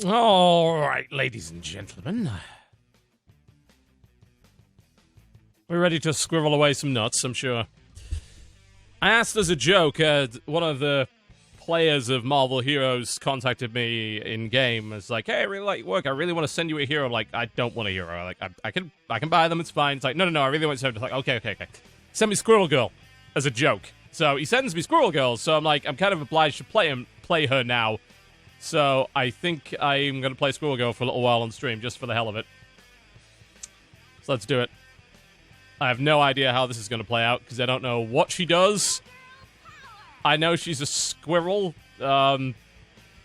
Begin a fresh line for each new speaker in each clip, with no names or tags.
All right, ladies and gentlemen. We're ready to squirrel away some nuts, I'm sure. I asked as a joke, one of the players of Marvel Heroes contacted me in-game. It's like, hey, I really like your work. I really want to send you a hero. I'm like, I don't want a hero. Like, I can buy them. It's fine. It's like, no, I really want to send. It's like, okay. Send me Squirrel Girl as a joke. So he sends me Squirrel Girl. So I'm like, I'm kind of obliged to play her now. So I think I'm going to play Squirrel Girl for a little while on stream, just for the hell of it. So let's do it. I have no idea how this is going to play out, because I don't know what she does. I know she's a squirrel. Her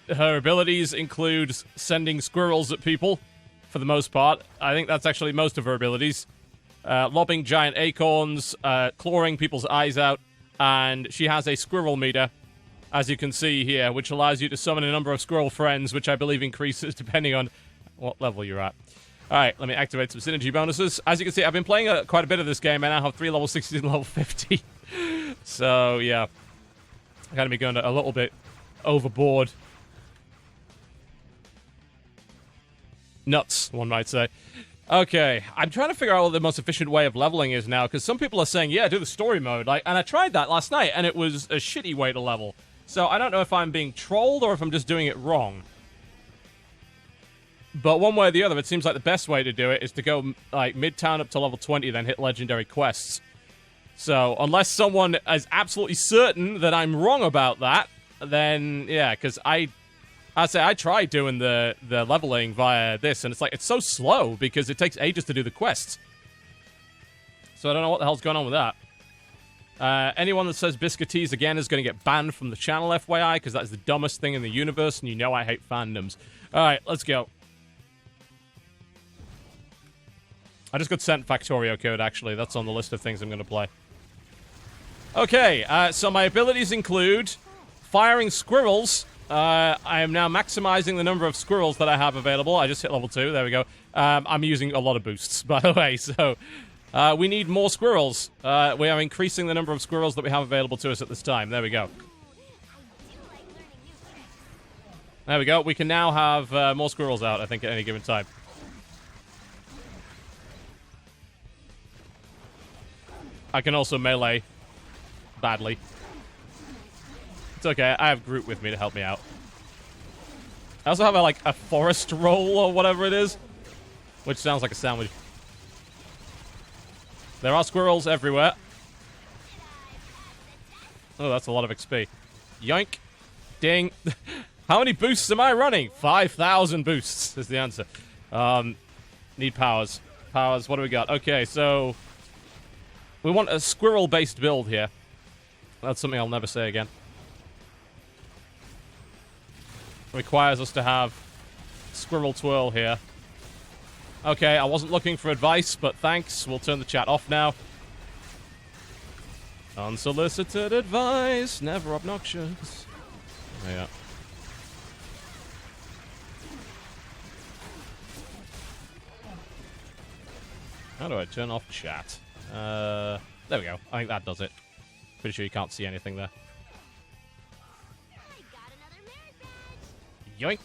abilities include sending squirrels at people, for the most part. I think that's actually most of her abilities. Lobbing giant acorns, clawing people's eyes out, and she has a squirrel meter, as you can see here, which allows you to summon a number of squirrel friends, which I believe increases depending on what level you're at. Alright, let me activate some synergy bonuses. As you can see, I've been playing quite a bit of this game. I now have 3 level 60s and level 50. So, yeah. I'm going to be going a little bit overboard. Nuts, one might say. Okay, I'm trying to figure out what the most efficient way of leveling is now, because some people are saying, yeah, do the story mode. And I tried that last night, and it was a shitty way to level. So I don't know if I'm being trolled or if I'm just doing it wrong. But one way or the other, it seems like the best way to do it is to go, like, mid-town up to level 20, then hit legendary quests. So, unless someone is absolutely certain that I'm wrong about that, then, yeah, because I tried doing the leveling via this, and it's like, it's so slow, because it takes ages to do the quests. So I don't know what the hell's going on with that. Anyone that says Biscuitees again is going to get banned from the channel, FYI, because that is the dumbest thing in the universe, and you know I hate fandoms. Alright, let's go. I just got sent Factorio code, actually. That's on the list of things I'm going to play. Okay, so my abilities include firing squirrels. I am now maximizing the number of squirrels that I have available. I just hit level 2. There we go. I'm using a lot of boosts, by the way, so... we need more squirrels. We are increasing the number of squirrels that we have available to us at this time. There we go. There we go. We can now have more squirrels out, I think, at any given time. I can also melee badly. It's okay, I have Groot with me to help me out. I also have a forest roll or whatever it is, which sounds like a sandwich. There are squirrels everywhere. Oh, that's a lot of XP. Yoink. Ding. How many boosts am I running? 5,000 boosts is the answer. Need powers. Powers, what do we got? Okay, so... we want a squirrel-based build here. That's something I'll never say again. Requires us to have Squirrel Twirl here. Okay, I wasn't looking for advice, but thanks. We'll turn the chat off now. Unsolicited advice, never obnoxious. Yeah. How do I turn off chat? There we go. I think that does it. Pretty sure you can't see anything there. Yoink.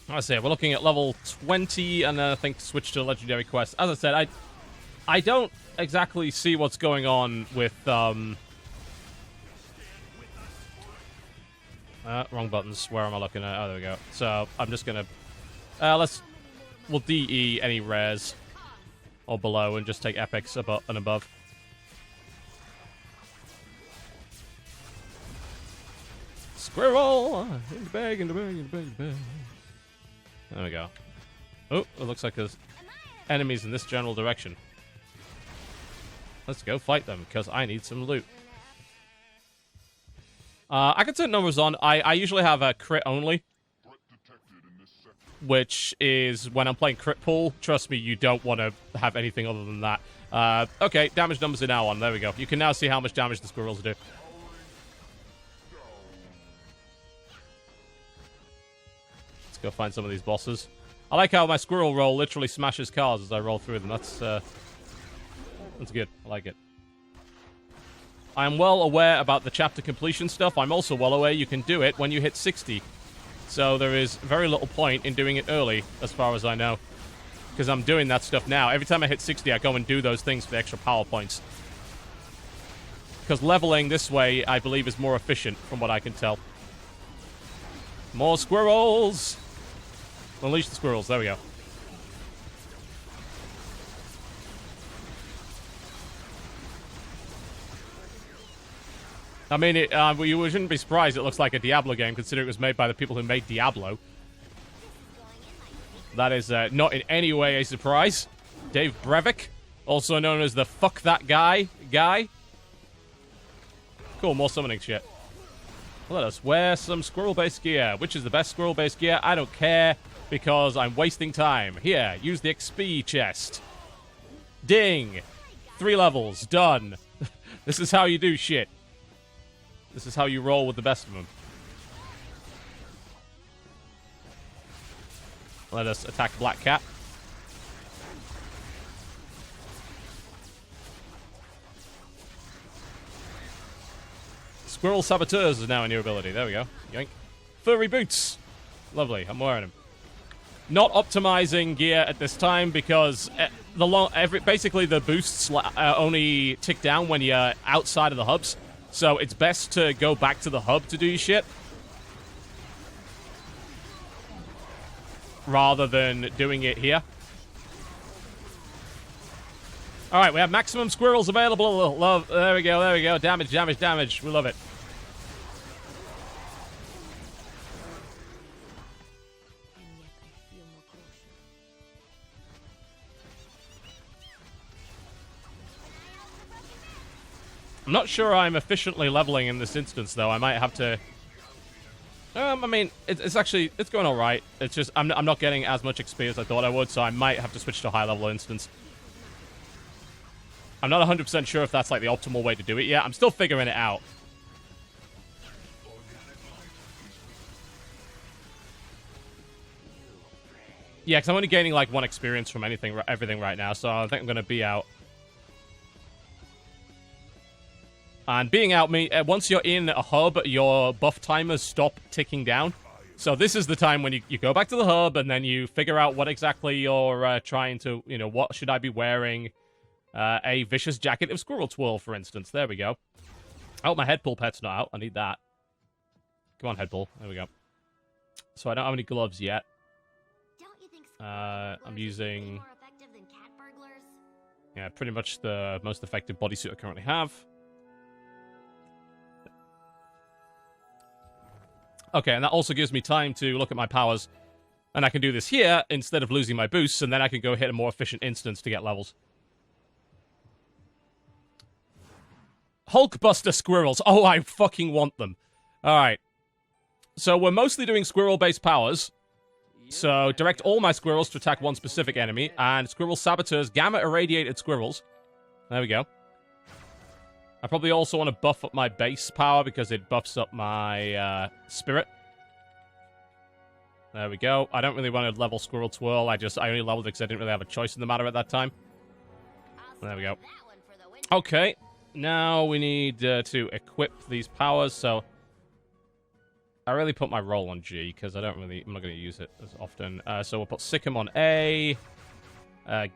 I say we're looking at level 20, and then I think switch to legendary quest. As I said, I don't exactly see what's going on with wrong buttons. Where am I looking at? Oh, there we go. So I'm just gonna we'll DE any rares or below and just take epics above and above. Squirrel! In the bag, in the bag, in the bag, in the bag. There we go. Oh, it looks like there's enemies in this general direction. Let's go fight them, because I need some loot. I can turn numbers on. I usually have a crit only, which is when I'm playing crit pool. Trust me, you don't want to have anything other than that. Okay, damage numbers are now on. There we go. You can now see how much damage the squirrels do. Let's go find some of these bosses. I like how my squirrel roll literally smashes cars as I roll through them. That's good. I like it. I am well aware about the chapter completion stuff. I'm also well aware you can do it when you hit 60. So there is very little point in doing it early, as far as I know. Because I'm doing that stuff now. Every time I hit 60, I go and do those things for the extra power points. Because leveling this way, I believe, is more efficient, from what I can tell. More squirrels! Unleash the squirrels. There we go. I mean, you shouldn't be surprised it looks like a Diablo game, considering it was made by the people who made Diablo. That is not in any way a surprise. Dave Brevik, also known as the Fuck That Guy. Cool, more summoning shit. Let us wear some squirrel-based gear. Which is the best squirrel-based gear? I don't care, because I'm wasting time. Here, use the XP chest. Ding! 3 levels. Done. This is how you do shit. This is how you roll with the best of them. Let us attack Black Cat. Squirrel Saboteurs is now a new ability. There we go. Yoink. Furry Boots. Lovely. I'm wearing them. Not optimizing gear at this time because basically the boosts only tick down when you're outside of the hubs. So it's best to go back to the hub to do your shit. Rather than doing it here. Alright, we have maximum squirrels available. Love. There we go. Damage. We love it. I'm not sure I'm efficiently leveling in this instance, though. I might have to... I mean, it's actually... It's going alright. It's just... I'm not getting as much XP as I thought I would, so I might have to switch to a high-level instance. I'm not 100% sure if that's, like, the optimal way to do it yet. I'm still figuring it out. Yeah, because I'm only gaining, like, 1 experience from everything right now, so I think I'm going to be out. And being out, once you're in a hub, your buff timers stop ticking down. So this is the time when you go back to the hub, and then you figure out what exactly you're trying to, what should I be wearing? A Vicious Jacket of Squirrel Twirl, for instance. There we go. Oh, my Headpool pet's not out. I need that. Come on, Headpool. There we go. So I don't have any gloves yet. I'm using... Yeah, pretty much the most effective bodysuit I currently have. Okay, and that also gives me time to look at my powers. And I can do this here instead of losing my boosts, and then I can go hit a more efficient instance to get levels. Hulkbuster squirrels. Oh, I fucking want them. Alright. So we're mostly doing squirrel-based powers. So direct all my squirrels to attack one specific enemy. And Squirrel Saboteurs Gamma Irradiated Squirrels. There we go. I probably also want to buff up my base power because it buffs up my spirit. There we go. I don't really want to level Squirrel Twirl. I only leveled it because I didn't really have a choice in the matter at that time. There we go. Okay. Now we need to equip these powers, so... I really put my roll on G, because I'm not going to use it as often. So we'll put Sikkim on A,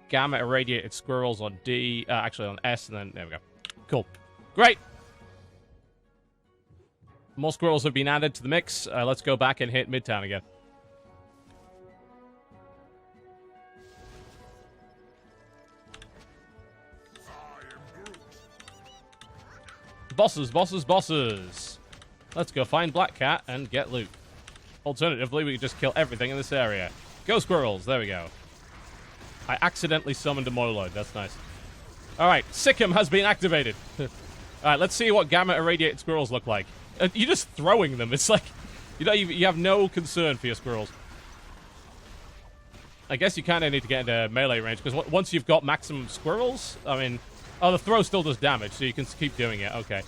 Gamma Irradiated Squirrels on D, actually on S, and then there we go. Cool. Great! More squirrels have been added to the mix. Let's go back and hit Midtown again. Bosses. Let's go find Black Cat and get loot. Alternatively, we could just kill everything in this area. Go squirrels. There we go. I accidentally summoned a Moloid. That's nice. Alright, Sikkim has been activated. Alright, let's see what Gamma Irradiated Squirrels look like. You're just throwing them. It's like, you have no concern for your squirrels. I guess you kind of need to get into melee range, because once you've got maximum squirrels, I mean... Oh, the throw still does damage, so you can keep doing it. Okay.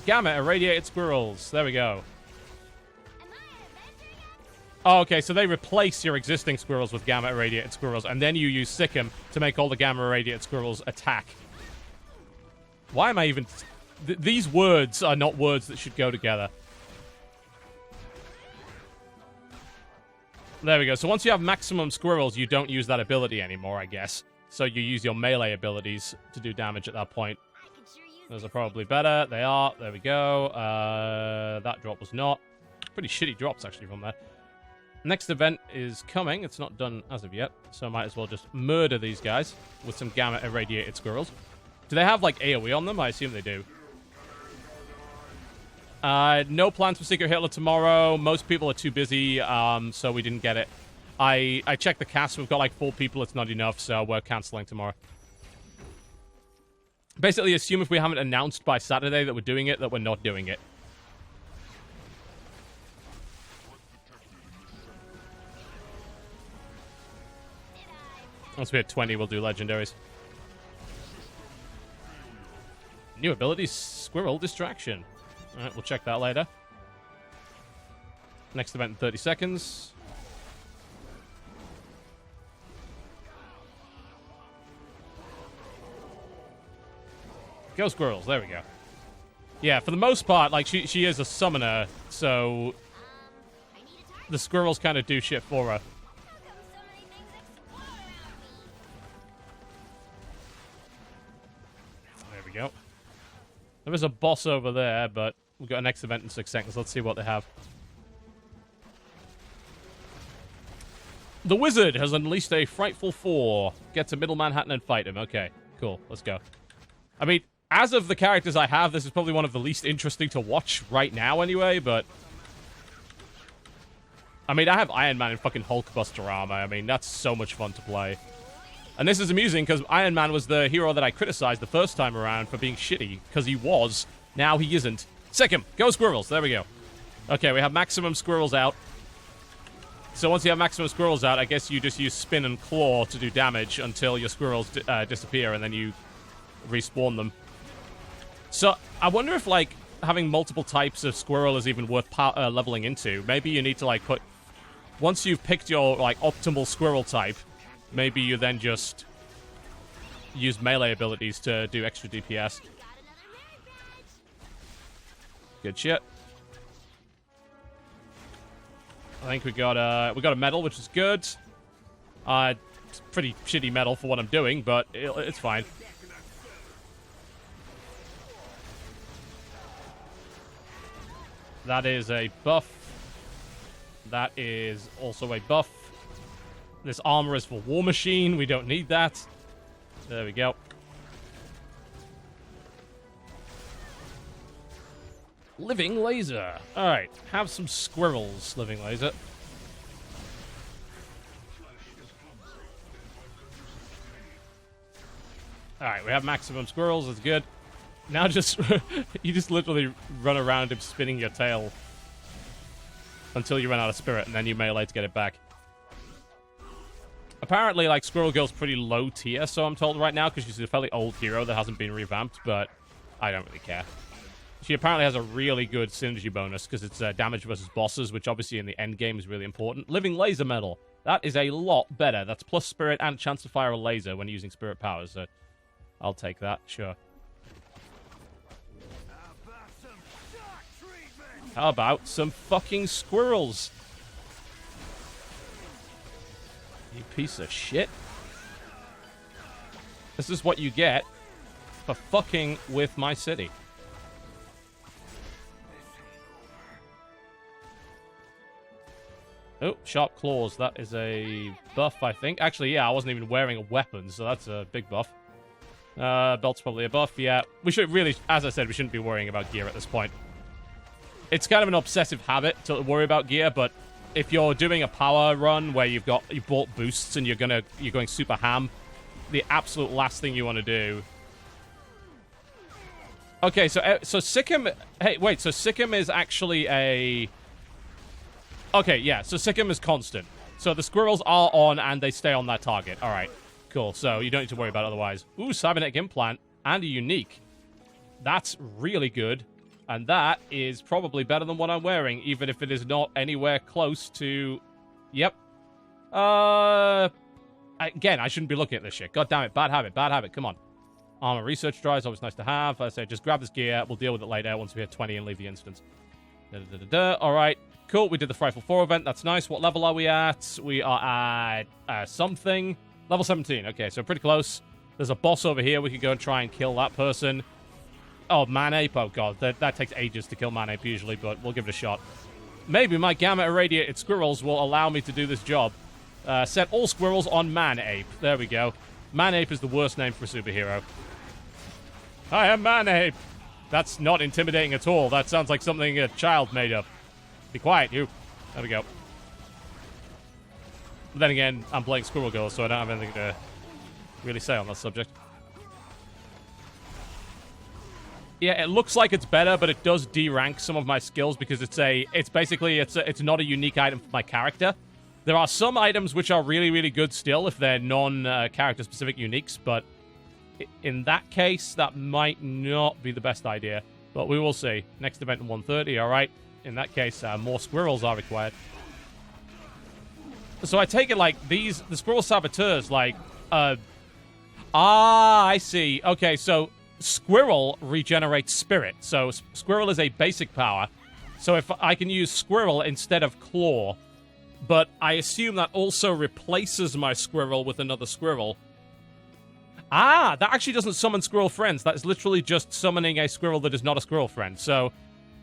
Gamma Irradiated Squirrels. There we go. Oh, okay, so they replace your existing squirrels with Gamma Irradiated Squirrels, and then you use Sikkim to make all the Gamma Irradiated Squirrels attack. Why am I even... These words are not words that should go together. There we go. So once you have maximum squirrels, you don't use that ability anymore, I guess. So you use your melee abilities to do damage at that point. Those are probably better. They are. There we go. That drop was not. Pretty shitty drops, actually, from there. Next event is coming. It's not done as of yet, so I might as well just murder these guys with some gamma irradiated squirrels. Do they have, like, AoE on them? I assume they do. No plans for Secret Hitler tomorrow. Most people are too busy, so we didn't get it. I checked the cast. We've got, like, 4 people. It's not enough, so we're canceling tomorrow. Basically, assume if we haven't announced by Saturday that we're doing it, that we're not doing it. Once we hit 20, we'll do legendaries. New ability, Squirrel Distraction. Alright, we'll check that later. Next event in 30 seconds. Go Squirrels, there we go. Yeah, for the most part, like, she is a summoner, so the squirrels kind of do shit for her. There we go. There is a boss over there, but we've got a next event in 6 seconds. Let's see what they have. The Wizard has unleashed a Frightful 4. Get to Middle Manhattan and fight him. Okay, cool. Let's go. I mean, as of the characters I have, this is probably one of the least interesting to watch right now anyway, but... I mean, I have Iron Man and fucking Hulkbuster armor. I mean, that's so much fun to play. And this is amusing, because Iron Man was the hero that I criticized the first time around for being shitty, because he was. Now he isn't. Sick him! Go Squirrels! There we go. Okay, we have maximum squirrels out. So once you have maximum squirrels out, I guess you just use Spin and Claw to do damage until your squirrels disappear, and then you respawn them. So, I wonder if, like, having multiple types of squirrel is even worth leveling into. Maybe you need to, like, put... Once you've picked your, like, optimal squirrel type, maybe you then just use melee abilities to do extra DPS. Good shit. I think we got a medal, which is good. It's pretty shitty medal for what I'm doing, but it's fine. That is a buff. That is also a buff. This armor is for War Machine. We don't need that. There we go. Living Laser. Alright, have some squirrels, Living Laser. Alright, we have maximum squirrels. That's good. Now just... you just literally run around him spinning your tail until you run out of spirit, and then you melee to get it back. Apparently, like, Squirrel Girl's pretty low tier, so I'm told right now, because she's a fairly old hero that hasn't been revamped, but I don't really care. She apparently has a really good synergy bonus, because it's damage versus bosses, which obviously in the end game is really important. Living Laser Medal. That is a lot better. That's plus spirit and chance to fire a laser when using spirit powers, so I'll take that, sure. How about some fucking squirrels? You piece of shit. This is what you get for fucking with my city. Oh, Sharp Claws. That is a buff, I think. Actually, yeah, I wasn't even wearing a weapon, so that's a big buff. Belt's probably a buff, yeah. We should really, as I said, we shouldn't be worrying about gear at this point. It's kind of an obsessive habit to worry about gear, but if you're doing a power run where you bought boosts and you're going super ham, the absolute last thing you want to do. Okay, so Sikkim. Hey, wait. So Sikkim is actually a. Okay, yeah. So Sikkim is constant. So the squirrels are on and they stay on that target. All right, cool. So you don't need to worry about it otherwise. Ooh, cybernetic implant and a unique. That's really good. And that is probably better than what I'm wearing, even if it is not anywhere close to... Yep. Again, I shouldn't be looking at this shit. God damn it. Bad habit. Bad habit. Come on. Armor research drive is always nice to have. I say just grab this gear. We'll deal with it later once we hit 20 and leave the instance. All right. Cool, we did the Frightful 4 event. That's nice. What level are we at? We are at something. Level 17. Okay, so pretty close. There's a boss over here. We can go and try and kill that person. Oh, Manape. Oh, God. That takes ages to kill Manape usually, but we'll give it a shot. Maybe my gamma-irradiated squirrels will allow me to do this job. Set all squirrels on Manape. There we go. Manape is the worst name for a superhero. I am Manape. That's not intimidating at all. That sounds like something a child made up. Be quiet, you. There we go. But then again, I'm playing Squirrel Girl, so I don't have anything to really say on that subject. Yeah, it looks like it's better, but it does derank some of my skills because it's basically not a unique item for my character. There are some items which are really, really good still if they're non-character specific uniques, but in that case, that might not be the best idea. But we will see. Next event in 1:30, alright. In that case, more squirrels are required. So I take it like the Squirrel Saboteurs, like, I see. Okay, so Squirrel regenerates Spirit. So Squirrel is a basic power. So if I can use Squirrel instead of Claw, but I assume that also replaces my Squirrel with another Squirrel. Ah, that actually doesn't summon Squirrel friends. That is literally just summoning a Squirrel that is not a Squirrel friend. So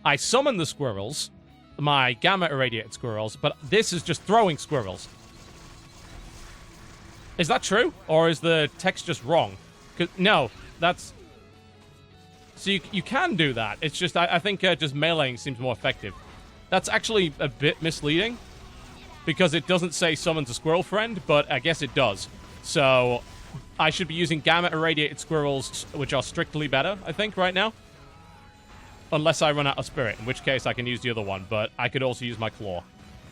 I summon the Squirrels, my gamma-irradiated Squirrels, but this is just throwing Squirrels. Is that true? Or is the text just wrong? No, that's... So you can do that. It's just, I think just meleeing seems more effective. That's actually a bit misleading, because it doesn't say summons a Squirrel friend, but I guess it does. So I should be using gamma-irradiated Squirrels, which are strictly better, I think, right now. Unless I run out of Spirit, in which case I can use the other one, but I could also use my Claw.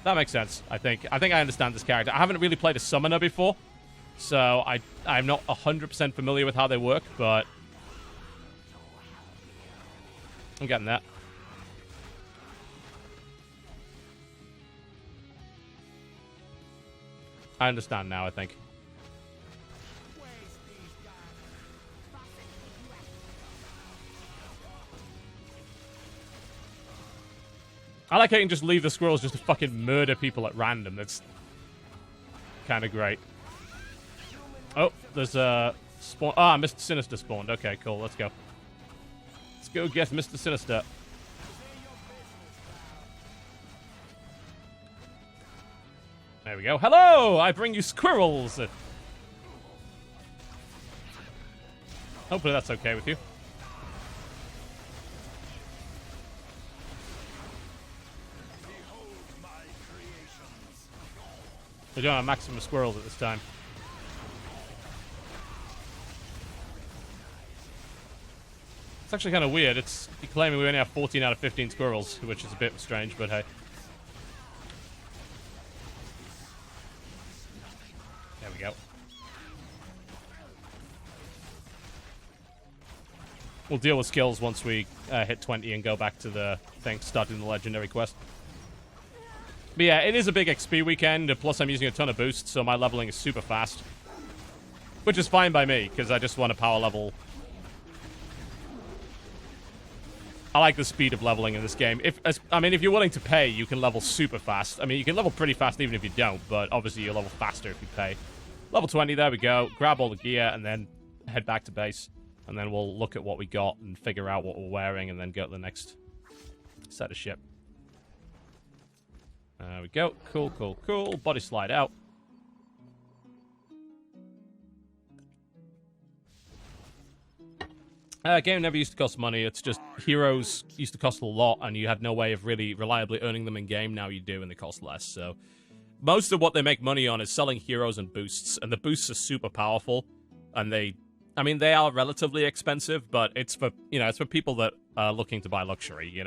That makes sense, I think. I think I understand this character. I haven't really played a Summoner before, so I'm not 100% familiar with how they work, but I'm getting that. I understand now, I think. I like how you can just leave the squirrels just to fucking murder people at random. That's kind of great. Oh, there's a spawn. Ah, Mr. Sinister spawned. Okay, cool. Let's go. Let's go get Mr. Sinister. There we go. Hello! I bring you squirrels! Hopefully that's okay with you. We don't have maximum squirrels at this time. It's actually kind of weird. It's claiming we only have 14 out of 15 squirrels, which is a bit strange, but hey. There we go. We'll deal with skills once we hit 20 and go back to the thing, starting the legendary quest. But yeah, it is a big XP weekend, plus I'm using a ton of boosts, so my leveling is super fast. Which is fine by me, because I just want to power level. I like the speed of leveling in this game. If you're willing to pay, you can level super fast. I mean, you can level pretty fast even if you don't, but obviously you'll level faster if you pay. Level 20, there we go. Grab all the gear, and then head back to base. And then we'll look at what we got and figure out what we're wearing, and then go to the next set of ship. There we go. Cool, cool, cool. Body slide out. Game never used to cost money. It's just heroes used to cost a lot, and you had no way of really reliably earning them in game. Now you do, and they cost less. So most of what they make money on is selling heroes and boosts, and the boosts are super powerful. And they are relatively expensive, but it's for it's for people that are looking to buy luxury. You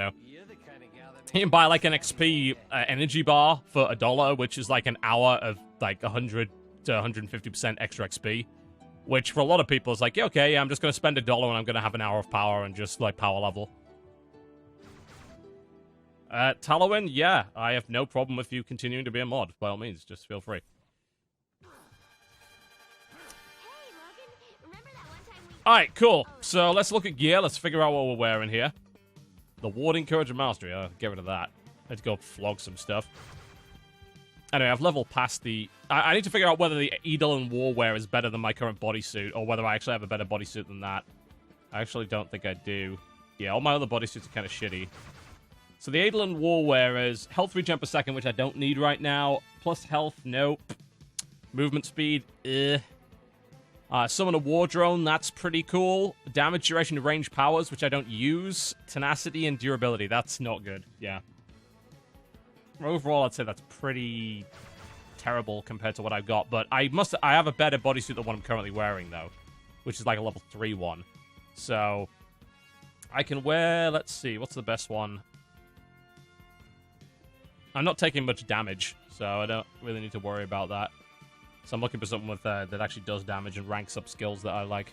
can buy like an XP energy bar for $1, which is like an hour of like 100 to 150% extra XP. Which for a lot of people is like, yeah, okay, yeah, I'm just going to spend $1 and I'm going to have an hour of power and just like power level. Talowin, yeah, I have no problem with you continuing to be a mod. By all means, just feel free. Alright, cool. So let's look at gear. Let's figure out what we're wearing here. The Warding, Courage, and Mastery. I'll get rid of that. Let's go flog some stuff. Anyway, I've leveled past the... I need to figure out whether the Eidolon Warwear is better than my current bodysuit, or whether I actually have a better bodysuit than that. I actually don't think I do. Yeah, all my other bodysuits are kind of shitty. So the Eidolon Warwear is health regen per second, which I don't need right now. Plus health, nope. Movement speed, summon a War Drone, that's pretty cool. Damage duration and range powers, which I don't use. Tenacity and durability, that's not good, yeah. Overall, I'd say that's pretty terrible compared to what I've got, but I have a better bodysuit than what I'm currently wearing, though, which is like a level 3 one. So, I can wear, let's see, what's the best one? I'm not taking much damage, so I don't really need to worry about that. So I'm looking for something with that actually does damage and ranks up skills that I like.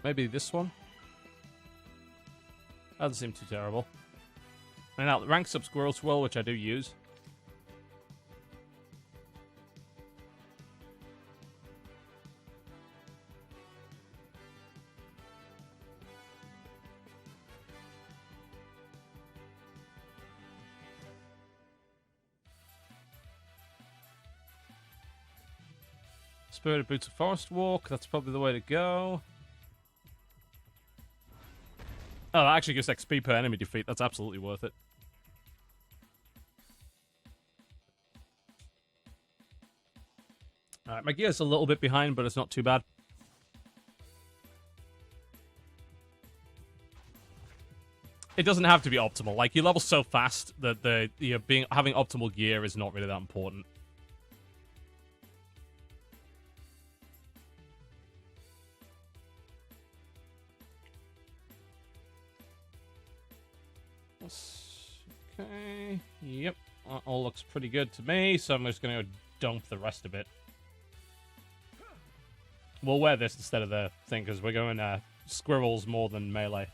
Maybe this one? That doesn't seem too terrible. And now, ranks up Squirrel Swirl, which I do use. Spirited Boots of Forest Walk, that's probably the way to go. Oh, that actually gives XP per enemy defeat. That's absolutely worth it. Alright, my gear's a little bit behind, but it's not too bad. It doesn't have to be optimal. Like, you level so fast that having optimal gear is not really that important. Okay, yep, that all looks pretty good to me, so I'm just going to go dump the rest of it. We'll wear this instead of the thing, because we're going squirrels more than melee.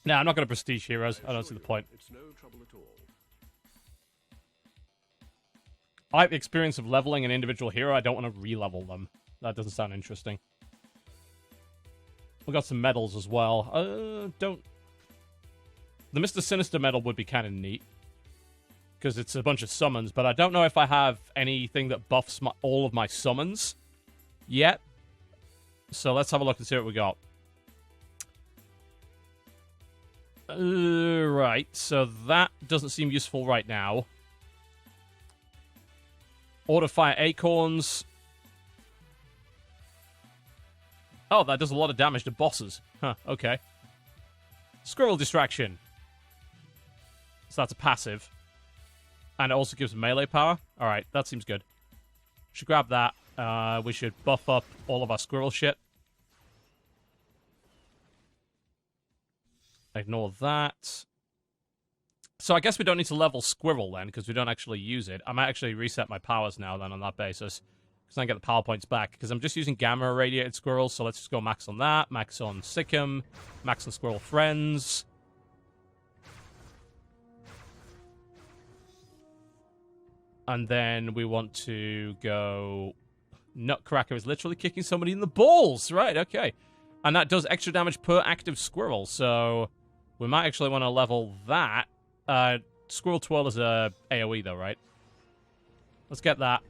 Nah, I'm not going to prestige heroes. I don't see the point. It's no trouble at all. I like the experience of leveling an individual hero. I don't want to re-level them. That doesn't sound interesting. We've got some medals as well. The Mr. Sinister medal would be kind of neat. Because it's a bunch of summons. But I don't know if I have anything that buffs all of my summons yet. So let's have a look and see what we got. Right. So that doesn't seem useful right now. Auto fire acorns. Oh, that does a lot of damage to bosses. Huh, okay. Squirrel distraction. So that's a passive. And it also gives melee power. Alright, that seems good. Should grab that. We should buff up all of our squirrel shit. Ignore that. So I guess we don't need to level Squirrel then, because we don't actually use it. I might actually reset my powers now then on that basis, because I get the power points back. Because I'm just using Gamma Irradiated Squirrels, so let's just go max on that, max on Sikkim, max on Squirrel Friends. And then we want to go... Nutcracker is literally kicking somebody in the balls! Right, okay. And that does extra damage per active Squirrel, so we might actually want to level that. Squirrel Twirl is a AoE though, right? Let's get that.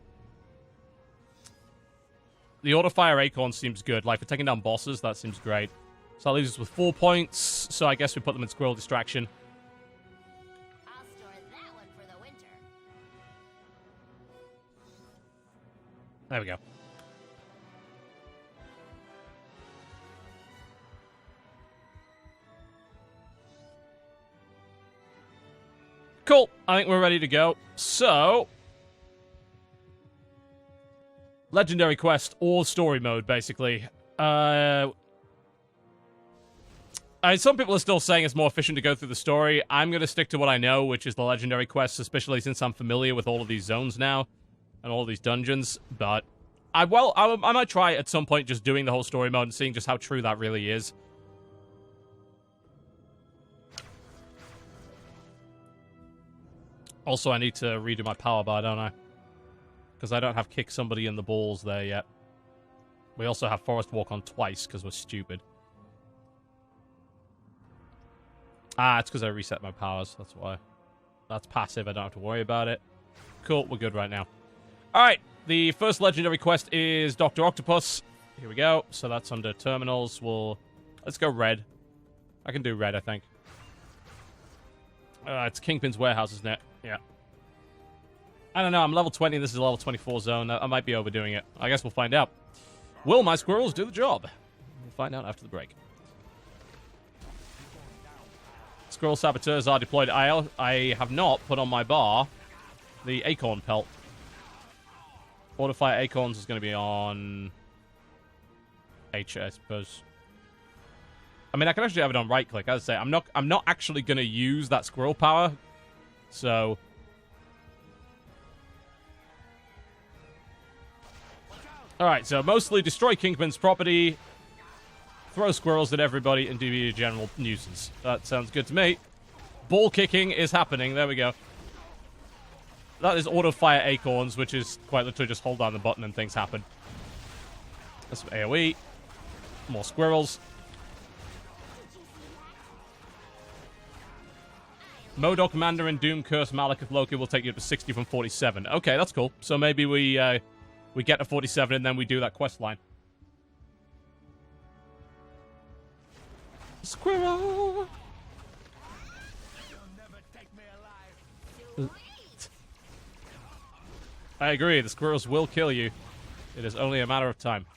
The auto fire acorn seems good. Like, for taking down bosses, that seems great. So that leaves us with 4 points. So I guess we put them in Squirrel Distraction.
I'll store that one for the winter.
There we go. Cool. I think we're ready to go. So, Legendary Quest or Story Mode, basically. Some people are still saying it's more efficient to go through the story. I'm going to stick to what I know, which is the Legendary Quest, especially since I'm familiar with all of these zones now and all of these dungeons. But I might try at some point just doing the whole story mode and seeing just how true that really is. Also, I need to redo my power bar, don't I? Because I don't have kick somebody in the balls there yet. We also have forest walk on twice because we're stupid. Ah, it's because I reset my powers. That's why. That's passive. I don't have to worry about it. Cool. We're good right now. All right. The first legendary quest is Dr. Octopus. Here we go. So that's under terminals. Let's go red. I can do red, I think. It's Kingpin's warehouse, isn't it? Yeah. I don't know. I'm level 20. This is a level 24 zone. I might be overdoing it. I guess we'll find out. Will my squirrels do the job? We'll find out after the break. Squirrel saboteurs are deployed. I have not put on my bar the acorn pelt. Autofire acorns is going to be on H, I suppose. I mean, I can actually have it on right click. As I say, I'm not actually going to use that squirrel power. So all right, so mostly destroy Kingpin's property, throw squirrels at everybody, and be a general nuisance. That sounds good to me. Ball kicking is happening. There we go. That is auto-fire acorns, which is quite literally just hold down the button and things happen. That's some AoE. More squirrels. Modok, Mandarin, Doom, Curse, Malekith, Loki will take you up to 60 from 47. Okay, that's cool. So maybe we get to 47 and then we do that quest line. Squirrel! I agree, the squirrels will kill you. It is only a matter of time.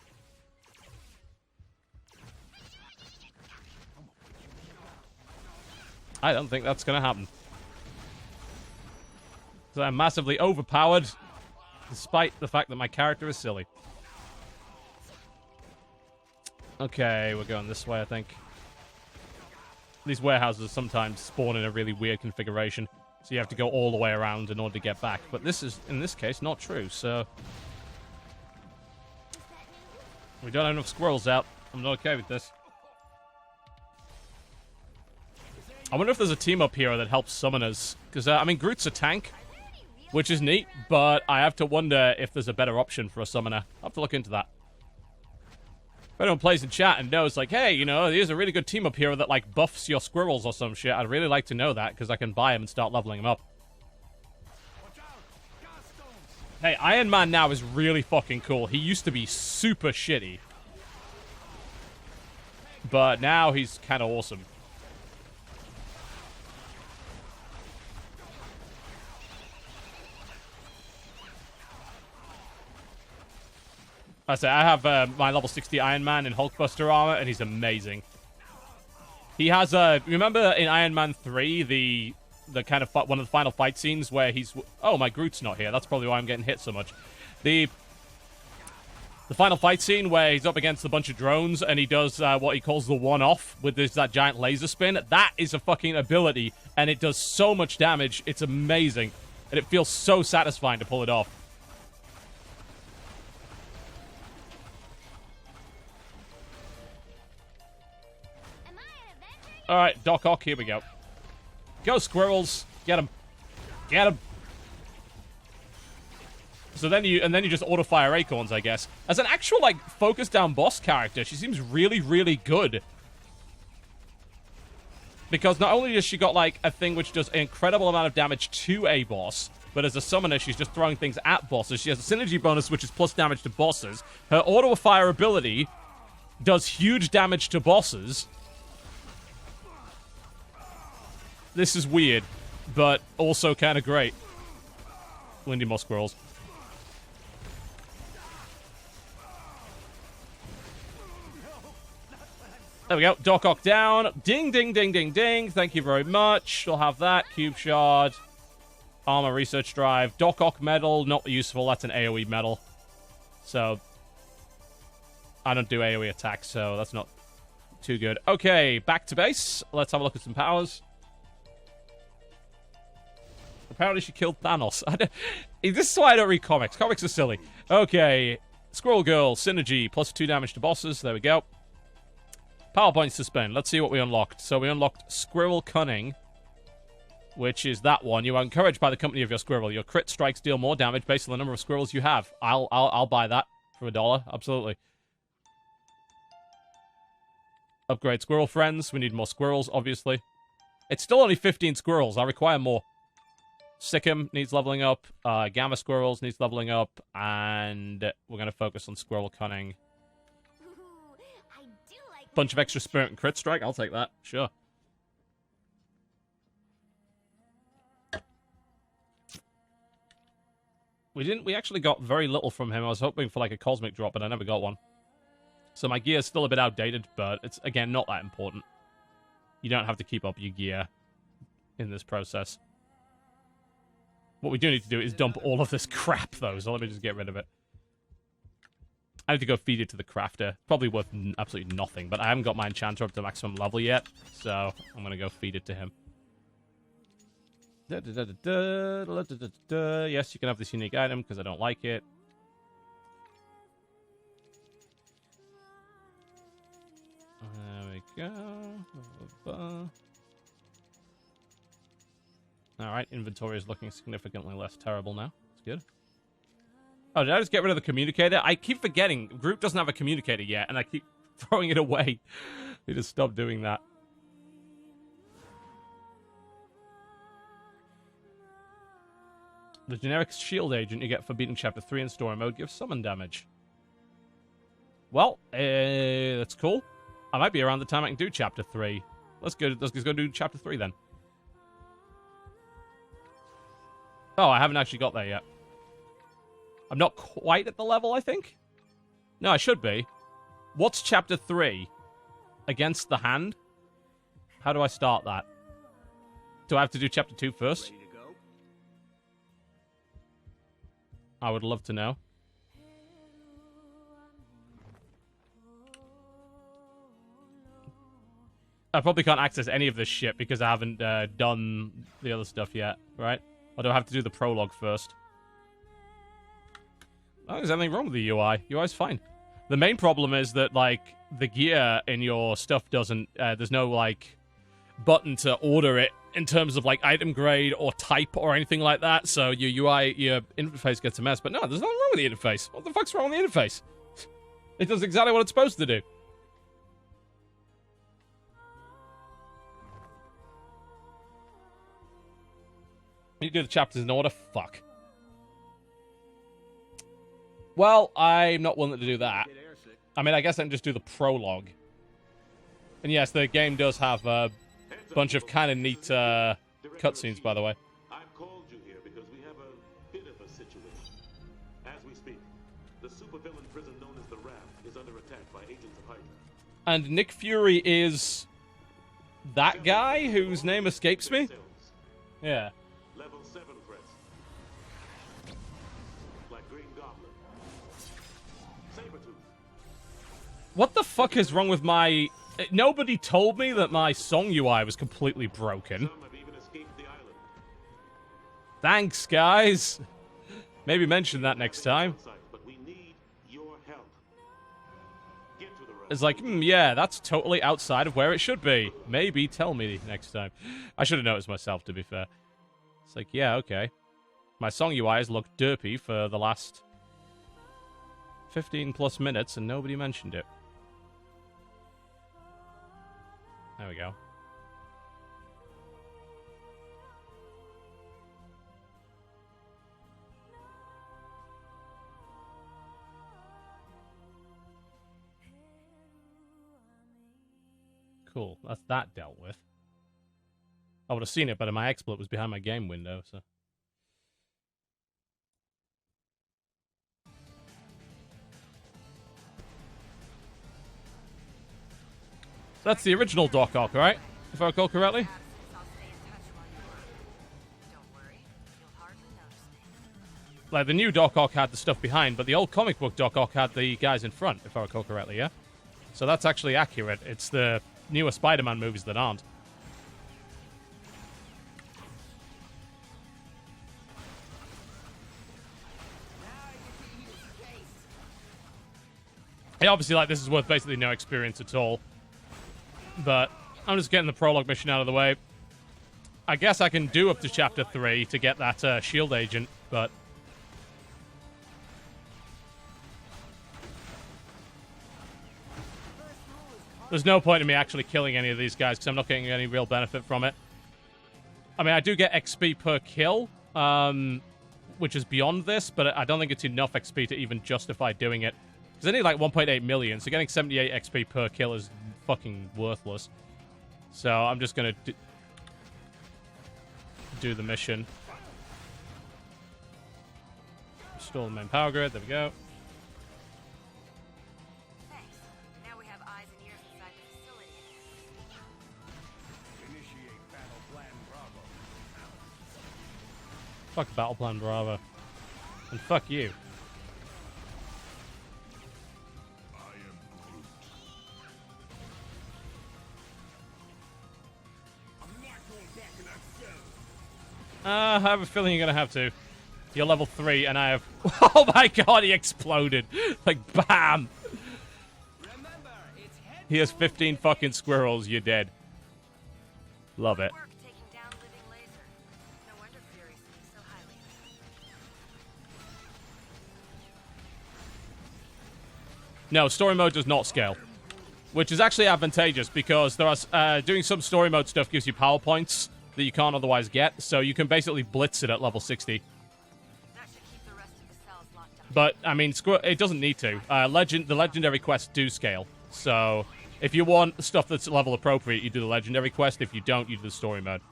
I don't think that's going to happen. So I'm massively overpowered, despite the fact that my character is silly. Okay, we're going this way, I think. These warehouses sometimes spawn in a really weird configuration, so you have to go all the way around in order to get back. But this is, in this case, not true, so we don't have enough squirrels out. I'm not okay with this. I wonder if there's a team-up hero that helps summoners. Because, I mean, Groot's a tank, which is neat, but I have to wonder if there's a better option for a summoner. I'll have to look into that. If anyone plays in chat and knows, like, hey, you know, here's a really good team-up hero that, like, buffs your squirrels or some shit, I'd really like to know that, because I can buy him and start leveling him up. Hey, Iron Man now is really fucking cool. He used to be super shitty. But now he's kind of awesome. I say I have my level 60 Iron Man in Hulkbuster armor, and he's amazing. He has remember in Iron Man 3 the kind of one of the final fight scenes where he's my Groot's not here. That's probably why I'm getting hit so much. The final fight scene where he's up against a bunch of drones and he does what he calls the one-off with that giant laser spin. That is a fucking ability, and it does so much damage. It's amazing, and it feels so satisfying to pull it off. All right, Doc Ock, here we go. Go, squirrels. Get him. Get him. So then you just auto-fire acorns, I guess. As an actual, like, focus-down boss character, she seems really, really good. Because not only does she got, like, a thing which does an incredible amount of damage to a boss, but as a summoner, she's just throwing things at bosses. She has a synergy bonus, which is plus damage to bosses. Her auto-fire ability does huge damage to bosses. This is weird, but also kind of great. We need more squirrels. There we go. Doc Ock down. Ding, ding, ding, ding, ding. Thank you very much. We'll have that. Cube shard. Armor research drive. Doc Ock medal. Not useful. That's an AoE medal. So, I don't do AoE attacks, so that's not too good. Okay, back to base. Let's have a look at some powers. Apparently she killed Thanos. This is why I don't read comics. Comics are silly. Okay, Squirrel Girl, Synergy, plus 2 damage to bosses. There we go. Power points to spend. Let's see what we unlocked. So we unlocked Squirrel Cunning, which is that one. You are encouraged by the company of your squirrel. Your crit strikes deal more damage based on the number of squirrels you have. I'll buy that for $1. Absolutely. Upgrade squirrel friends. We need more squirrels, obviously. It's still only 15 squirrels. I require more. Sikkim needs leveling up. Gamma Squirrels needs leveling up. And we're going to focus on Squirrel Cunning.
Ooh, I do like
Bunch of extra spirit and crit strike. I'll take that. Sure. We actually got very little from him. I was hoping for like a cosmic drop, but I never got one. So my gear's still a bit outdated, but it's, again, not that important. You don't have to keep up your gear in this process. What we do need to do is dump all of this crap, though, so let me just get rid of it. I need to go feed it to the crafter. Probably worth absolutely nothing, but I haven't got my enchanter up to maximum level yet, so I'm going to go feed it to him. Yes, you can have this unique item, because I don't like it. There we go. Alright, inventory is looking significantly less terrible now. That's good. Oh, did I just get rid of the communicator? I keep forgetting. Group doesn't have a communicator yet, and I keep throwing it away. Need to stop doing that. The generic shield agent you get for beating Chapter 3 in story mode gives summon damage. Well, that's cool. I might be around the time I can do Chapter 3. Let's go do Chapter 3 then. Oh, I haven't actually got there yet. I'm not quite at the level, I think. No, I should be. What's Chapter 3? Against the Hand? How do I start that? Do I have to do Chapter 2 first? I would love to know. I probably can't access any of this shit because I haven't done the other stuff yet, right? Or do I have to do the prologue first? Oh, there's anything wrong with the UI. UI's fine. The main problem is that, like, the gear in your stuff doesn't... there's no, like, button to order it in terms of, like, item grade or type or anything like that. So your UI, your interface gets a mess. But no, there's nothing wrong with the interface. What the fuck's wrong with the interface? It does exactly what it's supposed to do. You do the chapters in order? Fuck. Well, I'm not willing to do that. I mean, I guess I can just do the prologue. And yes, the game does have a bunch of kind of neat cutscenes, by the way.
I've called you here because we have a bit of a situation. As we speak, the supervillain prison known as the Raft is under attack by agents of Hydra.
And Nick Fury is that guy whose name escapes me? Yeah.
Level 7 threats. Like Green Goblin. Sabretooth.
What the fuck is wrong with my... Nobody told me that my song UI was completely broken.
Some have even escaped the island.
Thanks, guys. Maybe mention that next time.
But we need your help. Get to the Raft.
It's like, yeah, that's totally outside of where it should be. Maybe tell me next time. I should have noticed myself, to be fair. It's like, yeah, okay. My song UI has looked derpy for the last 15 plus minutes and nobody mentioned it. There we go. Cool. That's that dealt with. I would have seen it, but my exploit was behind my game window, so... That's the original Doc Ock, right? If I recall correctly? Like, the new Doc Ock had the stuff behind, but the old comic book Doc Ock had the guys in front, if I recall correctly, yeah? So that's actually accurate. It's the newer Spider-Man movies that aren't. Yeah, obviously, like, this is worth basically no experience at all. But I'm just getting the prologue mission out of the way. I guess I can do up to Chapter 3 to get that shield agent, but... there's no point in me actually killing any of these guys, because I'm not getting any real benefit from it. I mean, I do get XP per kill, which is beyond this, but I don't think it's enough XP to even justify doing it. Because I need like 1.8 million, so getting 78 XP per kill is fucking worthless. So I'm just going to do the mission. Restore the main power grid, there we go.
Thanks. Now we have eyes and ears inside the facility.
Initiate battle plan Bravo.
Fuck Battle Plan Bravo. And fuck you. I have a feeling you're gonna have to. You're level 3, and I have... oh my god, he exploded! Like, bam! He has 15 fucking squirrels, you're dead. Love it.
Work taking down living laser. No wonder Fury speaks so highly.
No, story mode does not scale. Which is actually advantageous, because there are, doing some story mode stuff gives you power points that you can't otherwise get, so you can basically blitz it at level 60.
That should keep the rest of the cells locked up.
But, I mean, it doesn't need to. The legendary quests do scale. So, if you want stuff that's level appropriate, you do the legendary quest. If you don't, you do the story mode.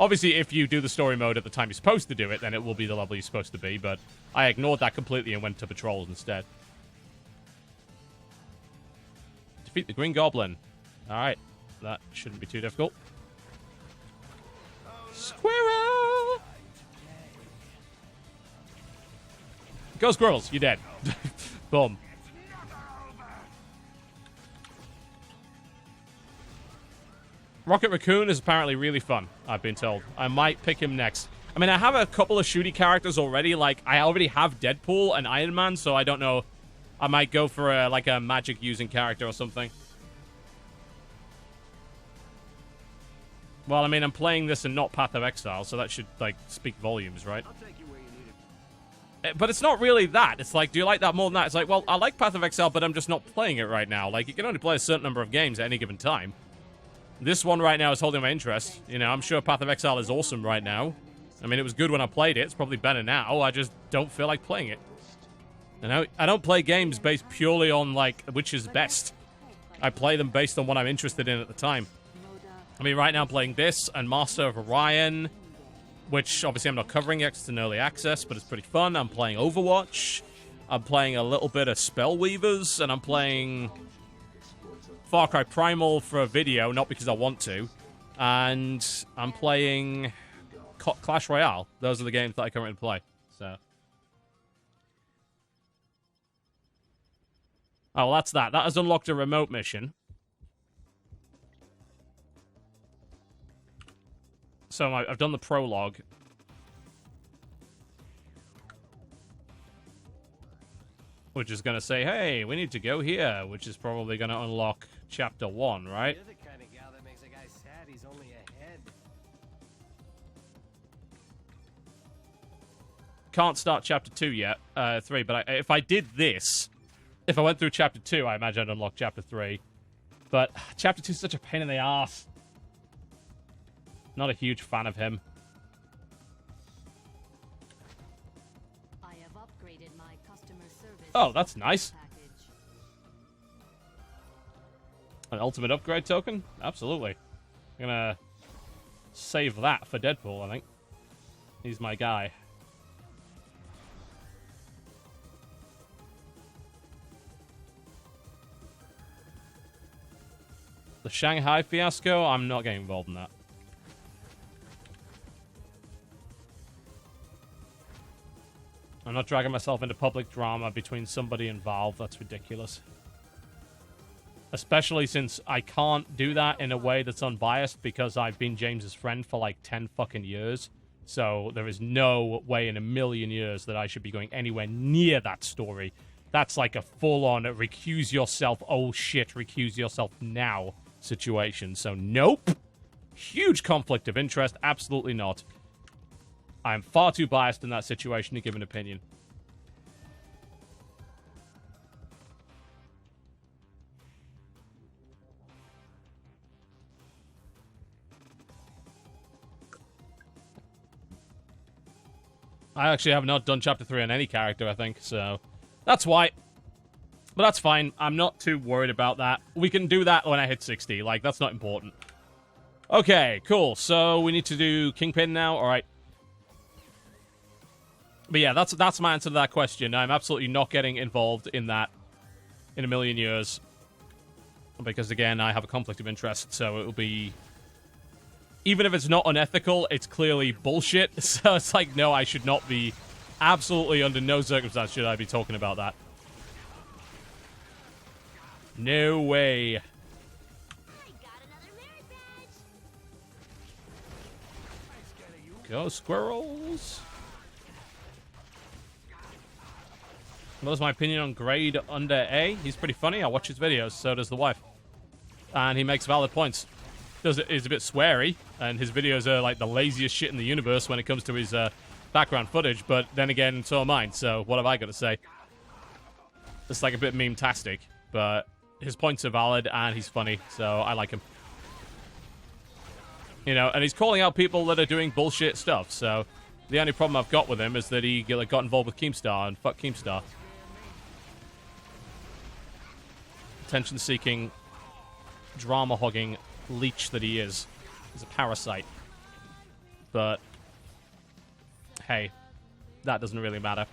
Obviously, if you do the story mode at the time you're supposed to do it, then it will be the level you're supposed to be, but I ignored that completely and went to patrols instead. Defeat the Green Goblin. Alright. That shouldn't be too difficult. Squirrel! Go squirrels, you're dead. Boom. Rocket Raccoon is apparently really fun, I've been told. I might pick him next. I mean, I have a couple of shooty characters already. Like, I already have Deadpool and Iron Man, so I don't know. I might go for a magic-using character or something. Well, I mean, I'm playing this and not Path of Exile, so that should, like, speak volumes, right?
I'll take you where you need it.
But it's not really that. It's like, do you like that more than that? It's like, well, I like Path of Exile, but I'm just not playing it right now. Like, you can only play a certain number of games at any given time. This one right now is holding my interest. You know, I'm sure Path of Exile is awesome right now. I mean, it was good when I played it. It's probably better now. I just don't feel like playing it. You know, I don't play games based purely on, like, which is best. I play them based on what I'm interested in at the time. I mean, right now I'm playing this and Master of Orion, which obviously I'm not covering yet 'cause it's in early access, but it's pretty fun. I'm playing Overwatch. I'm playing a little bit of Spellweavers, and I'm playing Far Cry Primal for a video, not because I want to. And I'm playing Clash Royale. Those are the games that I currently play. So. Oh, well, that's that. That has unlocked a remote mission. So I've done the prologue. Which is going to say, hey, we need to go here, which is probably going to unlock Chapter 1, right?
You're the kind of gal that makes a guy sad he's only ahead.
Can't start Chapter 2 yet, 3, but if I did this, if I went through Chapter 2, I imagine I'd unlock Chapter 3. But Chapter 2 is such a pain in the ass. Not a huge fan of him.
I have upgraded my customer service.
Oh, that's nice.
Package.
An ultimate upgrade token? Absolutely. I'm gonna save that for Deadpool, I think. He's my guy. The Shanghai fiasco? I'm not getting involved in that. I'm not dragging myself into public drama between somebody and Valve. That's ridiculous. Especially since I can't do that in a way that's unbiased because I've been James's friend for like 10 fucking years. So there is no way in a million years that I should be going anywhere near that story That's like a full-on recuse yourself, oh shit, recuse yourself now situation. So nope. Huge conflict of interest. Absolutely not. I'm far too biased in that situation to give an opinion. I actually have not done Chapter 3 on any character, I think, so that's why. But that's fine. I'm not too worried about that. We can do that when I hit 60. Like, that's not important. Okay, cool. So we need to do Kingpin now. All right. But yeah, that's my answer to that question. I'm absolutely not getting involved in that in a million years. Because, again, I have a conflict of interest, so it will be... Even if it's not unethical, it's clearly bullshit. So it's like, no, I should not be... Absolutely under no circumstance should I be talking about that. No way.
I got another merit badge.
Go, squirrels. What was my opinion on Grade under A? He's pretty funny. I watch his videos. So does the wife. And he makes valid points. Is a bit sweary, and his videos are like the laziest shit in the universe when it comes to his background footage, but then again, so are mine, so what have I got to say? It's like a bit meme-tastic, but his points are valid, and he's funny, so I like him. You know, and he's calling out people that are doing bullshit stuff, so the only problem I've got with him is that he got involved with Keemstar, and fuck Keemstar. Attention-seeking, drama-hogging leech that he is. He's a parasite. But, hey, that doesn't really matter.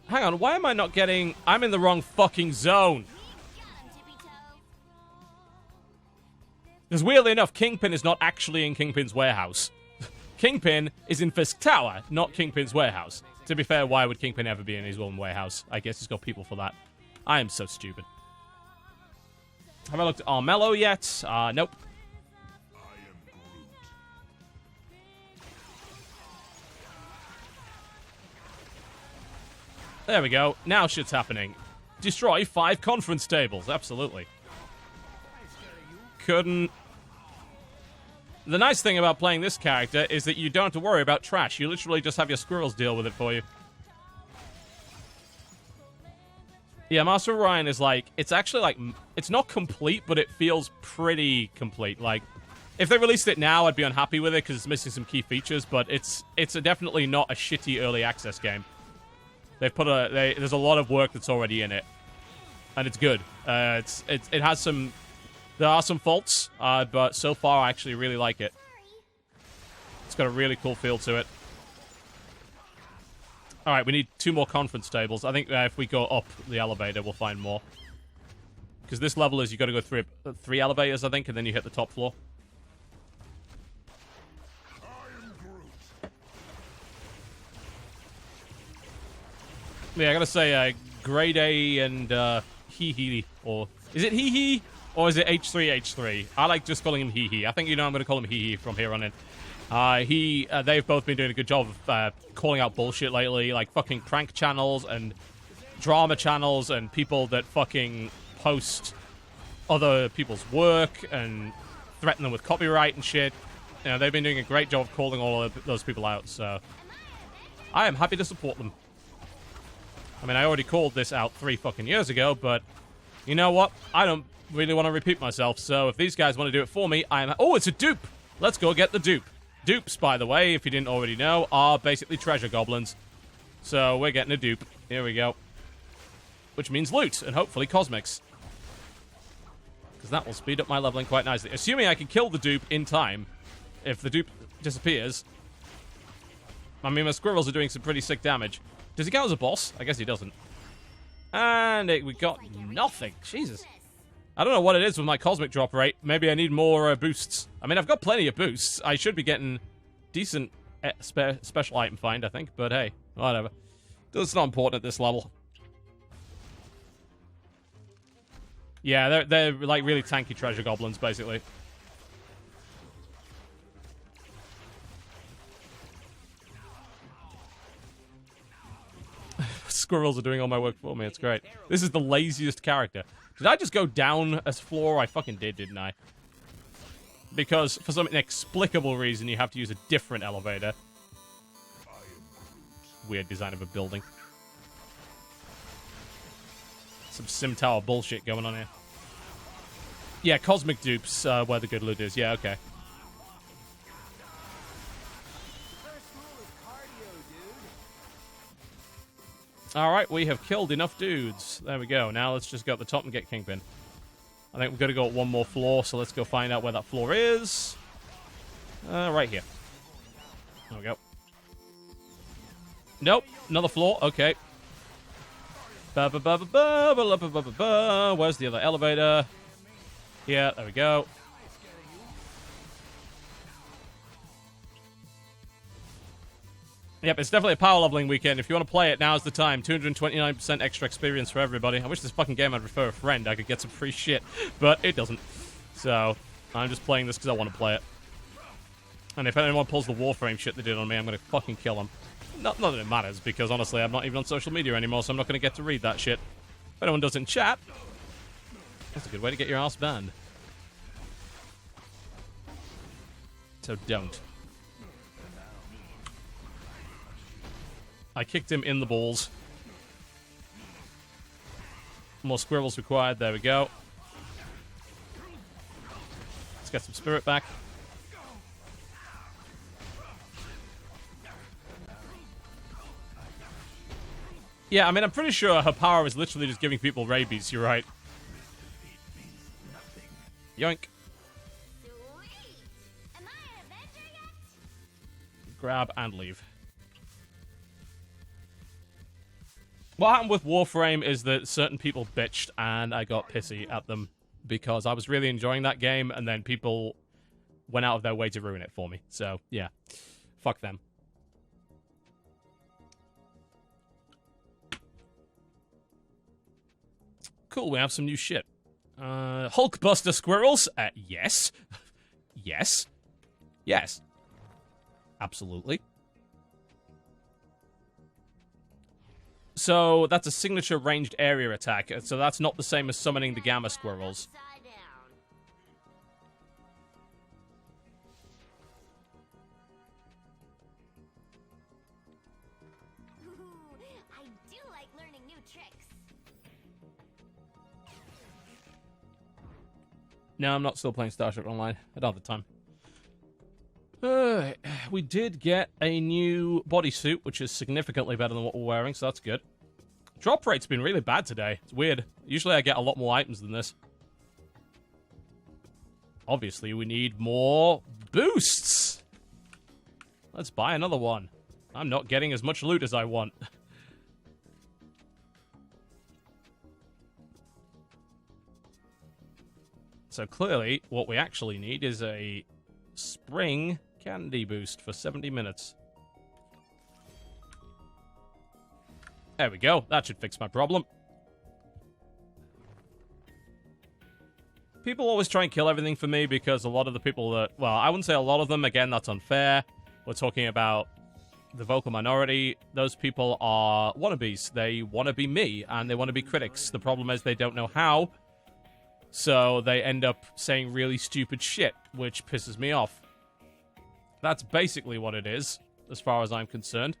Hang on, why am I not getting... I'm in the wrong fucking zone.
Got him, Tippy Toe.
Because weirdly enough, Kingpin is not actually in Kingpin's warehouse. Kingpin is in Fisk Tower, not Kingpin's warehouse. To be fair, why would Kingpin ever be in his own warehouse? I guess he's got people for that. I am so stupid. Have I looked at Armello yet? Nope. There we go. Now shit's happening. Destroy 5 conference tables. Absolutely. Couldn't... The nice thing about playing this character is that you don't have to worry about trash. You literally just have your squirrels deal with it for you. Yeah, Master Orion is like, it's actually like, it's not complete, but it feels pretty complete. Like, if they released it now, I'd be unhappy with it because it's missing some key features, but it's definitely not a shitty early access game. They've put there's a lot of work that's already in it, and it's good. It has some, there are some faults, but so far I actually really like it. It's got a really cool feel to it. All right, we need 2 more conference tables. I think if we go up the elevator, we'll find more. Because this level is you got to go through 3 elevators, I think, and then you hit the top floor. Yeah, I gotta say, Grade A and Hee-Hee, or... Is it Hee-Hee, or is it H3H3? I like just calling him Hee-Hee. I think you know I'm gonna call him Hee-Hee from here on in. They've both been doing a good job of calling out bullshit lately, like fucking prank channels and drama channels and people that fucking post other people's work and threaten them with copyright and shit. You know, they've been doing a great job of calling all of those people out, so I am happy to support them. I mean, I already called this out 3 fucking years ago, but you know what? I don't really want to repeat myself, so if these guys want to do it for me, Oh, it's a dupe! Let's go get the dupe. Dupes, by the way, if you didn't already know, are basically treasure goblins. So we're getting a dupe. Here we go. Which means loot, and hopefully cosmics. Because that will speed up my leveling quite nicely. Assuming I can kill the dupe in time, if the dupe disappears. I mean, my squirrels are doing some pretty sick damage. Does he count as a boss? I guess he doesn't. And we got nothing. Jesus. I don't know what it is with my cosmic drop rate. Maybe I need more boosts. I mean, I've got plenty of boosts. I should be getting decent special item find, I think. But hey, whatever. It's not important at this level. Yeah, they're like really tanky treasure goblins, basically. squirrels are doing all my work for me. It's great. This is the laziest character. Did I just go down a floor? I fucking did, didn't I? Because for some inexplicable reason, you have to use a different elevator. Weird design of a building. Some sim tower bullshit going on here. Yeah, cosmic dupes, where the good loot is. Yeah, okay. Alright, we have killed enough dudes. There we go. Now let's just go up the top and get Kingpin. I think we've got to go up one more floor, so let's go find out where that floor is. Right here. There we go. Nope, another floor. Okay. Where's the other elevator? Yeah, there we go. Yep, it's definitely a power leveling weekend. If you want to play it, now's the time. 229% extra experience for everybody. I wish this fucking game I'd refer a friend. I could get some free shit, but it doesn't. So, I'm just playing this because I want to play it. And if anyone pulls the Warframe shit they did on me, I'm going to fucking kill them. Not that it matters, because honestly, I'm not even on social media anymore, so I'm not going to get to read that shit. If anyone does it in chat, that's a good way to get your ass banned. So don't. I kicked him in the balls. More squirrels required. There we go. Let's get some spirit back. Yeah, I mean, I'm pretty sure her power is literally just giving people rabies. You're right. Yoink.
Sweet. Am I an Avenger yet?
Grab and leave. What happened with Warframe is that certain people bitched and I got pissy at them because I was really enjoying that game and then people went out of their way to ruin it for me. So, yeah. Fuck them. Cool, we have some new shit. Hulkbuster squirrels? Yes. Yes. Yes. Absolutely. So, that's a signature ranged area attack. So that's not the same as summoning the Gamma Squirrels.
Upside down. Ooh, I do like learning new tricks.
No, I'm not still playing Starship Online. I don't have the time. We did get a new bodysuit, which is significantly better than what we're wearing, so that's good. Drop rate's been really bad today. It's weird. Usually I get a lot more items than this. Obviously, we need more boosts. Let's buy another one. I'm not getting as much loot as I want. So clearly, what we actually need is a spring candy boost for 70 minutes. There we go. That should fix my problem. People always try and kill everything for me because a lot of the people that... Well, I wouldn't say a lot of them. Again, that's unfair. We're talking about the vocal minority. Those people are wannabes. They want to be me, and they want to be critics. The problem is they don't know how, so they end up saying really stupid shit, which pisses me off. That's basically what it is, as far as I'm concerned.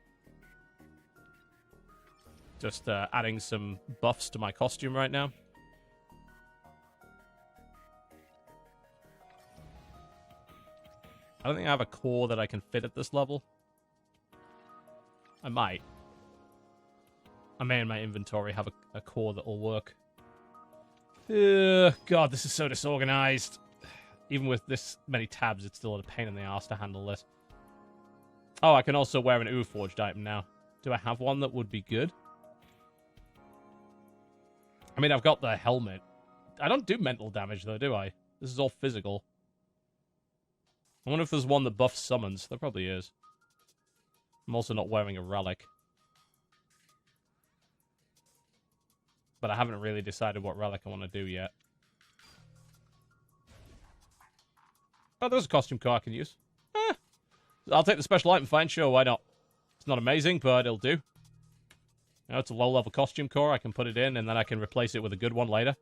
Just adding some buffs to my costume right now. I don't think I have a core that I can fit at this level. I might. I may in my inventory have a core that will work. God, this is so disorganized. Even with this many tabs, it's still a pain in the ass to handle this. Oh, I can also wear an Forged item now. Do I have one that would be good? I mean, I've got the helmet. I don't do mental damage, though, do I? This is all physical. I wonder if there's one that buffs summons. There probably is. I'm also not wearing a relic. But I haven't really decided what relic I want to do yet. Oh, there's a costume car I can use. I'll take the special item find. Sure, why not? It's not amazing, but it'll do. You know, it's a low-level costume core. I can put it in, and then I can replace it with a good one later.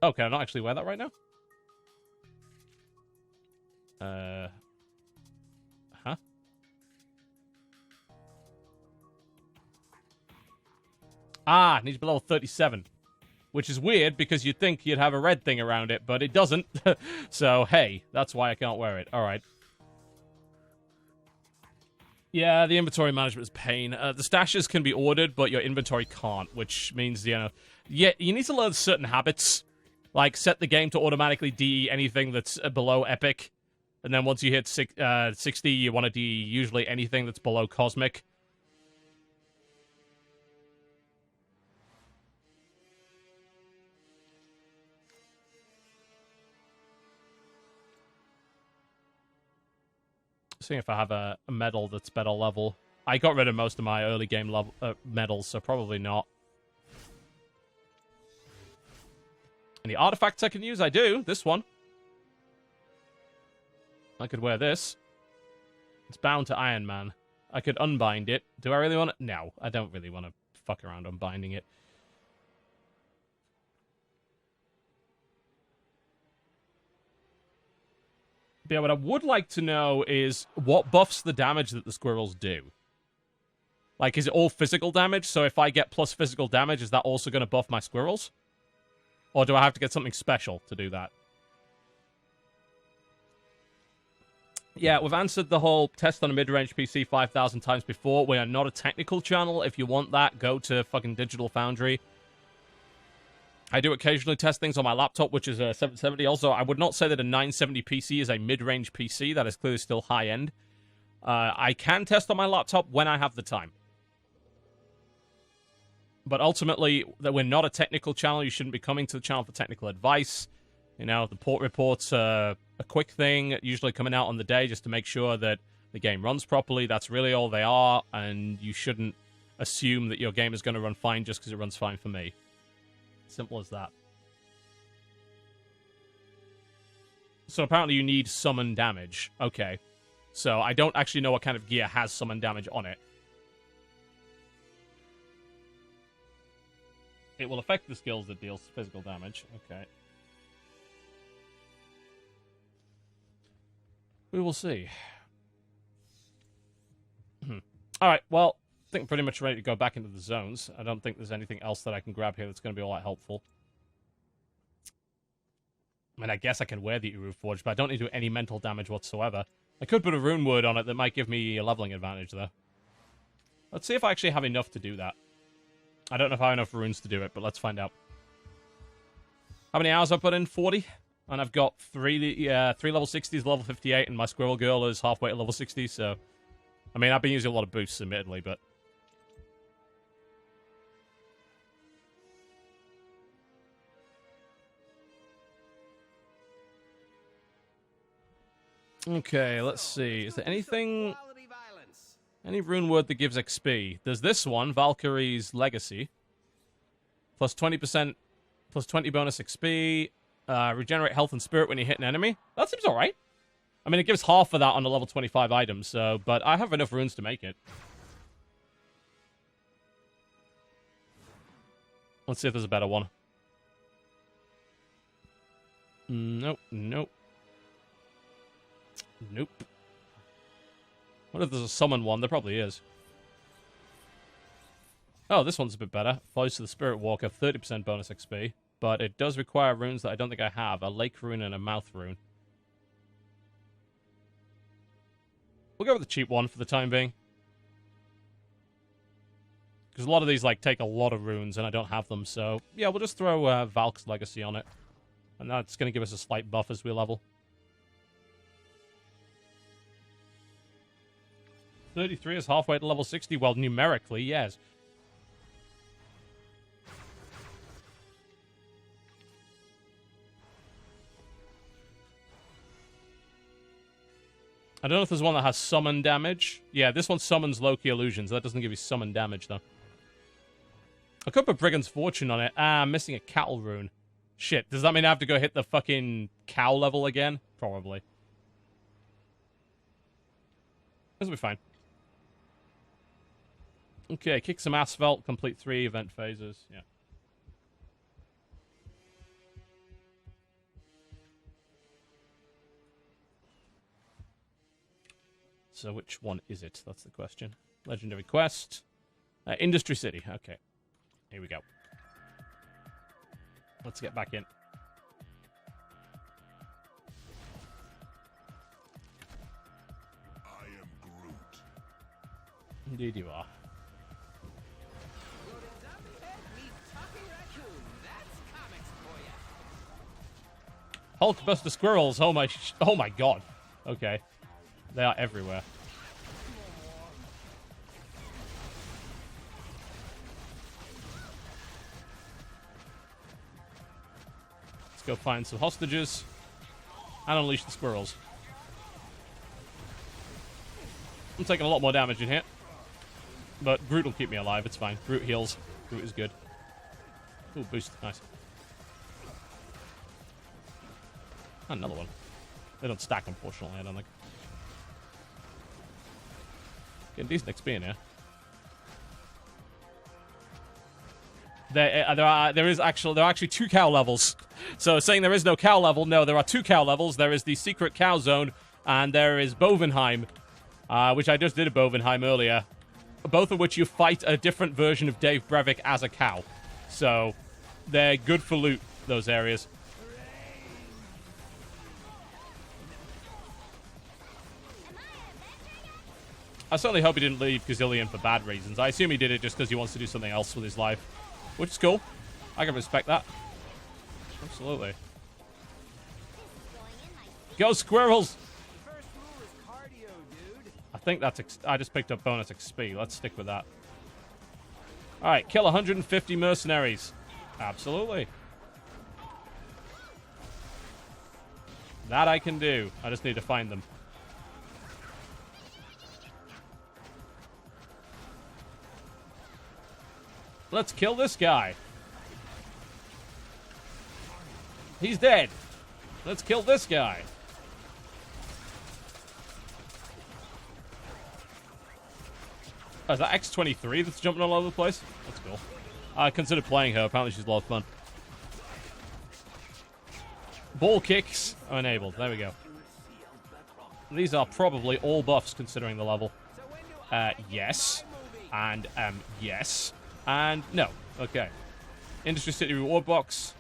Oh, can I not actually wear that right now? Huh? Ah, needs to be level 37. Which is weird, because you'd think you'd have a red thing around it, but it doesn't. So, hey, that's why I can't wear it. Alright. Yeah, the inventory management is pain. The stashes can be ordered, but your inventory can't, which means, you know... Yeah, you need to learn certain habits. Like, set the game to automatically DE anything that's below epic. And then once you hit 60, you want to DE usually anything that's below cosmic. Seeing if I have a medal that's better level. I got rid of most of my early game level medals, so probably not. Any artifacts I can use? I do. This one. I could wear this. It's bound to Iron Man. I could unbind it. Do I really want to? No, I don't really want to fuck around unbinding it. Yeah, what I would like to know is what buffs the damage that the squirrels do. Like, is it all physical damage? So if I get plus physical damage, is that also going to buff my squirrels? Or do I have to get something special to do that? Yeah, we've answered the whole test on a mid-range PC 5,000 times before. We are not a technical channel. If you want that, go to fucking Digital Foundry. I do occasionally test things on my laptop, which is a 770. Also, I would not say that a 970 PC is a mid-range PC. That is clearly still high-end. I can test on my laptop when I have the time. But ultimately, that we're not a technical channel. You shouldn't be coming to the channel for technical advice. You know, the port reports are a quick thing, usually coming out on the day just to make sure that the game runs properly. That's really all they are, and you shouldn't assume that your game is going to run fine just because it runs fine for me. Simple as that. So apparently you need summon damage. Okay. So I don't actually know what kind of gear has summon damage on it. It will affect the skills that deals physical damage. Okay. We will see. Alright, well, I think I'm pretty much ready to go back into the zones. I don't think there's anything else that I can grab here that's going to be all that helpful. I mean, I guess I can wear the Uru Forge, but I don't need to do any mental damage whatsoever. I could put a rune word on it that might give me a leveling advantage, though. Let's see if I actually have enough to do that. I don't know if I have enough runes to do it, but let's find out. How many hours I've put in? 40? And I've got three level 60s, level 58, and my Squirrel Girl is halfway to level 60, so... I mean, I've been using a lot of boosts, admittedly, but... Okay, let's see. Is there anything... Any rune word that gives XP? There's this one, Valkyrie's Legacy. Plus 20%, plus 20 bonus XP. Regenerate health and spirit when you hit an enemy. That seems alright. I mean, it gives half of that on a level 25 item, so... But I have enough runes to make it. Let's see if there's a better one. Nope, nope. Nope. What if there's a summon one? There probably is. Oh, this one's a bit better. Follows to the Spirit Walker, 30% bonus XP. But it does require runes that I don't think I have. A Lake Rune and a Mouth Rune. We'll go with the cheap one for the time being. Because a lot of these, like, take a lot of runes, and I don't have them, so... Yeah, we'll just throw Valk's Legacy on it. And that's going to give us a slight buff as we level. 33 is halfway to level 60. Well, numerically, yes. I don't know if there's one that has summon damage. Yeah, this one summons Loki illusions. That doesn't give you summon damage, though. I could put Brigand's Fortune on it. Ah, I'm missing a cattle rune. Shit, does that mean I have to go hit the fucking cow level again? Probably. This will be fine. Okay, kick some asphalt, complete 3 event phases. Yeah. So which one is it? That's the question. Legendary quest. Industry City. Okay. Here we go. Let's get back in.
I am Groot.
Indeed you are. Hulkbuster squirrels. Oh my god. Okay. They are everywhere. Let's go find some hostages and unleash the squirrels. I'm taking a lot more damage in here. But Groot will keep me alive. It's fine. Groot heals. Groot is good. Ooh, boost. Nice. Another one. They don't stack, unfortunately, I don't think. Getting decent XP in here. There are actually 2 cow levels. So saying there is no cow level, no, there are 2 cow levels. There is the secret cow zone, and there is Bovenheim, which I just did a Bovenheim earlier. Both of which you fight a different version of Dave Brevik as a cow. So they're good for loot, those areas. I certainly hope he didn't leave Gazillion for bad reasons. I assume he did it just because he wants to do something else with his life. Which is cool. I can respect that. Absolutely. Go Squirrels!
First rule is cardio, dude.
I think that's... I just picked up bonus XP. Let's stick with that. Alright, kill 150 mercenaries. Absolutely. That I can do. I just need to find them. Let's kill this guy. He's dead. Let's kill this guy. Oh, is that X-23 that's jumping all over the place? That's cool. I considered playing her. Apparently she's a lot of fun. Ball kicks are enabled. There we go. These are probably all buffs considering the level. Yes. And, yes. And no. Okay. Industry City reward box.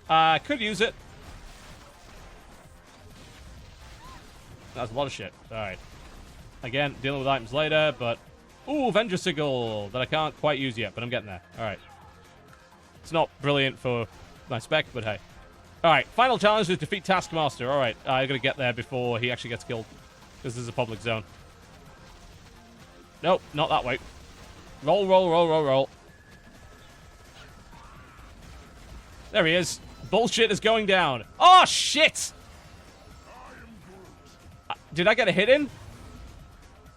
Could use it. That's a lot of shit. Alright. Again, dealing with items later, but... Ooh, Avenger Sigil that I can't quite use yet, but I'm getting there. Alright. It's not brilliant for my spec, but hey. Alright, final challenge is defeat Taskmaster. Alright, I gotta get there before he actually gets killed. This is a public zone. Nope, not that way. Roll, roll, roll, roll, roll. There he is. Bullshit is going down. Oh, shit! Did I get a hit in?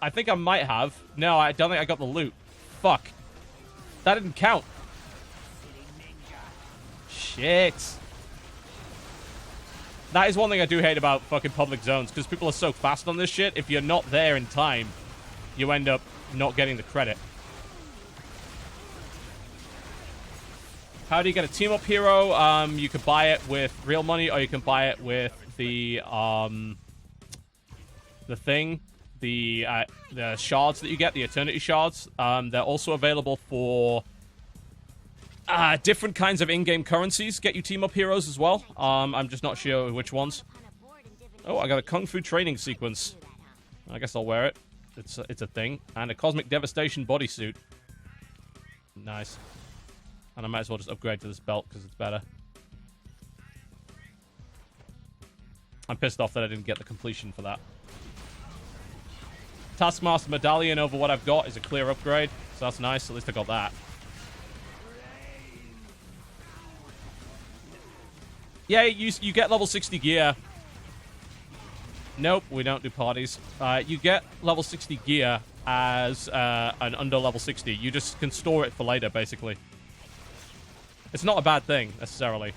I think I might have. No, I don't think I got the loot. Fuck. That didn't count. Shit. That is one thing I do hate about fucking public zones, because people are so fast on this shit. If you're not there in time, you end up not getting the credit. How do you get a team-up hero? You could buy it with real money, or you can buy it with the thing, the shards that you get, the Eternity shards. They're also available for different kinds of in-game currencies. Get you team-up heroes as well. I'm just not sure which ones. Oh, I got a Kung Fu training sequence. I guess I'll wear it. It's a thing. And a Cosmic Devastation bodysuit. Nice. And I might as well just upgrade to this belt because it's better. I'm pissed off that I didn't get the completion for that. Taskmaster Medallion over what I've got is a clear upgrade. So that's nice. At least I got that. Yeah, you get level 60 gear. Nope, we don't do parties. You get level 60 gear as an under level 60. You just can store it for later, basically. It's not a bad thing, necessarily.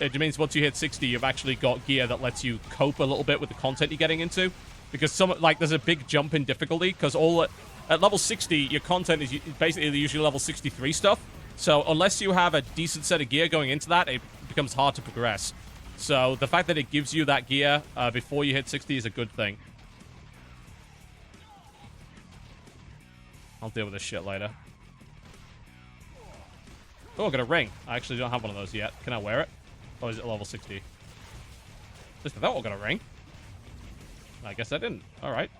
It means once you hit 60, you've actually got gear that lets you cope a little bit with the content you're getting into. Because there's a big jump in difficulty, because all At level 60, your content is basically usually level 63 stuff. So unless you have a decent set of gear going into that, it becomes hard to progress. So the fact that it gives you that gear before you hit 60 is a good thing. I'll deal with this shit later. Oh, I got a ring. I actually don't have one of those yet. Can I wear it? Or is it level 60? Just I thought I got a ring. I guess I didn't. Alright.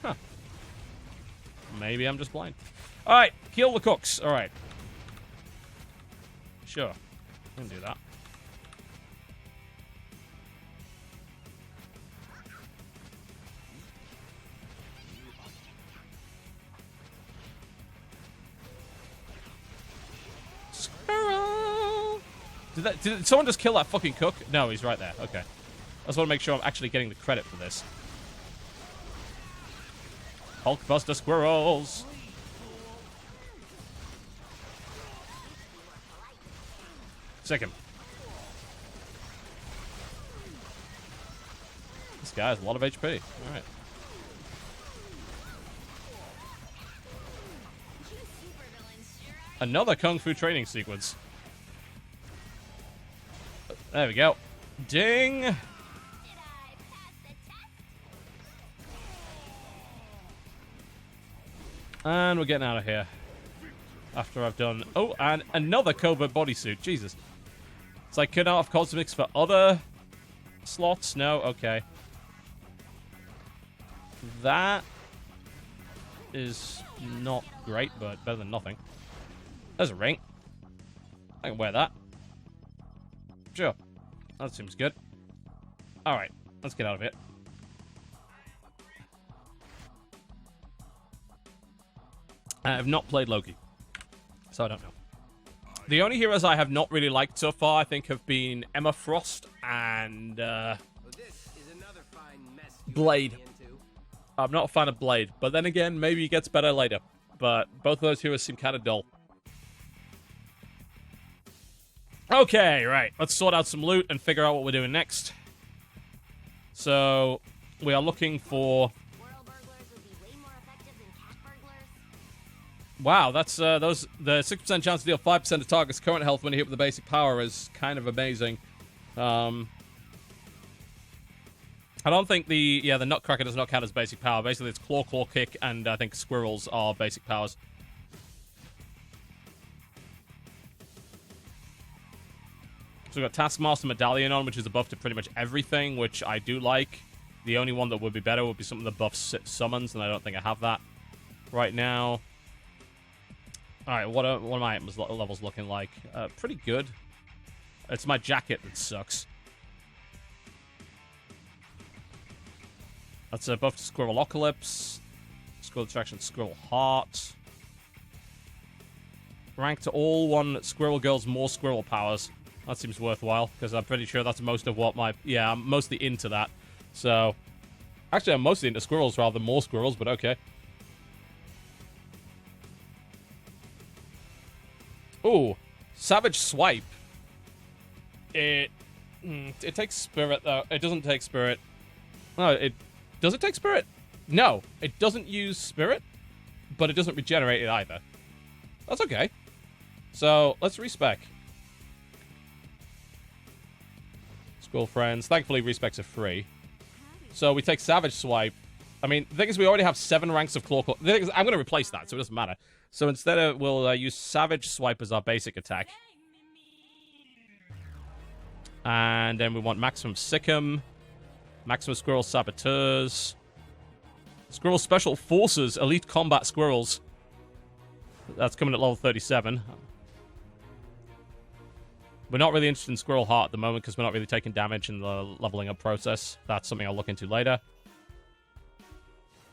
Huh. Maybe I'm just blind. Alright, kill the cooks. Alright. Sure. I can do that. Squirrel! Did someone just kill that fucking cook? No, he's right there. Okay. I just want to make sure I'm actually getting the credit for this. Hulkbuster squirrels! Sick him. This guy has a lot of HP. Alright. Another Kung Fu training sequence. There we go. Ding! And we're getting out of here. After I've done... Oh, and another covert bodysuit. Jesus. It's like, can I have cosmetics for other slots? No? Okay. That is not great, but better than nothing. There's a ring. I can wear that. Sure. That seems good. Alright, let's get out of it. I have not played Loki, so I don't know. The only heroes I have not really liked so far, I think, have been Emma Frost and Blade. I'm not a fan of Blade, but then again, maybe he gets better later. But both of those heroes seem kind of dull. Okay, right. Let's sort out some loot and figure out what we're doing next. So, we are looking for... Wow, that's the 6% chance to deal 5% of target's current health when you hit with the basic power is kind of amazing. I don't think the Nutcracker does not count as basic power. Basically, it's Claw, Claw, Kick, and I think Squirrels are basic powers. So we've got Taskmaster Medallion on, which is a buff to pretty much everything, which I do like. The only one that would be better would be something that buffs summons, and I don't think I have that right now. Alright, what are my items levels looking like? Pretty good. It's my jacket that sucks. That's a buff to Squirrelocalypse. Squirrel Attraction, Squirrel Heart. Rank to all 1 Squirrel Girl's more Squirrel powers. That seems worthwhile, because I'm pretty sure that's most of what my... Yeah, I'm mostly into that. So... Actually, I'm mostly into Squirrels rather than more Squirrels, but okay. Ooh, Savage Swipe. It takes Spirit, though. It doesn't take Spirit. No, does it take Spirit? No, it doesn't use Spirit, but it doesn't regenerate it either. That's okay. So, let's respec. Squirrel Friends. Thankfully, respecs are free. So, we take Savage Swipe. I mean, the thing is, we already have 7 ranks of Claw. The thing is, I'm going to replace that, so it doesn't matter. So instead, we'll use Savage Swipe as our basic attack. And then we want Maximum Sick'em, Maximum Squirrel Saboteurs, Squirrel Special Forces, Elite Combat Squirrels. That's coming at level 37. We're not really interested in Squirrel Heart at the moment because we're not really taking damage in the leveling up process. That's something I'll look into later.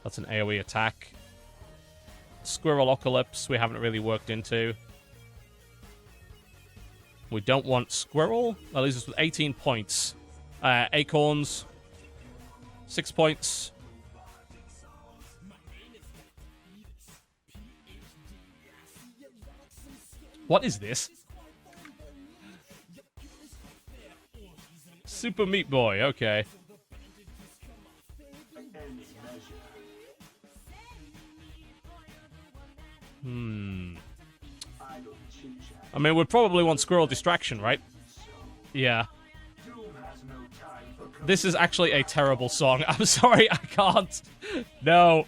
That's an AoE attack. Squirrelocalypse we haven't really worked into. We don't want Squirrel. That leaves us with 18 points. Acorns. 6 points. What is this? Super Meat Boy, okay. I mean, we'd probably want Squirrel Distraction, right? Yeah. This is actually a terrible song. I'm sorry, I can't. No.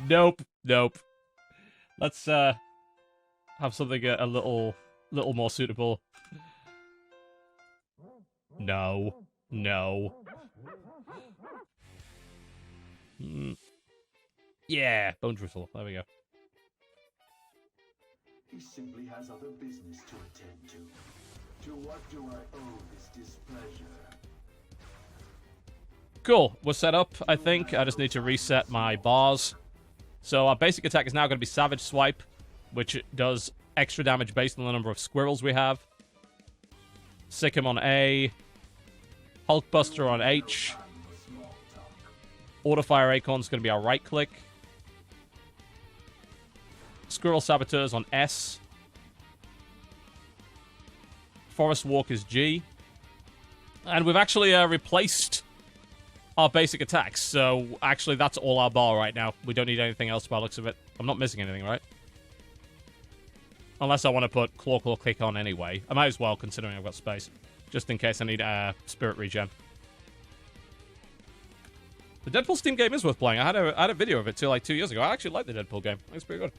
Nope. Nope. Let's, have something a little more suitable. No. No. Yeah, Bone Drizzle. There we go.
He simply has other business to attend to. To what do I owe this displeasure?
Cool. We're set up, I think. I just need to reset my bars. So our basic attack is now going to be Savage Swipe, which does extra damage based on the number of squirrels we have. Sick him on A. Hulkbuster on H. Autofire Acorn's going to be our right click. Squirrel Saboteurs on S. Forest Walk is G. And we've actually replaced our basic attacks. So actually that's all our bar right now. We don't need anything else by the looks of it. I'm not missing anything, right? Unless I want to put Claw Claw Kick on anyway. I might as well, considering I've got space. Just in case I need Spirit Regen. The Deadpool Steam game is worth playing. I had a video of it too, like 2 years ago. I actually like the Deadpool game. It's pretty good.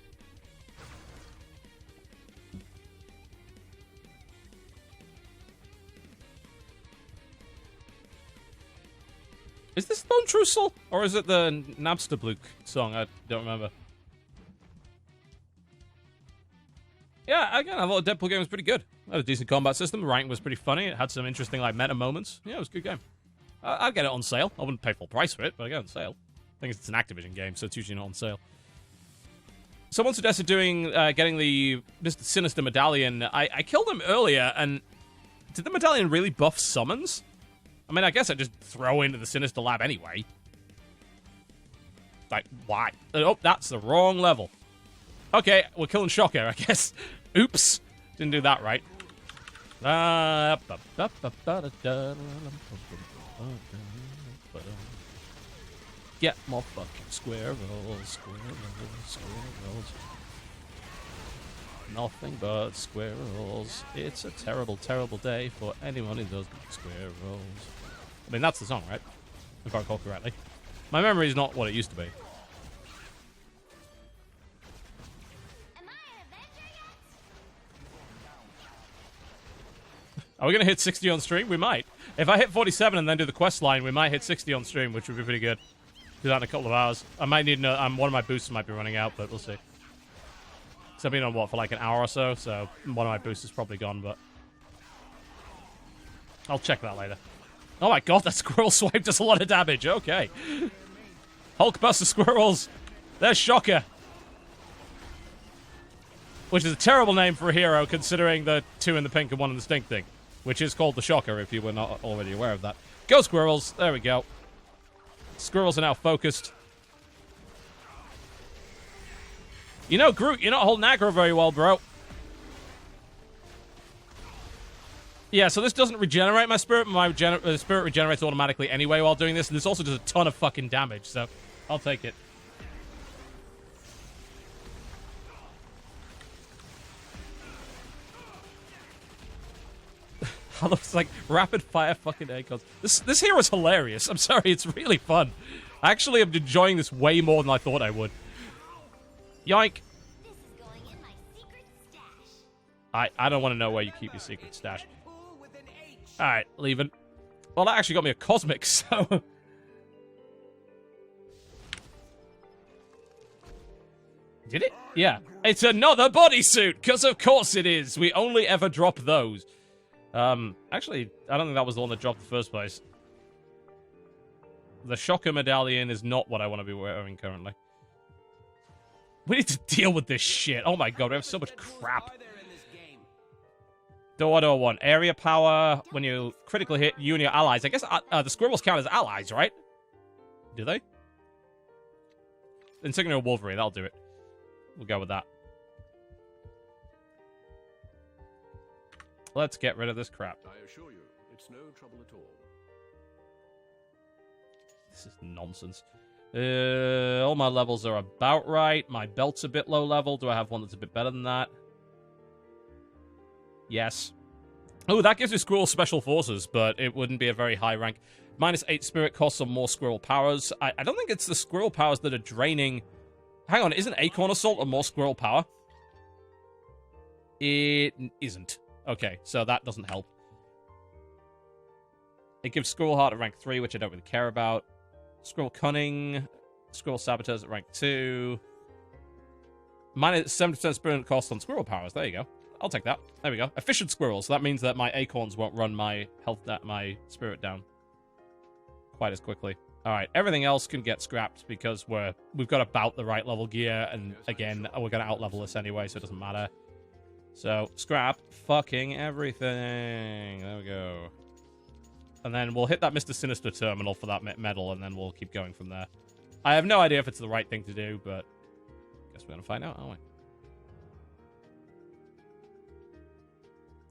Is this Bone Trussel? Or is it the Napster Blue song? I don't remember. Yeah, again, I thought the Deadpool game was pretty good. It had a decent combat system. The writing was pretty funny. It had some interesting, like, meta moments. Yeah, it was a good game. I'd get it on sale. I wouldn't pay full price for it, but I get it on sale. I think it's an Activision game, so it's usually not on sale. Someone suggested getting the Mr. Sinister Medallion. I killed him earlier, and did the medallion really buff summons? I mean, I guess I'd just throw into the Sinister Lab anyway. Like, why? Oh, that's the wrong level. Okay, we're killing Shocker, I guess. Oops. Didn't do that right. Get more fucking squirrels, squirrels. Nothing but squirrels. It's a terrible, terrible day for anyone who does squirrels. I mean, that's the song, right? If I recall correctly. My memory is not what it used to be.
Am I an Avenger yet?
Are we going to hit 60 on stream? We might. If I hit 47 and then do the quest line, we might hit 60 on stream, which would be pretty good. Do that in a couple of hours. I might need one of my boosts might be running out, but we'll see. I've been on, what, for like an hour or so, so one of my boosts is probably gone, but I'll check that later. Oh my god, that squirrel swipe does a lot of damage. Okay. Hulkbuster squirrels. There's Shocker. Which is a terrible name for a hero, considering the 2 in the pink and 1 in the stink thing. Which is called the Shocker, if you were not already aware of that. Go squirrels. There we go. Squirrels are now focused. You know, Groot, you're not holding aggro very well, bro. Yeah, so this doesn't regenerate my spirit. My spirit regenerates automatically anyway while doing this. And this also does a ton of fucking damage, so I'll take it. I looks like rapid fire fucking acorns. This hero's hilarious. I'm sorry, it's really fun. I actually am enjoying this way more than I thought I would. Yoink.
This is going in my secret stash.
I don't want to know where you keep your secret stash. Alright, leaving. Well, that actually got me a cosmic, so... Did it? Yeah. It's another bodysuit, because of course it is. We only ever drop those. Actually, I don't think that was the one that dropped in the first place. The Shocker Medallion is not what I want to be wearing currently. We need to deal with this shit. Oh my god, we have so much crap. Door 1. Area power. When you critically hit you and your allies. I guess the squirrels count as allies, right? Do they? Insignia Wolverine, that'll do it. We'll go with that. Let's get rid of this crap.
I assure you, it's no trouble at all.
This is nonsense. All my levels are about right. My belt's a bit low level. Do I have one that's a bit better than that? Yes. Oh, that gives me Squirrel Special Forces, but it wouldn't be a very high rank. -8 spirit costs on more Squirrel powers. I don't think it's the Squirrel powers that are draining... Hang on, isn't Acorn Assault a more Squirrel power? It isn't. Okay, so that doesn't help. It gives Squirrel Heart at rank 3, which I don't really care about. Squirrel Cunning. Squirrel Saboteurs at rank 2. -70% spirit cost on Squirrel powers. There you go. I'll take that. There we go. Efficient Squirrels. So that means that my Acorns won't run my health, my spirit down quite as quickly. Alright, everything else can get scrapped because we've got about the right level gear, and again, we're going to out-level this anyway, so it doesn't matter. So, scrap fucking everything. There we go. And then we'll hit that Mr. Sinister terminal for that medal, and then we'll keep going from there. I have no idea if it's the right thing to do, but I guess we're going to find out, aren't we?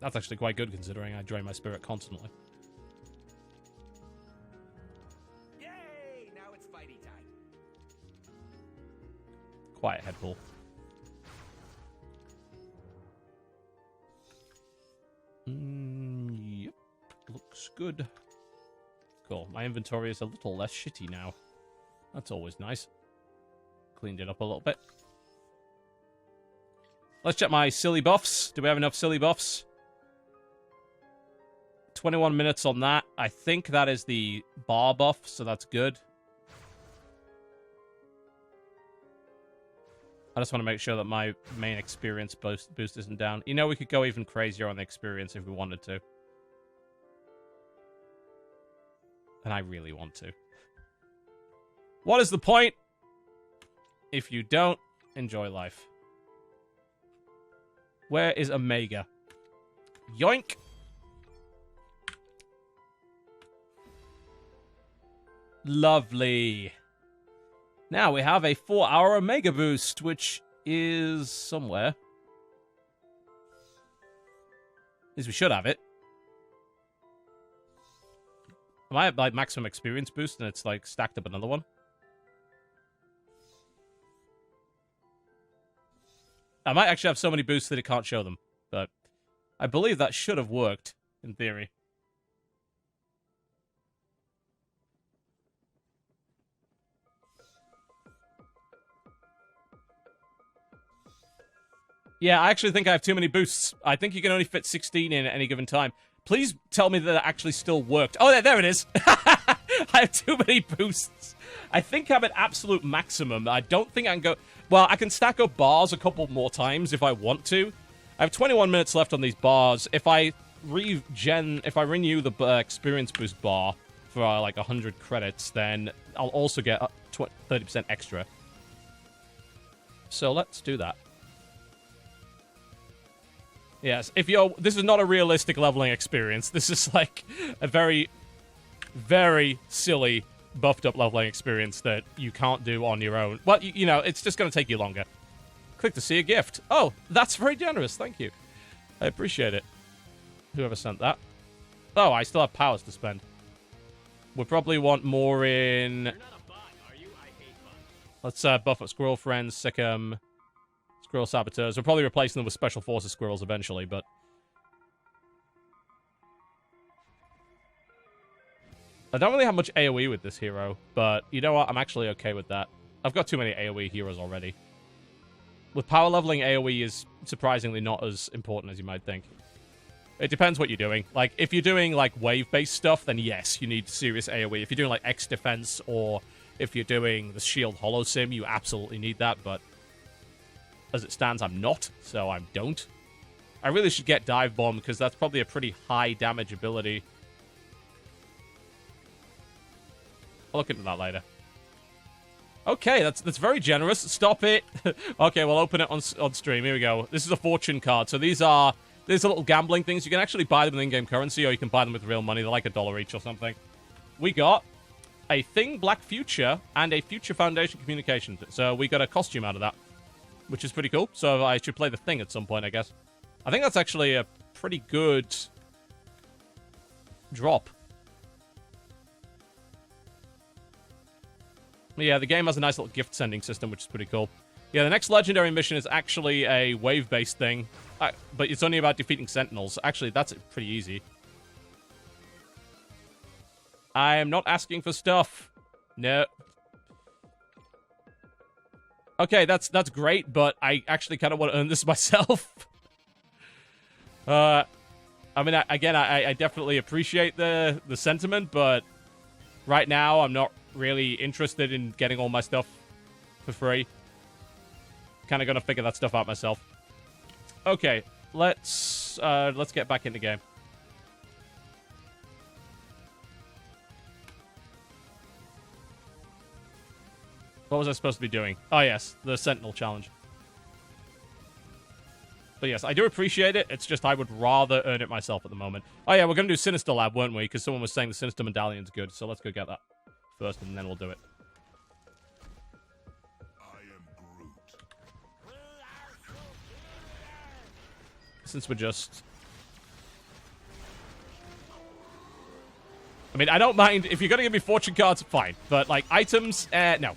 That's actually quite good, considering I drain my spirit constantly.
Yay! Now it's fighty time.
Quiet head pull. Yep. Looks good. Cool. My inventory is a little less shitty now. That's always nice. Cleaned it up a little bit. Let's check my silly buffs. Do we have enough silly buffs? 21 minutes on that. I think that is the bar buff, so that's good. I just want to make sure that my main experience boost isn't down. You know, we could go even crazier on the experience if we wanted to. And I really want to. What is the point if you don't enjoy life? Where is Omega? Yoink! Lovely. Now we have a 4-hour Omega boost, which is somewhere. At least we should have it. Am I at like maximum experience boost and it's like stacked up another one? I might actually have so many boosts that it can't show them, but I believe that should have worked in theory. Yeah, I actually think I have too many boosts. I think you can only fit 16 in at any given time. Please tell me that it actually still worked. Oh, there it is. I have too many boosts. I think I'm at absolute maximum. I don't think I can go... Well, I can stack up bars a couple more times if I want to. I have 21 minutes left on these bars. If I renew the experience boost bar for like 100 credits, then I'll also get 30% extra. So let's do that. Yes, this is not a realistic leveling experience. This is like a very, very silly, buffed up leveling experience that you can't do on your own. Well, you know, it's just going to take you longer. Click to see a gift. Oh, that's very generous. Thank you. I appreciate it. Whoever sent that. Oh, I still have powers to spend. We probably want more in...
You're not a bot, are you? I hate bots.
Let's buff up Squirrel Friends, Sick'em... Squirrel Saboteurs. We're probably replacing them with Special Forces Squirrels eventually, but... I don't really have much AoE with this hero, but you know what? I'm actually okay with that. I've got too many AoE heroes already. With power leveling, AoE is surprisingly not as important as you might think. It depends what you're doing. Like, if you're doing, like, wave-based stuff, then yes, you need serious AoE. If you're doing, like, X defense, or if you're doing the Shield Holo Sim, you absolutely need that, but... As it stands, I'm not, so I don't. I really should get Dive Bomb, because that's probably a pretty high damage ability. I'll look into that later. Okay, that's very generous. Stop it. Okay, we'll open it on stream. Here we go. This is a fortune card. So these are little gambling things. You can actually buy them in in-game currency, or you can buy them with real money. They're like $1 each or something. We got a Thing Black Future and a Future Foundation Communication. So we got a costume out of that, which is pretty cool. So I should play the Thing at some point, I guess. I think that's actually a pretty good drop. Yeah, the game has a nice little gift sending system, which is pretty cool. Yeah, the next legendary mission is actually a wave-based thing, but it's only about defeating sentinels. Actually, that's pretty easy. I am not asking for stuff. No. Okay, that's great, but I actually kind of want to earn this myself. I mean, I definitely appreciate the sentiment, but right now I'm not really interested in getting all my stuff for free. Kind of gonna figure that stuff out myself. Okay, let's get back in the game. What was I supposed to be doing? Oh yes, the Sentinel challenge. But yes, I do appreciate it. It's just I would rather earn it myself at the moment. Oh yeah, we're gonna do Sinister Lab, weren't we? Because someone was saying the Sinister Medallion's good, so let's go get that first, and then we'll do it. Since we're just... I mean, I don't mind. If you're going to give me fortune cards, fine. But, like, items, no.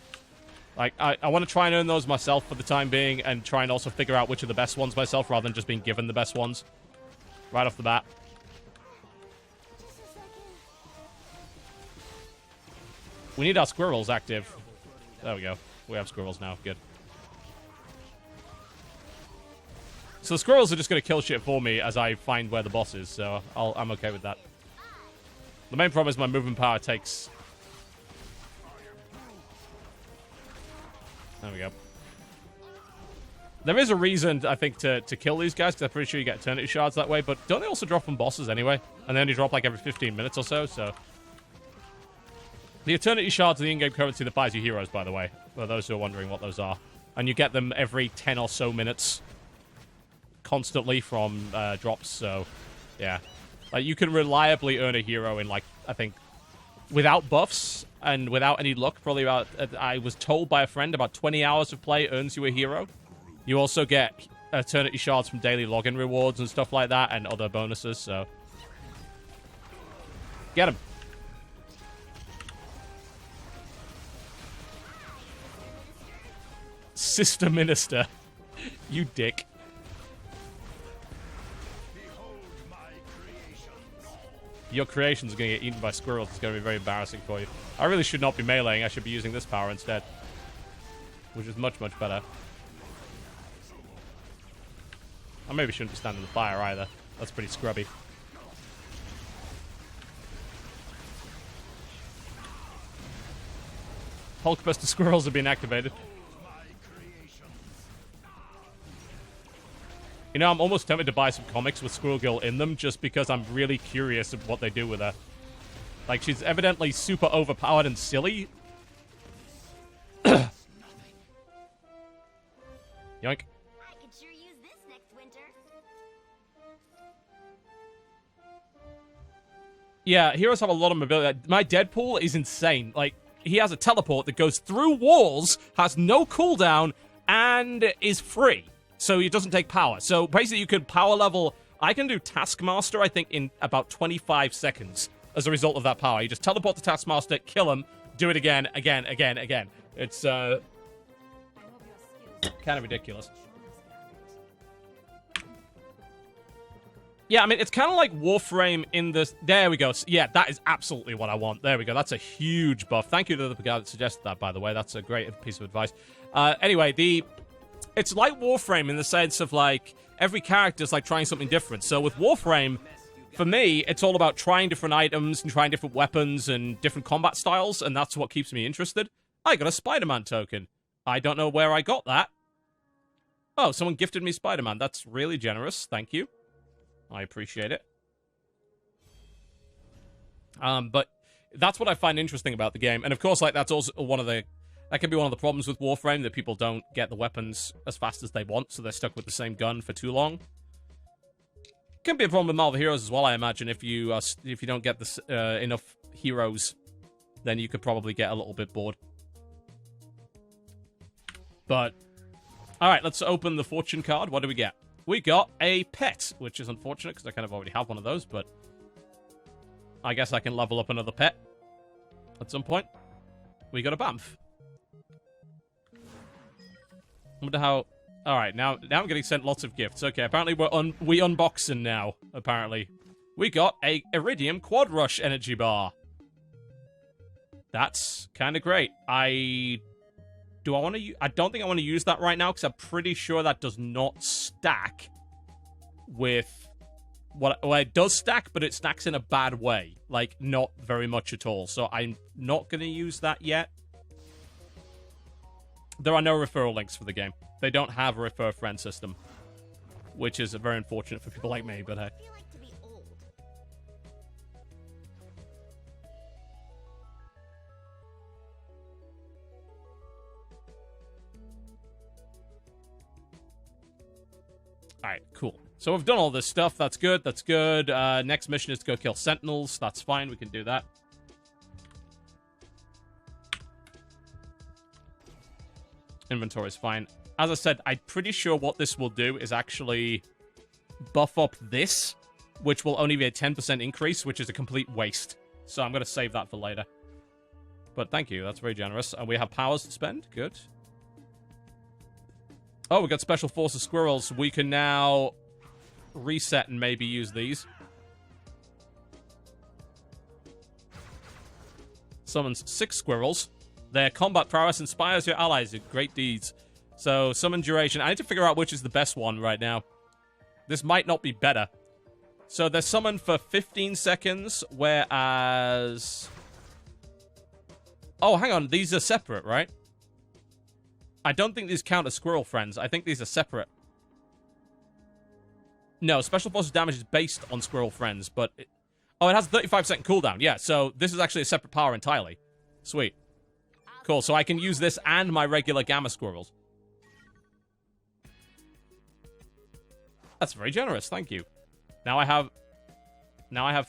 Like, I want to try and earn those myself for the time being and try and also figure out which are the best ones myself rather than just being given the best ones. Right off the bat. We need our squirrels active. There we go. We have squirrels now. Good. So the squirrels are just going to kill shit for me as I find where the boss is, so I'm okay with that. The main problem is my movement power takes... There we go. There is a reason, I think, to kill these guys, because I'm pretty sure you get eternity shards that way, but don't they also drop from bosses anyway? And they only drop like every 15 minutes or so, so... The eternity shards are the in-game currency that buys you heroes, by the way, for those who are wondering what those are. And you get them every 10 or so minutes. Constantly from drops, so yeah, like you can reliably earn a hero in, like, I think without buffs and without any luck, probably about I was told by a friend about 20 hours of play earns you a hero. You also get eternity shards from daily login rewards and stuff like that, and other bonuses, so get him. Sister Minister. You dick. Your creations are going to get eaten by squirrels. It's going to be very embarrassing for you. I really should not be meleeing. I should be using this power instead. Which is much, much better. I maybe shouldn't be standing in the fire either. That's pretty scrubby. Hulkbuster squirrels have been activated. You know, I'm almost tempted to buy some comics with Squirrel Girl in them just because I'm really curious of what they do with her. Like, she's evidently super overpowered and silly. Yoink.
I could sure use this next winter.
Yeah, heroes have a lot of mobility. My Deadpool is insane. Like, he has a teleport that goes through walls, has no cooldown, and is free. So it doesn't take power. So basically you can power level... I can do Taskmaster, I think, in about 25 seconds as a result of that power. You just teleport to Taskmaster, kill him, do it again. It's, kind of ridiculous. Yeah, I mean, it's kind of like Warframe in this... There we go. Yeah, that is absolutely what I want. There we go. That's a huge buff. Thank you to the guy that suggested that, by the way. That's a great piece of advice. Anyway, it's like Warframe in the sense of, like, every character's, like, trying something different. So with Warframe, for me, it's all about trying different items and trying different weapons and different combat styles, and that's what keeps me interested. I got a Spider-Man token. I don't know where I got that. Oh, someone gifted me Spider-Man. That's really generous. Thank you. I appreciate it. But that's what I find interesting about the game. And, of course, like, that's also one of the... That can be one of the problems with Warframe, that people don't get the weapons as fast as they want, so they're stuck with the same gun for too long. Can be a problem with Marvel Heroes as well, I imagine. If you don't get this, enough heroes, then you could probably get a little bit bored. But, alright, let's open the fortune card. What do we get? We got a pet, which is unfortunate, because I kind of already have one of those, but I guess I can level up another pet at some point. We got a Bamf. wonder how... Alright, now I'm getting sent lots of gifts. Okay, apparently we unboxing now, apparently. We got a Iridium Quad Rush energy bar. That's kind of great. I don't think I want to use that right now, because I'm pretty sure that does not stack with... Well, it does stack, but it stacks in a bad way. Like, not very much at all. So I'm not going to use that yet. There are no referral links for the game. They don't have a refer friend system, which is very unfortunate for people like me, but hey.
I feel like to be old.
Alright, cool. So we've done all this stuff. That's good. That's good. Next mission is to go kill Sentinels. That's fine. We can do that. Inventory is fine. As I said, I'm pretty sure what this will do is actually buff up this, which will only be a 10% increase, which is a complete waste. So I'm going to save that for later. But thank you. That's very generous. And we have powers to spend. Good. Oh, we got Special Forces Squirrels. We can now reset and maybe use these. Summons 6 squirrels. Their combat prowess inspires your allies in great deeds. So, summon duration. I need to figure out which is the best one right now. This might not be better. So, they're summoned for 15 seconds, whereas... Oh, hang on. These are separate, right? I don't think these count as squirrel friends. I think these are separate. No, Special Forces damage is based on squirrel friends, but... Oh, it has a 35% cooldown. Yeah, so this is actually a separate power entirely. Sweet. Cool, so I can use this and my regular Gamma Squirrels. That's very generous, thank you. Now I have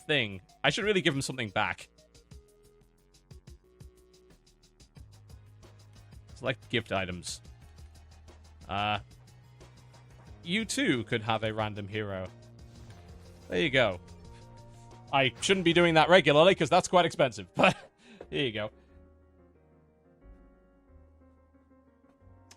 thing. I should really give him something back. Select gift items. You too could have a random hero. There you go. I shouldn't be doing that regularly, because that's quite expensive. But here you go.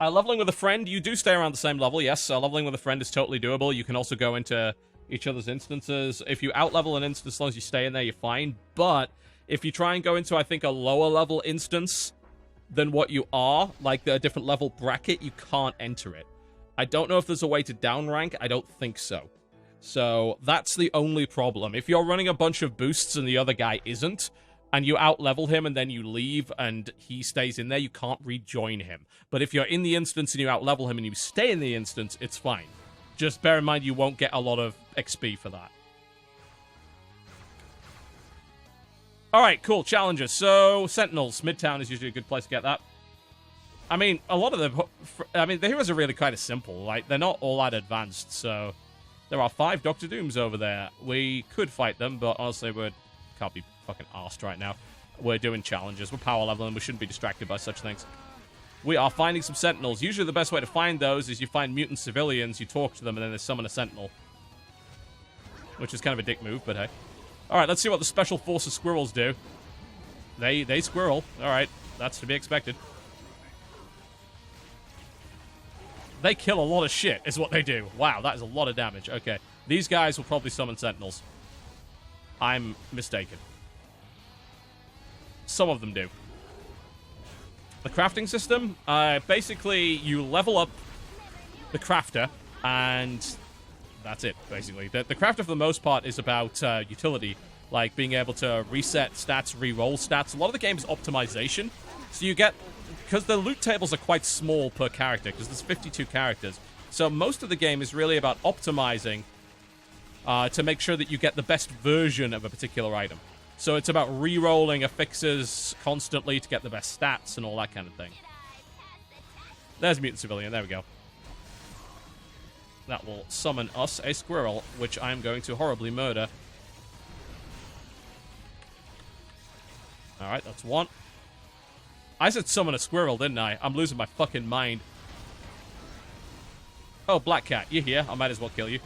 Leveling with a friend, you do stay around the same level, yes. Leveling with a friend is totally doable. You can also go into each other's instances. If you out-level an instance, as long as you stay in there, you're fine. But if you try and go into, I think, a lower-level instance than what you are, like a different level bracket, you can't enter it. I don't know if there's a way to downrank. I don't think so. So that's the only problem. If you're running a bunch of boosts and the other guy isn't, and you out-level him and then you leave and he stays in there, you can't rejoin him. But if you're in the instance and you out-level him and you stay in the instance, it's fine. Just bear in mind you won't get a lot of XP for that. Alright, cool. Challenges. So, Sentinels. Midtown is usually a good place to get that. I mean, a lot of them... I mean, the heroes are really kind of simple. Like, they're not all that advanced, so... There are 5 Dr. Dooms over there. We could fight them, but honestly, we can't be fucking arsed right now. We're doing challenges. We're power leveling. We shouldn't be distracted by such things. We are finding some Sentinels. Usually the best way to find those is you find mutant civilians, you talk to them, and then they summon a Sentinel. Which is kind of a dick move, but hey. Alright, let's see what the Special Forces Squirrels do. They squirrel. Alright, that's to be expected. They kill a lot of shit, is what they do. Wow, that is a lot of damage. Okay, these guys will probably summon Sentinels. I'm mistaken. Some of them do. The crafting system, basically, you level up the crafter, and that's it, basically. The crafter, for the most part, is about utility, like being able to reset stats, re-roll stats. A lot of the game is optimization, so you get... Because the loot tables are quite small per character, because there's 52 characters. So most of the game is really about optimizing to make sure that you get the best version of a particular item. So it's about re-rolling affixes constantly to get the best stats and all that kind of thing. There's Mutant Civilian, there we go. That will summon us a squirrel, which I'm going to horribly murder. Alright, that's one. I said summon a squirrel, didn't I? I'm losing my fucking mind. Oh, Black Cat, you're here. I might as well kill you.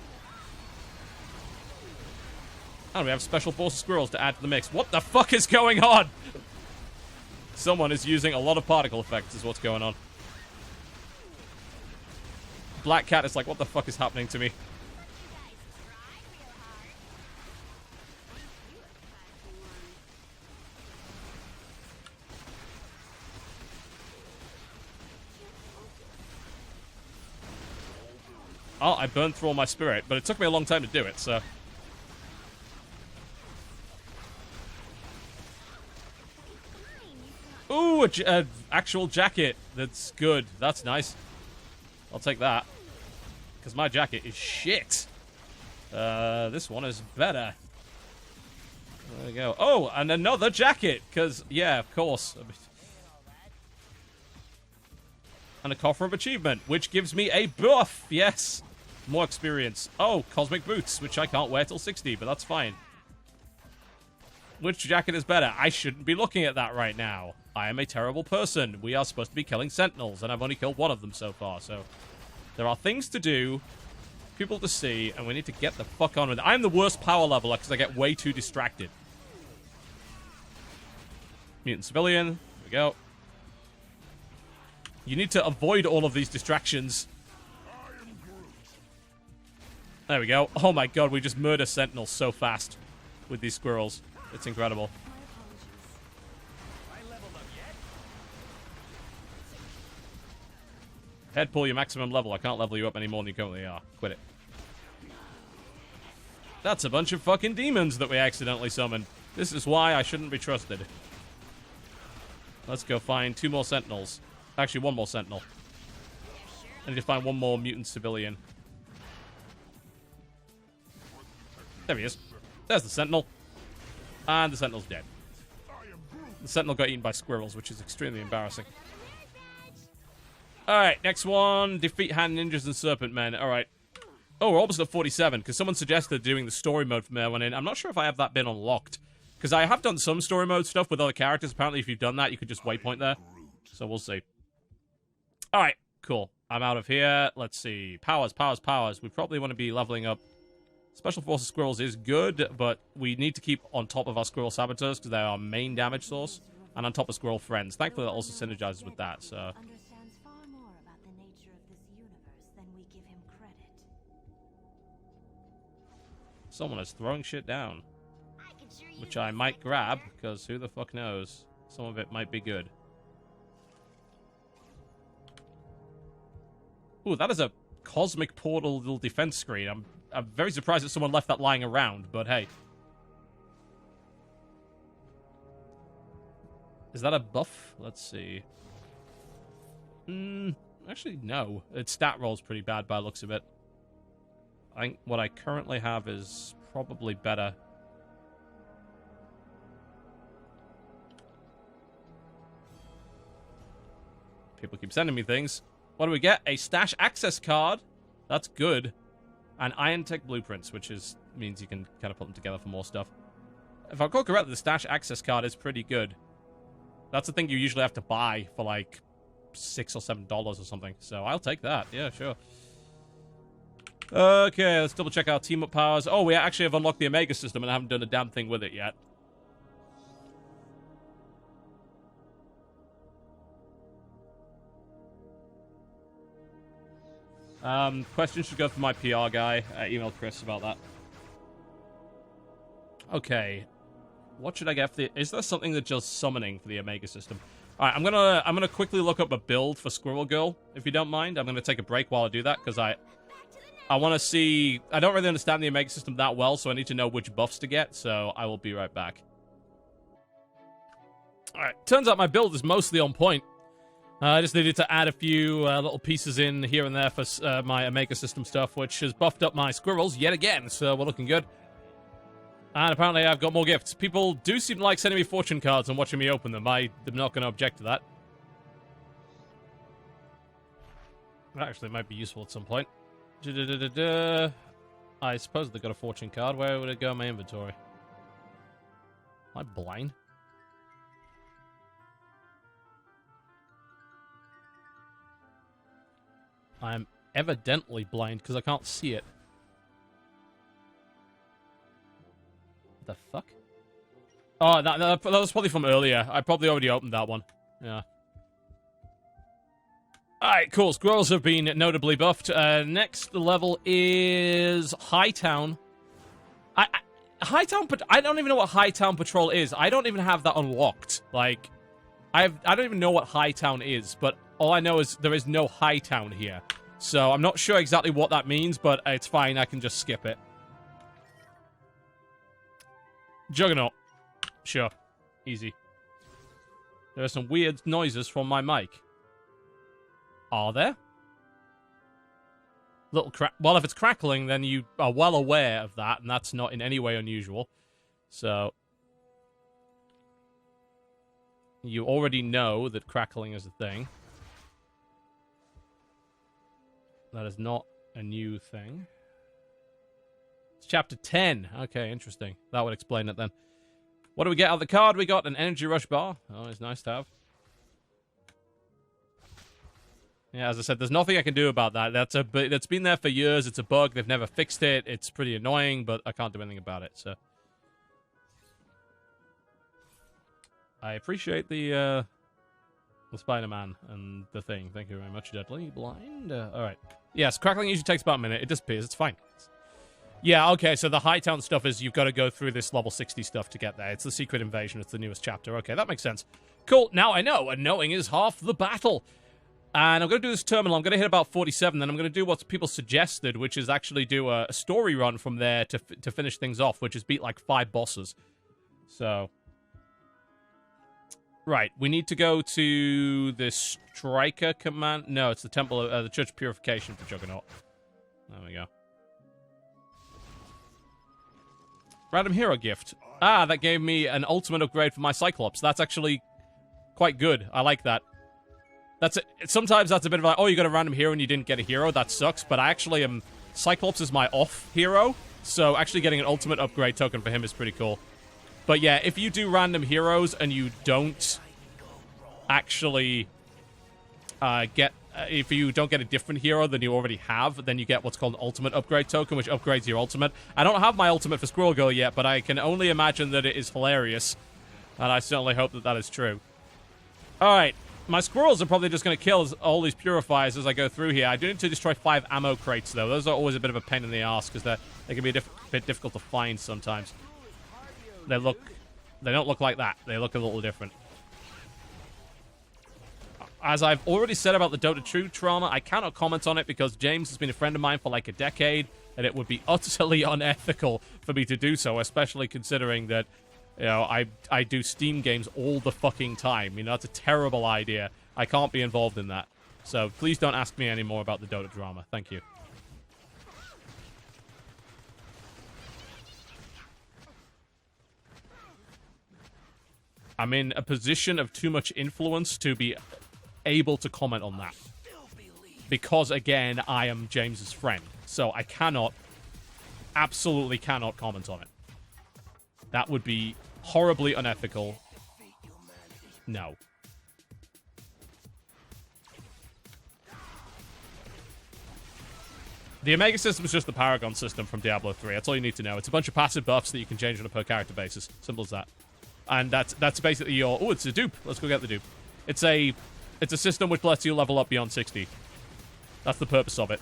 And we have Special Forces Squirrels to add to the mix. What the fuck is going on? Someone is using a lot of particle effects is what's going on. black cat is like, what the fuck is happening to me? Oh, I burned through all my spirit, but it took me a long time to do it, so... Ooh, a actual jacket. That's good. That's nice. I'll take that. Because my jacket is shit. This one is better. There we go. Oh, and another jacket. Because, yeah, of course. And a coffer of achievement, which gives me a buff. Yes. More experience. Oh, cosmic boots, which I can't wear till 60, but that's fine. Which jacket is better? I shouldn't be looking at that right now. I am a terrible person. We are supposed to be killing sentinels, and I've only killed one of them so far, so... There are things to do, people to see, and we need to get the fuck on with it. I'm the worst power leveler because I get way too distracted. Mutant civilian. There we go. You need to avoid all of these distractions. There we go. Oh my god, we just murder sentinels so fast with these squirrels. It's incredible. Head pull your maximum level. I can't level you up any more than you currently are. Quit it. That's a bunch of fucking demons that we accidentally summoned. This is why I shouldn't be trusted. Let's go find 2 more sentinels. Actually, 1 more sentinel. I need to find 1 more mutant civilian. There he is. There's the sentinel. And the sentinel's dead. The sentinel got eaten by squirrels, which is extremely embarrassing. Alright, next one. Defeat hand ninjas and serpent men. Alright. Oh, we're almost at 47, because someone suggested doing the story mode from there one in. I'm not sure if I have that been unlocked. Because I have done some story mode stuff with other characters. Apparently, if you've done that, you could just waypoint there. So we'll see. Alright, cool. I'm out of here. Let's see. Powers, powers, powers. We probably want to be leveling up. Special Forces Squirrels is good, but we need to keep on top of our Squirrel Saboteurs because they're our main damage source. And on top of Squirrel Friends. Thankfully, that also synergizes with that, so...
Understands far more about the nature of this universe than we give him credit.
Someone is throwing shit down.
I can sure use
Which I
this
might
thing,
grab,
Commander.
because who the fuck knows? Some of it might be good. Ooh, that is a cosmic portal little defense screen. I'm very surprised that someone left that lying around, but hey. Is that a buff? Let's see. Actually, no. Its stat roll's pretty bad by the looks of it. I think what I currently have is probably better. People keep sending me things. What do we get? A stash access card. That's good. And Iron Tech blueprints, which means you can kind of put them together for more stuff. If I recall correctly, the stash access card is pretty good. That's the thing you usually have to buy for like $6 or $7 or something. So I'll take that. Yeah, sure. Okay, let's double check our team up powers. Oh, we actually have unlocked the Omega system and I haven't done a damn thing with it yet. Questions should go for my PR guy. I emailed Chris about that. Okay. What should I get for the... Is there something that does summoning for the Omega system? Alright, I'm gonna quickly look up a build for Squirrel Girl, if you don't mind. I'm gonna take a break while I do that, because I want to see... I don't really understand the Omega system that well, so I need to know which buffs to get, so I will be right back. Alright, turns out my build is mostly on point. I just needed to add a few little pieces in here and there for my Omega system stuff, which has buffed up my squirrels yet again, so we're looking good. And apparently I've got more gifts. People do seem to like sending me fortune cards and watching me open them. I am not going to object to that. That actually might be useful at some point. I suppose they got a fortune card. Where would it go in my inventory? Am I blind? I'm evidently blind because I can't see it. The fuck? Oh, that was probably from earlier. I probably already opened that one. Yeah. Alright, cool. Squirrels have been notably buffed. Next level is Hightown. Hightown, I don't even know what Hightown Patrol is. I don't even have that unlocked. Like, I don't even know what Hightown is, but all I know is there is no Hightown here. So I'm not sure exactly what that means, but it's fine. I can just skip it. Juggernaut. Sure. Easy. There are some weird noises from my mic. Are there? Little crack. Well, if it's crackling, then you are well aware of that, and that's not in any way unusual. So, you already know that crackling is a thing. That is not a new thing. It's chapter 10. Okay, interesting. That would explain it then. What do we get out of the card? We got an energy rush bar. Oh, it's nice to have. Yeah, as I said, there's nothing I can do about that. That's been there for years. It's a bug. They've never fixed it. It's pretty annoying, but I can't do anything about it, so. I appreciate the Spider-Man and the thing. Thank you very much, Deadly Blind. Alright. Yes, crackling usually takes about a minute. It disappears. It's fine. Yeah, okay, so the Hightown stuff is you've got to go through this level 60 stuff to get there. It's the Secret Invasion. It's the newest chapter. Okay, that makes sense. Cool. Now I know, and knowing is half the battle. And I'm going to do this terminal. I'm going to hit about 47, then I'm going to do what people suggested, which is actually do a story run from there to finish things off, which is beat like 5 bosses. So, right, we need to go to the Striker Command. No, it's the Temple of the Church of Purification for Juggernaut. There we go. Random hero gift. Ah, that gave me an ultimate upgrade for my Cyclops. That's actually quite good. I like that. Sometimes that's a bit of like, oh, you got a random hero and you didn't get a hero. That sucks. But I actually am... Cyclops is my off hero. So actually getting an ultimate upgrade token for him is pretty cool. But yeah, if you do random heroes and you don't actually if you don't get a different hero than you already have, then you get what's called an ultimate upgrade token, which upgrades your ultimate. I don't have my ultimate for Squirrel Girl yet, but I can only imagine that it is hilarious. And I certainly hope that that is true. Alright. My squirrels are probably just going to kill all these purifiers as I go through here. I do need to destroy 5 ammo crates, though. Those are always a bit of a pain in the ass, because they can be a bit difficult to find sometimes. They don't look like that. They look a little different. As I've already said about the Dota 2 trauma, I cannot comment on it because James has been a friend of mine for like a decade, and it would be utterly unethical for me to do so, especially considering that, you know, I do Steam games all the fucking time. You know, that's a terrible idea. I can't be involved in that. So please don't ask me any more about the Dota drama. Thank you. I'm in a position of too much influence to be able to comment on that. Because, again, I am James's friend. So I cannot, absolutely cannot comment on it. That would be horribly unethical. No. The Omega system is just the Paragon system from Diablo 3. That's all you need to know. It's a bunch of passive buffs that you can change on a per character basis. Simple as that. And that's basically your... Oh, it's a dupe. Let's go get the dupe. It's a system which lets you level up beyond 60. That's the purpose of it.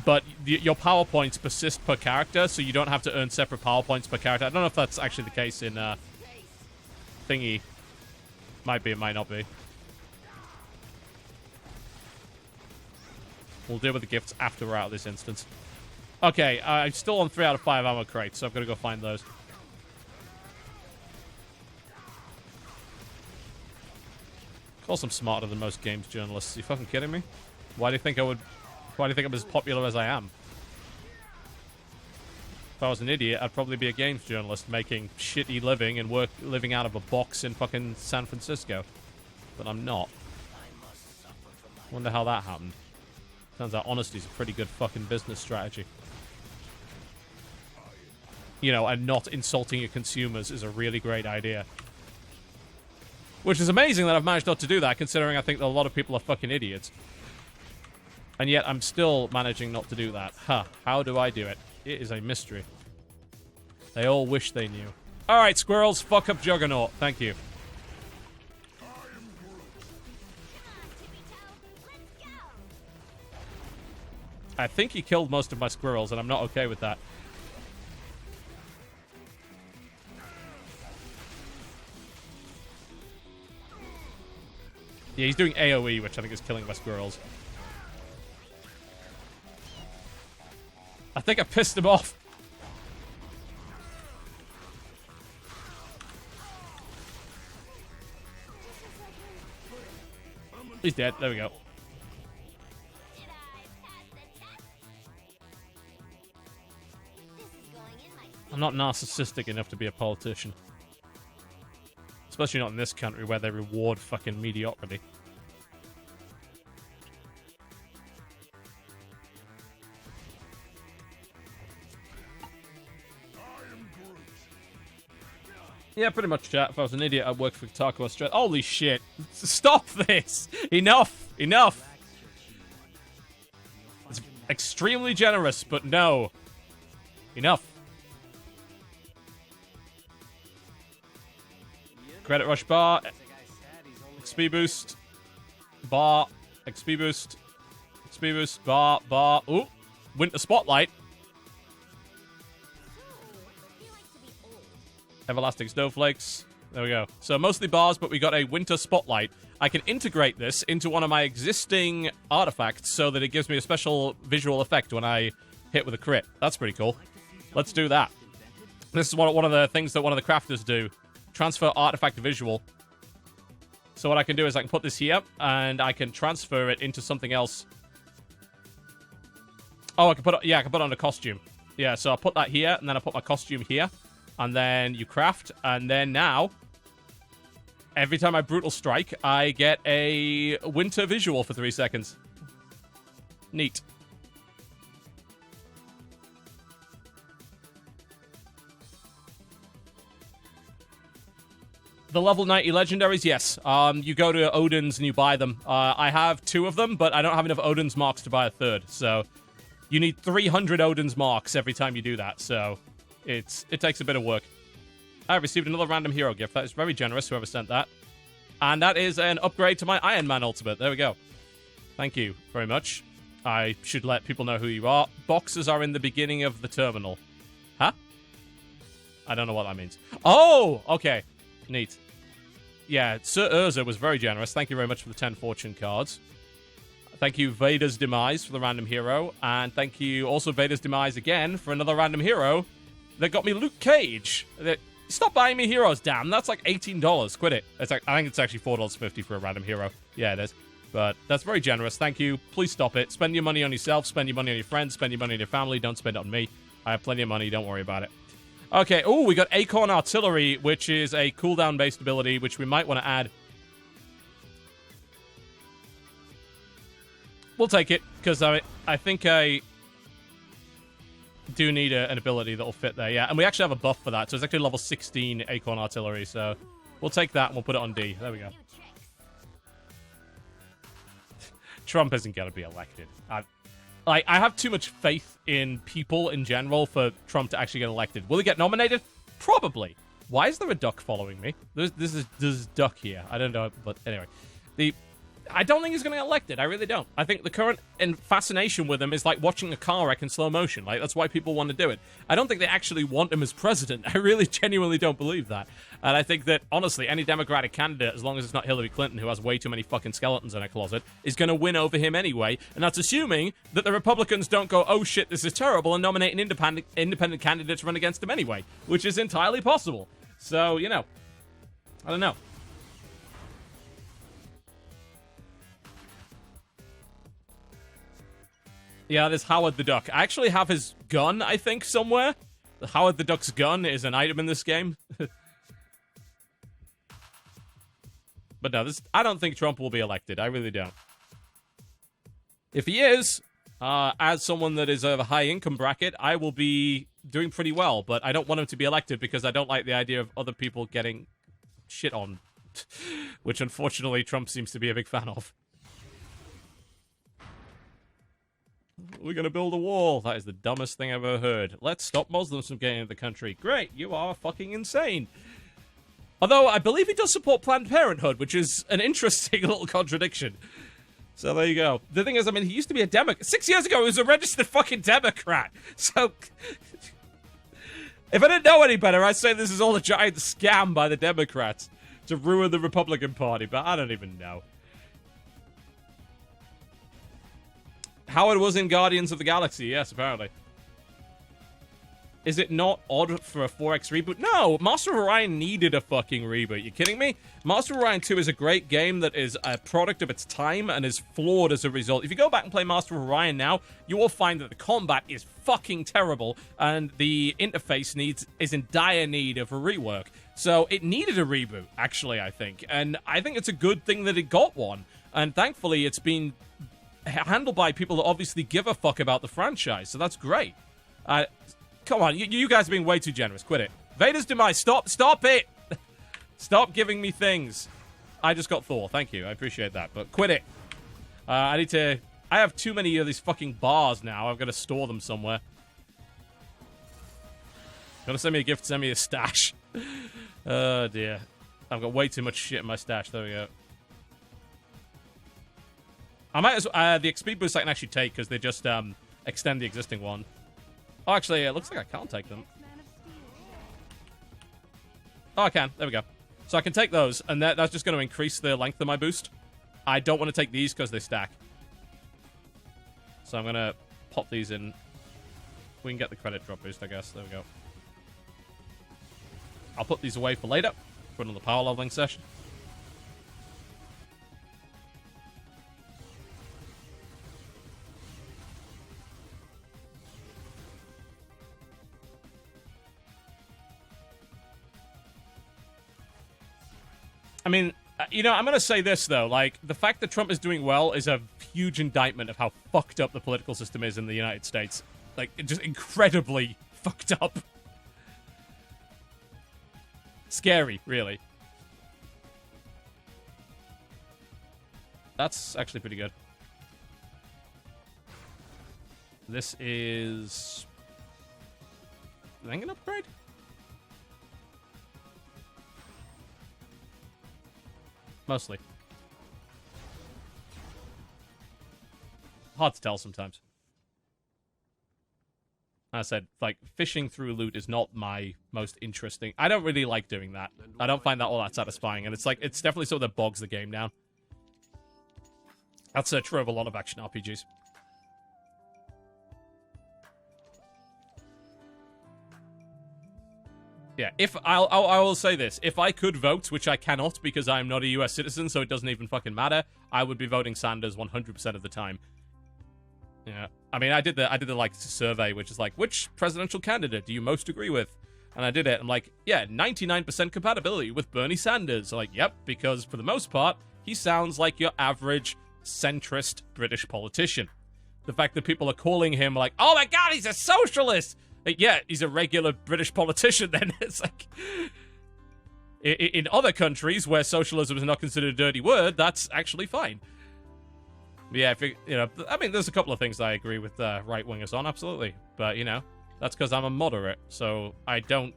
But your power points persist per character, so you don't have to earn separate power points per character. I don't know if that's actually the case in Thingy. Might be, it might not be. We'll deal with the gifts after we're out of this instance. Okay, I'm still on 3 out of 5 ammo crates, so I've got to go find those. Of course I'm smarter than most games journalists. Are you fucking kidding me? Why do you think I'm as popular as I am? If I was an idiot, I'd probably be a games journalist making shitty living and living out of a box in fucking San Francisco. But I'm not. Wonder how that happened. Turns out honesty's a pretty good fucking business strategy. You know, and not insulting your consumers is a really great idea. Which is amazing that I've managed not to do that, considering I think that a lot of people are fucking idiots. And yet, I'm still managing not to do that. Huh. How do I do it? It is a mystery. They all wish they knew. Alright, squirrels, fuck up Juggernaut. Thank you. I think he killed most of my squirrels, and I'm not okay with that. Yeah, he's doing AoE, which I think is killing my squirrels. I think I pissed him off. He's dead. There we go. I'm not narcissistic enough to be a politician. Especially not in this country where they reward fucking mediocrity. Yeah, pretty much, chat. If I was an idiot, I'd work for Taco Australia. Holy shit. Stop this! Enough! Enough! It's extremely generous, but no. Enough. Credit rush bar. XP boost. Bar. XP boost. XP boost. Bar. Bar. Ooh. Winter spotlight. Everlasting snowflakes. There we go. So mostly bars, but we got a winter spotlight. I can integrate this into one of my existing artifacts so that it gives me a special visual effect when I hit with a crit. That's pretty cool. Let's do that. This is one of the things that one of the crafters do. Transfer artifact visual. So what I can do is I can put this here, and I can transfer it into something else. Oh, I can put it on a costume. Yeah, so I'll put that here, and then I'll put my costume here. And then you craft, and then now, every time I brutal strike, I get a winter visual for 3 seconds. Neat. The level 90 legendaries, yes. You go to Odin's and you buy them. I have 2 of them, but I don't have enough Odin's marks to buy a 3rd. So you need 300 Odin's marks every time you do that. So it takes a bit of work. I received another random hero gift. That is very generous, whoever sent that. And that is an upgrade to my Iron Man ultimate. There we go. Thank you very much. I should let people know who you are. Boxes are in the beginning of the terminal. Huh? I don't know what that means. Oh! Okay. Neat. Yeah, Sir Urza was very generous. Thank you very much for the 10 fortune cards. Thank you, Vader's Demise, for the random hero. And thank you also, Vader's Demise, again, for another random hero that got me Luke Cage. Stop buying me heroes, damn. That's like $18. Quit it. It's like, I think it's actually $4.50 for a random hero. Yeah, it is. But that's very generous. Thank you. Please stop it. Spend your money on yourself. Spend your money on your friends. Spend your money on your family. Don't spend it on me. I have plenty of money. Don't worry about it. Okay. Oh, we got Acorn Artillery, which is a cooldown-based ability, which we might want to add. We'll take it, because I think I do need an ability that'll fit there, yeah. And we actually have a buff for that, so it's actually level 16 Acorn Artillery, so we'll take that and we'll put it on D. There we go. Trump isn't going to be elected. I have too much faith in people in general for Trump to actually get elected. Will he get nominated? Probably. Why is there a duck following me? There's duck here. I don't know, but anyway. I don't think he's going to get elected. I really don't. I think the current fascination with him is like watching a car wreck in slow motion. Like, that's why people want to do it. I don't think they actually want him as president. I really genuinely don't believe that. And I think that, honestly, any Democratic candidate, as long as it's not Hillary Clinton, who has way too many fucking skeletons in her closet, is going to win over him anyway. And that's assuming that the Republicans don't go, oh shit, this is terrible, and nominate an independent candidate to run against him anyway, which is entirely possible. So, you know, I don't know. Yeah, there's Howard the Duck. I actually have his gun, I think, somewhere. The Howard the Duck's gun is an item in this game. But no, I don't think Trump will be elected. I really don't. If he is, as someone that is of a high income bracket, I will be doing pretty well. But I don't want him to be elected because I don't like the idea of other people getting shit on. Which, unfortunately, Trump seems to be a big fan of. We're gonna build a wall. That is the dumbest thing I've ever heard. Let's stop Muslims from getting into the country. Great, you are fucking insane. Although, I believe he does support Planned Parenthood, which is an interesting little contradiction. So there you go. The thing is, I mean, he used to be a Democrat. 6 years ago, he was a registered fucking Democrat. So, if I didn't know any better, I'd say this is all a giant scam by the Democrats to ruin the Republican Party, but I don't even know. Howard was in Guardians of the Galaxy, yes, apparently. Is it not odd for a 4X reboot? No, Master of Orion needed a fucking reboot. You kidding me? Master of Orion 2 is a great game that is a product of its time and is flawed as a result. If you go back and play Master of Orion now, you will find that the combat is fucking terrible and the interface is in dire need of a rework. So it needed a reboot, actually, I think. And I think it's a good thing that it got one. And thankfully, it's been handled by people that obviously give a fuck about the franchise. So that's great. Come on, you guys are being way too generous. Quit it. Vader's demise. Stop it. Stop giving me things. I just got Thor. Thank you. I appreciate that. But quit it. I have too many of these fucking bars now. I've got to store them somewhere. Gonna send me a gift, send me a stash. Oh, dear. I've got way too much shit in my stash. There we go. I might as well... the XP boost I can actually take because they just extend the existing one. Oh, actually, it looks like I can't take them. Oh, I can. There we go. So I can take those, and that's just going to increase the length of my boost. I don't want to take these because they stack. So I'm going to pop these in. We can get the credit drop boost, I guess. There we go. I'll put these away for later. For another power leveling session. I mean, you know, I'm going to say this, though. Like, the fact that Trump is doing well is a huge indictment of how fucked up the political system is in the United States. Like, just incredibly fucked up. Scary, really. That's actually pretty good. This is... I think an upgrade? Mostly. Hard to tell sometimes. I said, like, fishing through loot is not my most interesting. I don't really like doing that. I don't find that all that satisfying, and it's like, it's definitely something that bogs the game down. That's true of a lot of action RPGs. Yeah, if I will say this. If I could vote, which I cannot because I'm not a US citizen, so it doesn't even fucking matter, I would be voting Sanders 100% of the time. Yeah. I mean, I did the like survey, which is like, which presidential candidate do you most agree with? And I did it. I'm like, yeah, 99% compatibility with Bernie Sanders. I'm like, yep, because for the most part, he sounds like your average centrist British politician. The fact that people are calling him like, oh my god, he's a socialist! Like, yeah, he's a regular British politician then. It's like... In other countries where socialism is not considered a dirty word, that's actually fine. But yeah, you know, I mean, there's a couple of things I agree with right-wingers on, absolutely. But, you know, that's because I'm a moderate, so I don't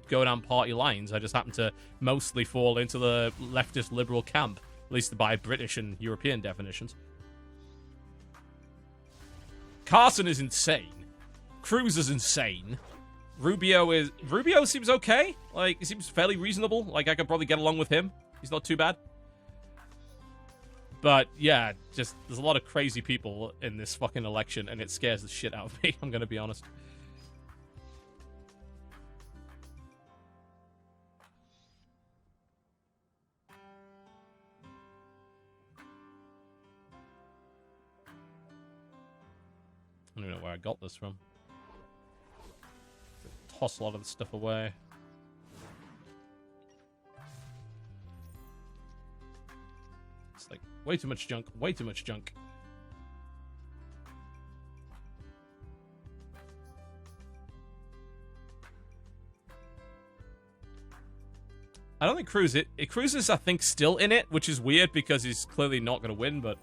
go down party lines. I just happen to mostly fall into the leftist liberal camp, at least by British and European definitions. Carson is insane. Cruz is insane. Rubio seems okay. Like, he seems fairly reasonable. Like, I could probably get along with him. He's not too bad. But, yeah, just, there's a lot of crazy people in this fucking election, and it scares the shit out of me, I'm gonna be honest. I don't even know where I got this from. Toss a lot of the stuff away. It's like way too much junk, way too much junk. I don't think Cruz Cruz is, I think, still in it, which is weird because he's clearly not going to win, but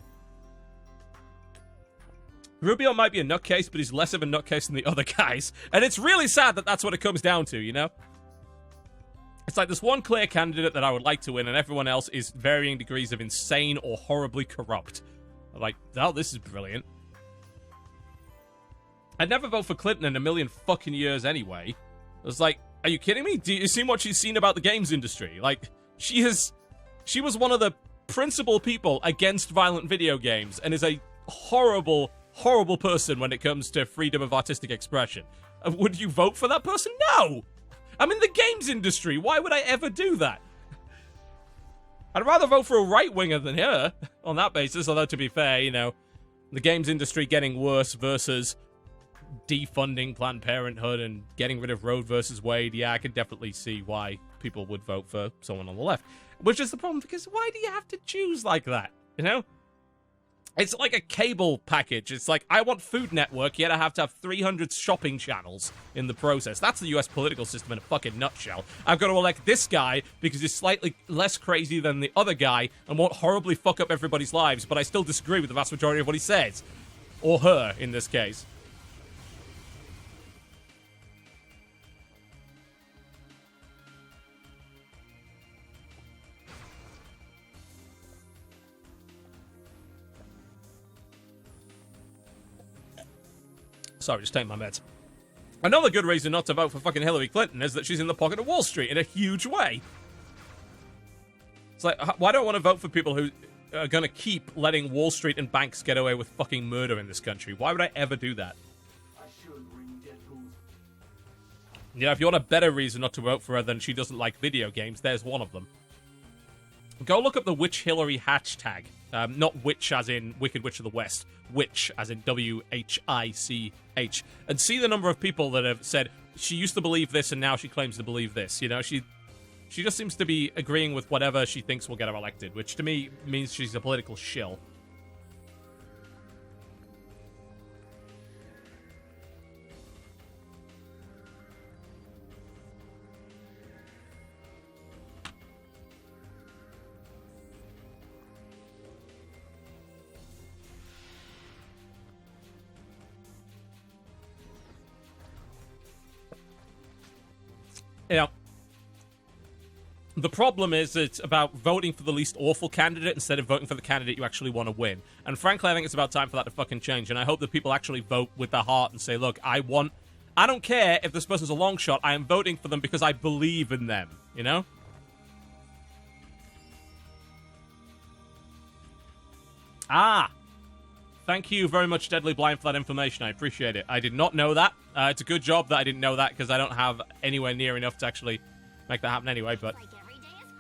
Rubio might be a nutcase, but he's less of a nutcase than the other guys. And it's really sad that that's what it comes down to, you know? It's like there's one clear candidate that I would like to win, and everyone else is varying degrees of insane or horribly corrupt. Like, oh, this is brilliant. I'd never vote for Clinton in a million fucking years anyway. I was like, are you kidding me? Do you see what she's seen about the games industry? Like, she was one of the principal people against violent video games and is a horrible, horrible person when it comes to freedom of artistic expression. Would you vote for that person? No! I'm in the games industry. Why would I ever do that? I'd rather vote for a right-winger than her on that basis, although to be fair, you know, the games industry getting worse versus defunding Planned Parenthood and getting rid of Roe versus Wade, yeah, I could definitely see why people would vote for someone on the left. Which is the problem, because why do you have to choose like that, you know? It's like a cable package. It's like, I want Food Network, yet I have to have 300 shopping channels in the process. That's the US political system in a fucking nutshell. I've got to elect this guy because he's slightly less crazy than the other guy and won't horribly fuck up everybody's lives, but I still disagree with the vast majority of what he says. Or her, in this case. Sorry, just taking my meds. Another good reason not to vote for fucking Hillary Clinton is that she's in the pocket of Wall Street in a huge way. It's like, why do I want to vote for people who are going to keep letting Wall Street and banks get away with fucking murder in this country? Why would I ever do that? You know, if you want a better reason not to vote for her than she doesn't like video games, there's one of them. Go look up the Witch Hillary hashtag. Not witch as in Wicked Witch of the West. Witch as in W-H-I-C-H. And see the number of people that have said, she used to believe this and now she claims to believe this. You know, she just seems to be agreeing with whatever she thinks will get her elected, which to me means she's a political shill. You know, the problem is it's about voting for the least awful candidate instead of voting for the candidate you actually want to win. And frankly, I think it's about time for that to fucking change. And I hope that people actually vote with their heart and say, look, I don't care if this person's a long shot. I am voting for them because I believe in them, you know? Ah! Thank you very much, Deadly Blind, for that information. I appreciate it. I did not know that. It's a good job that I didn't know that, because I don't have anywhere near enough to actually make that happen anyway, but...
Like every day is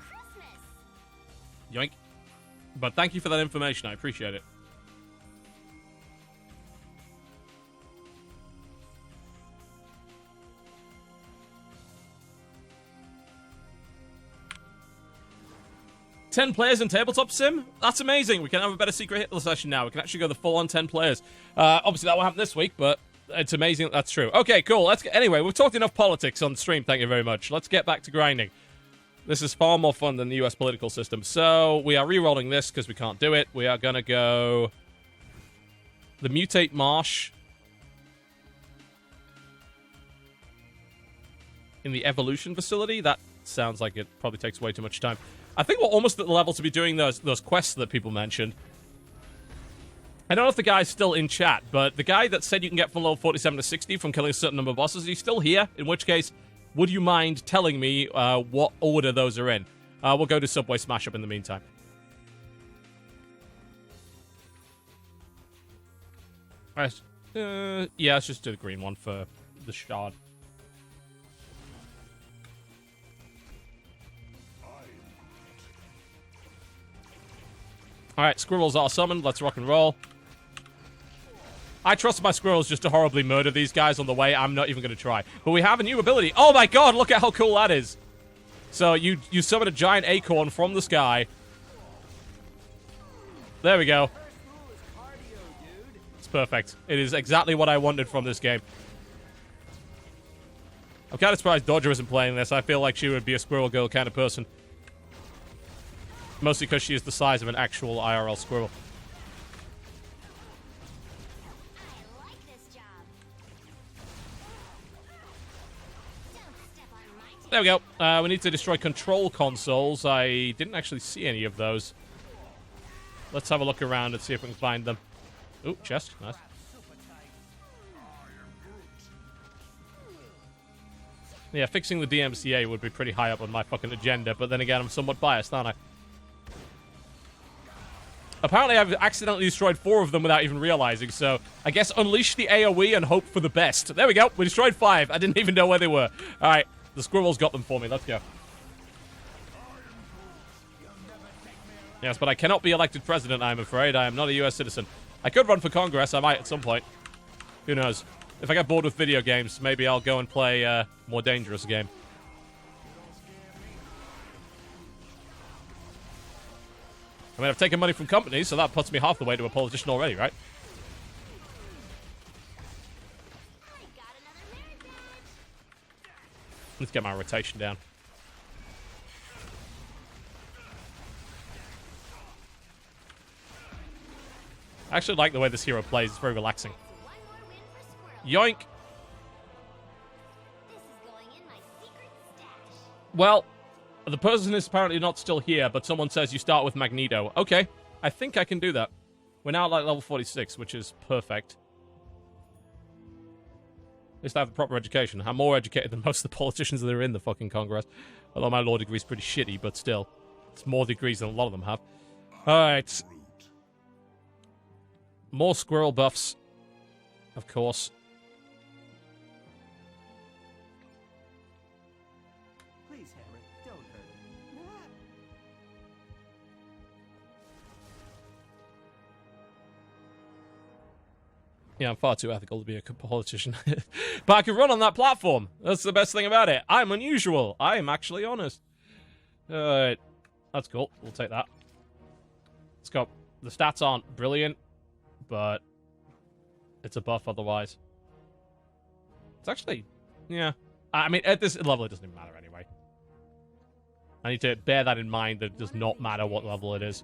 Christmas.
Yoink. But thank you for that information. I appreciate it. $10 players in Tabletop Sim? That's amazing. We can have a better secret Hitler session now. We can actually go the full-on 10 players. Obviously, that won't happen this week, but it's amazing that that's true. Okay, cool. Anyway, we've talked enough politics on stream. Thank you very much. Let's get back to grinding. This is far more fun than the US political system. So, we are re-rolling this because we can't do it. We are going to go... the Mutate Marsh. In the Evolution Facility. That sounds like it probably takes way too much time. I think we're almost at the level to be doing those quests that people mentioned. I don't know if the guy's still in chat, but the guy that said you can get from level 47 to 60 from killing a certain number of bosses, is he still here? In which case, would you mind telling me what order those are in? We'll go to Subway Smash Up in the meantime. Alright, yeah, let's just do the green one for the shard. Alright, squirrels are summoned. Let's rock and roll. I trust my squirrels just to horribly murder these guys on the way. I'm not even going to try. But we have a new ability. Oh my god, look at how cool that is. So you summon a giant acorn from the sky. There we go. It's perfect. It is exactly what I wanted from this game. I'm kind of surprised Dodger isn't playing this. I feel like she would be a squirrel girl kind of person. Mostly because she is the size of an actual IRL squirrel.
I like this job. Don't step on my toes.
There we go. We need to destroy control consoles. I didn't actually see any of those. Let's have a look around and see if we can find them. Ooh, chest. Nice. Yeah, fixing the DMCA would be pretty high up on my fucking agenda, but then again, I'm somewhat biased, aren't I? Apparently, I've accidentally destroyed 4 of them without even realizing, so I guess unleash the AoE and hope for the best. There we go. We destroyed 5. I didn't even know where they were. All right, the squirrels got them for me. Let's go. Yes, but I cannot be elected president, I'm afraid. I am not a U.S. citizen. I could run for Congress. I might at some point. Who knows? If I get bored with video games, maybe I'll go and play a more dangerous game. I mean, I've taken money from companies, so that puts me half the way to a politician already, right? Let's get my rotation down. I actually like the way this hero plays. It's very relaxing. Yoink! Well, the person is apparently not still here, but someone says you start with Magneto. Okay, I think I can do that. We're now at like level 46, which is perfect. At least I have the proper education. I'm more educated than most of the politicians that are in the fucking Congress. Although my law degree is pretty shitty, but still. It's more degrees than a lot of them have. Alright. More squirrel buffs. Of course.
Please, Hammer, don't hurt him.
Yeah, I'm far too ethical to be a politician. But I can run on that platform. That's the best thing about it. I'm unusual. I am actually honest. Alright. That's cool. We'll take that. Let's go. The stats aren't brilliant, but it's a buff otherwise. It's actually, yeah. I mean, at this level, it doesn't even matter anyway. I need to bear that in mind that it does not matter what level it is,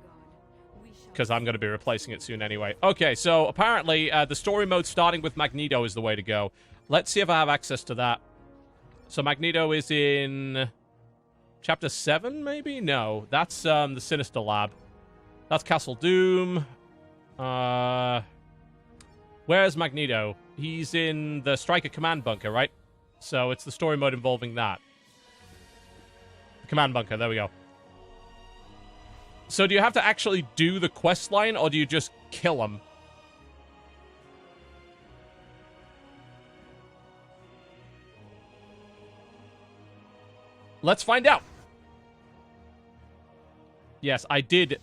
because I'm going to be replacing it soon anyway. Okay, so apparently the story mode starting with Magneto is the way to go. Let's see if I have access to that. So Magneto is in Chapter 7, maybe? No, that's the Sinister Lab. That's Castle Doom. Where's Magneto? He's in the Striker Command Bunker, right? So it's the story mode involving that. The Command Bunker, there we go. So do you have to actually do the quest line, or do you just kill him? Let's find out. Yes, I did.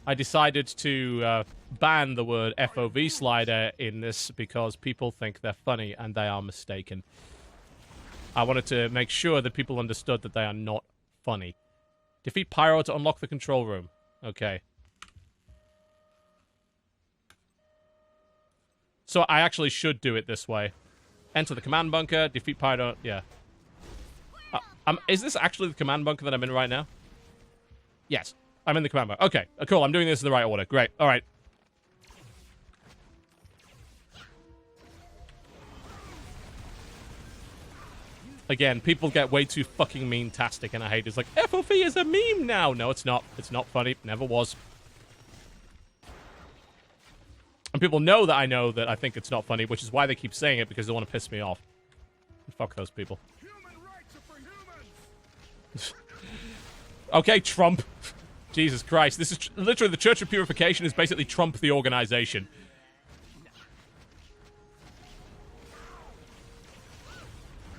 I decided to ban the word FOV slider in this because people think they're funny and they are mistaken. I wanted to make sure that people understood that they are not funny. Defeat Pyro to unlock the control room. Okay. So I actually should do it this way. Enter the command bunker, defeat Pyro, yeah. Is this actually the command bunker that I'm in right now? Yes. I'm in the command bunker. Okay, cool. I'm doing this in the right order. Great. All right. Again, people get way too fucking meme-tastic, and I hate it. It's like, FOV is a meme now. No, it's not. It's not funny. Never was. And people know that I think it's not funny, which is why they keep saying it, because they want to piss me off. Fuck those people.
Human rights are for humans.
Okay, Trump. Jesus Christ. This is literally the Church of Purification is basically Trump the organization.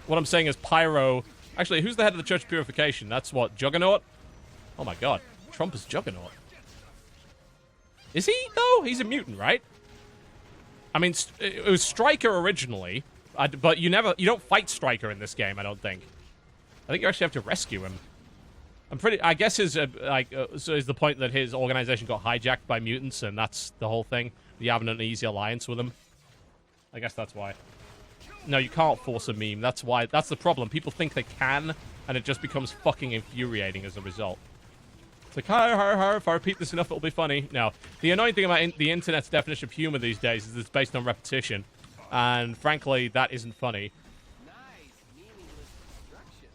What I'm saying is Pyro... Actually, who's the head of the Church of Purification? That's what, Juggernaut? Oh my god. Trump is Juggernaut. Is he, though? He's a mutant, right? I mean, it was Stryker originally, but you don't fight Stryker in this game, I don't think. I think you actually have to rescue him. I guess his, so is the point that his organization got hijacked by mutants, and that's the whole thing? You have an easy alliance with them? I guess that's why. No, you can't force a meme. That's why. That's the problem. People think they can, and it just becomes fucking infuriating as a result. It's like, if I repeat this enough, it'll be funny. No. The annoying thing about the internet's definition of humor these days is it's based on repetition. And frankly, that isn't funny.
Nice, meaningless destruction.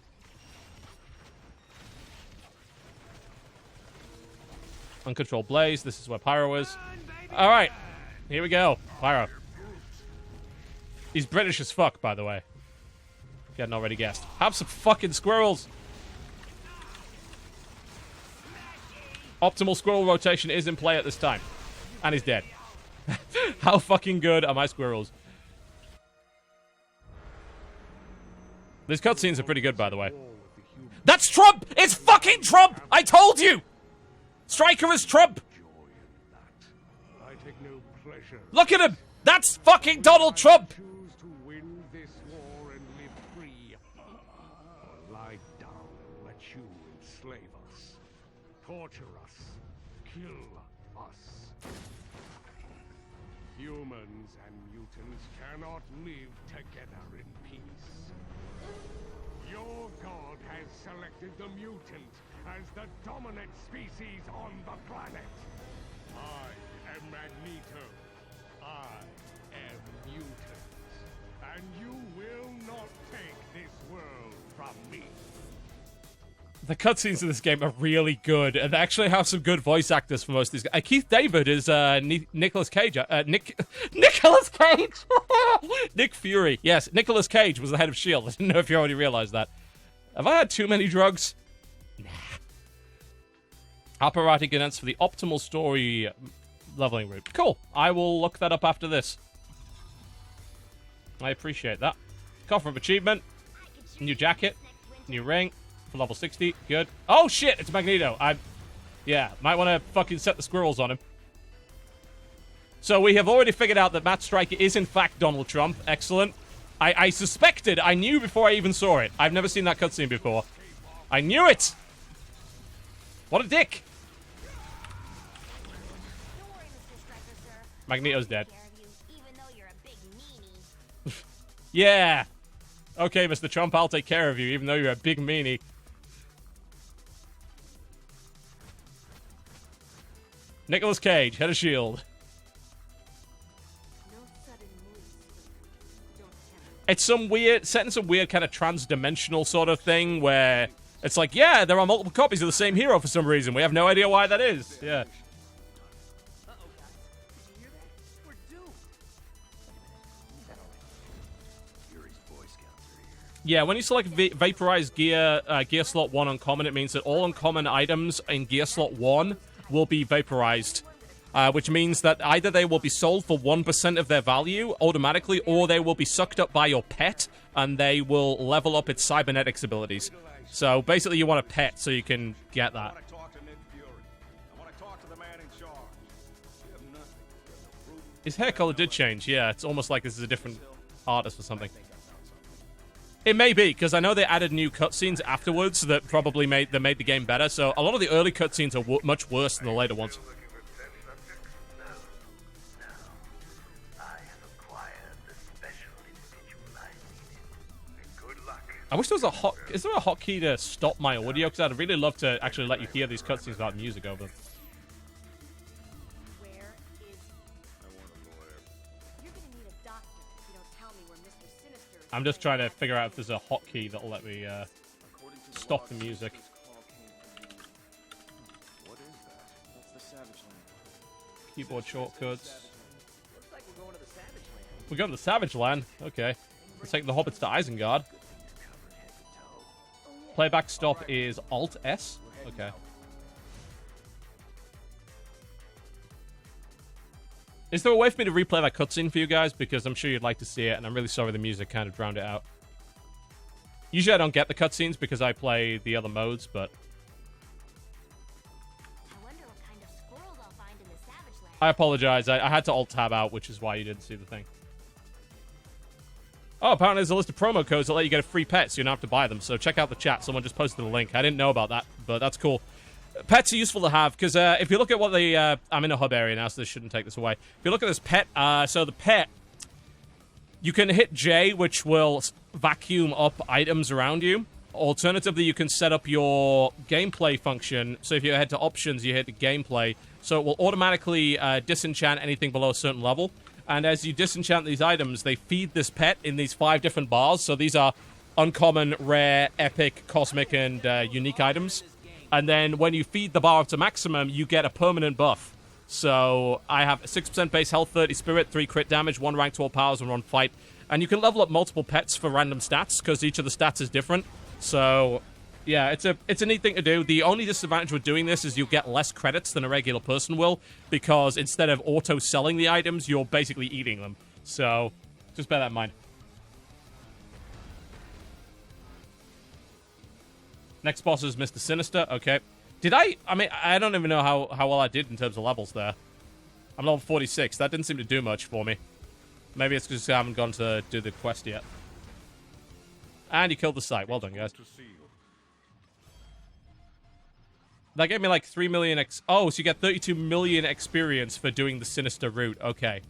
Uncontrolled Blaze. This is where Pyro is. All right. Here we go. Pyro. He's British as fuck, by the way. If you hadn't already guessed. Have some fucking squirrels. Optimal squirrel rotation is in play at this time. And he's dead. How fucking good are my squirrels? These cutscenes are pretty good, by the way. That's Trump! It's fucking Trump! I told you! Stryker is Trump!
I take no pleasure.
Look at him! That's fucking Donald Trump!
Choose to win this war and live free, or lie down and let you enslave us, torture us, kill us. Humans and mutants cannot live together in peace. Your god has selected the mutant as the dominant species on the planet. I am Magneto. I am mutant. And you will not take this world from me.
The cutscenes in this game are really good, and they actually have some good voice actors for most of these guys. Keith David is Nicolas Cage. Nicolas Cage! Nick Fury. Yes, Nicolas Cage was the head of S.H.I.E.L.D. I didn't know if you already realized that. Have I had too many drugs? Nah. Operatic Guidance for the optimal story leveling route. Cool. I will look that up after this. I appreciate that. Coffer of Achievement. New jacket. New ring. For level 60. Good. Oh, shit! It's Magneto. Yeah, might want to fucking set the squirrels on him. So we have already figured out that Matt Stryker is in fact Donald Trump. Excellent. I suspected. I knew before I even saw it. I've never seen that cutscene before. I knew it! What a dick!
Don't worry, Mr. Stryker, sir.
Magneto's dead.
Care of you, even though you're a big meanie.
Yeah! Okay, Mr. Trump, I'll take care of you, even though you're a big meanie. Nicolas Cage, head of S.H.I.E.L.D.
No sudden moves. Don't tempt.
It's some weird, set in some weird kind of trans-dimensional sort of thing where it's like, yeah, there are multiple copies of the same hero for some reason. We have no idea why that is. Yeah.
Uh-oh, guys. Did you hear that? We're doomed.
Fury's Boy Scouts are here.
Yeah, when you select Vaporized Gear, Gear Slot 1 Uncommon, it means that all uncommon items in Gear Slot 1 will be vaporized. Which means that either they will be sold for 1% of their value automatically, or they will be sucked up by your pet, and they will level up its cybernetics abilities. So basically you want a pet so you can get that.
I want to talk to Nick Fury. I want to talk to the man in charge. You have nothing.
His hair color did change, yeah. It's almost like this is a different artist or something. It may be, because I know they added new cutscenes afterwards that probably made the game better, so a lot of the early cutscenes are much worse than the later ones.
I have acquired the special individual I needed. Good luck.
I wish there was a is there a hotkey to stop my audio? Because I'd really love to actually let you hear these cutscenes without music over them.
Where is...
I want a lawyer.
You're gonna need a doctor if you don't tell me where Mr. Sinister is.
I'm just trying to figure out if there's a hotkey that'll let me
According to
stop the music.
this call came from the... What is that? That's the Savage Land.
Keyboard shortcuts.
Looks like we're going to the Savage Land.
We're going to the Savage Land. Okay. Let's take the hobbits to Isengard. Playback stop is Alt-S. Okay. Is there a way for me to replay that cutscene for you guys? Because I'm sure you'd like to see it, and I'm really sorry the music kind of drowned it out. Usually I don't get the cutscenes because I play the other modes, but...
I wonder what kind of squirrels I'll find in the Savage Land.
I apologize. I had to Alt-Tab out, which is why you didn't see the thing. Oh, apparently there's a list of promo codes that let you get a free pet, so you don't have to buy them. So check out the chat. Someone just posted a link. I didn't know about that, but that's cool. Pets are useful to have, because if you look at what the... I'm in a hub area now, so this shouldn't take this away. If you look at this pet, so the pet... You can hit J, which will vacuum up items around you. Alternatively, you can set up your gameplay function. So if you head to options, you hit the gameplay. So it will automatically disenchant anything below a certain level. And as you disenchant these items, they feed this pet in these 5 different bars. So these are uncommon, rare, epic, cosmic, and unique items. And then when you feed the bar up to maximum, you get a permanent buff. So I have 6% base health, 30 spirit, 3 crit damage, 1 rank to all powers, and 1 fight. And you can level up multiple pets for random stats, because each of the stats is different. So, yeah, it's a neat thing to do. The only disadvantage with doing this is you get less credits than a regular person will, because instead of auto-selling the items, you're basically eating them. So, just bear that in mind. Next boss is Mr. Sinister. Okay. I mean, I don't even know how well I did in terms of levels there. I'm level 46. That didn't seem to do much for me. Maybe it's because I haven't gone to do the quest yet. And you killed the site. Well done, guys. That gave me like 3 million Oh, so you get 32 million experience for doing the Sinister route. Okay.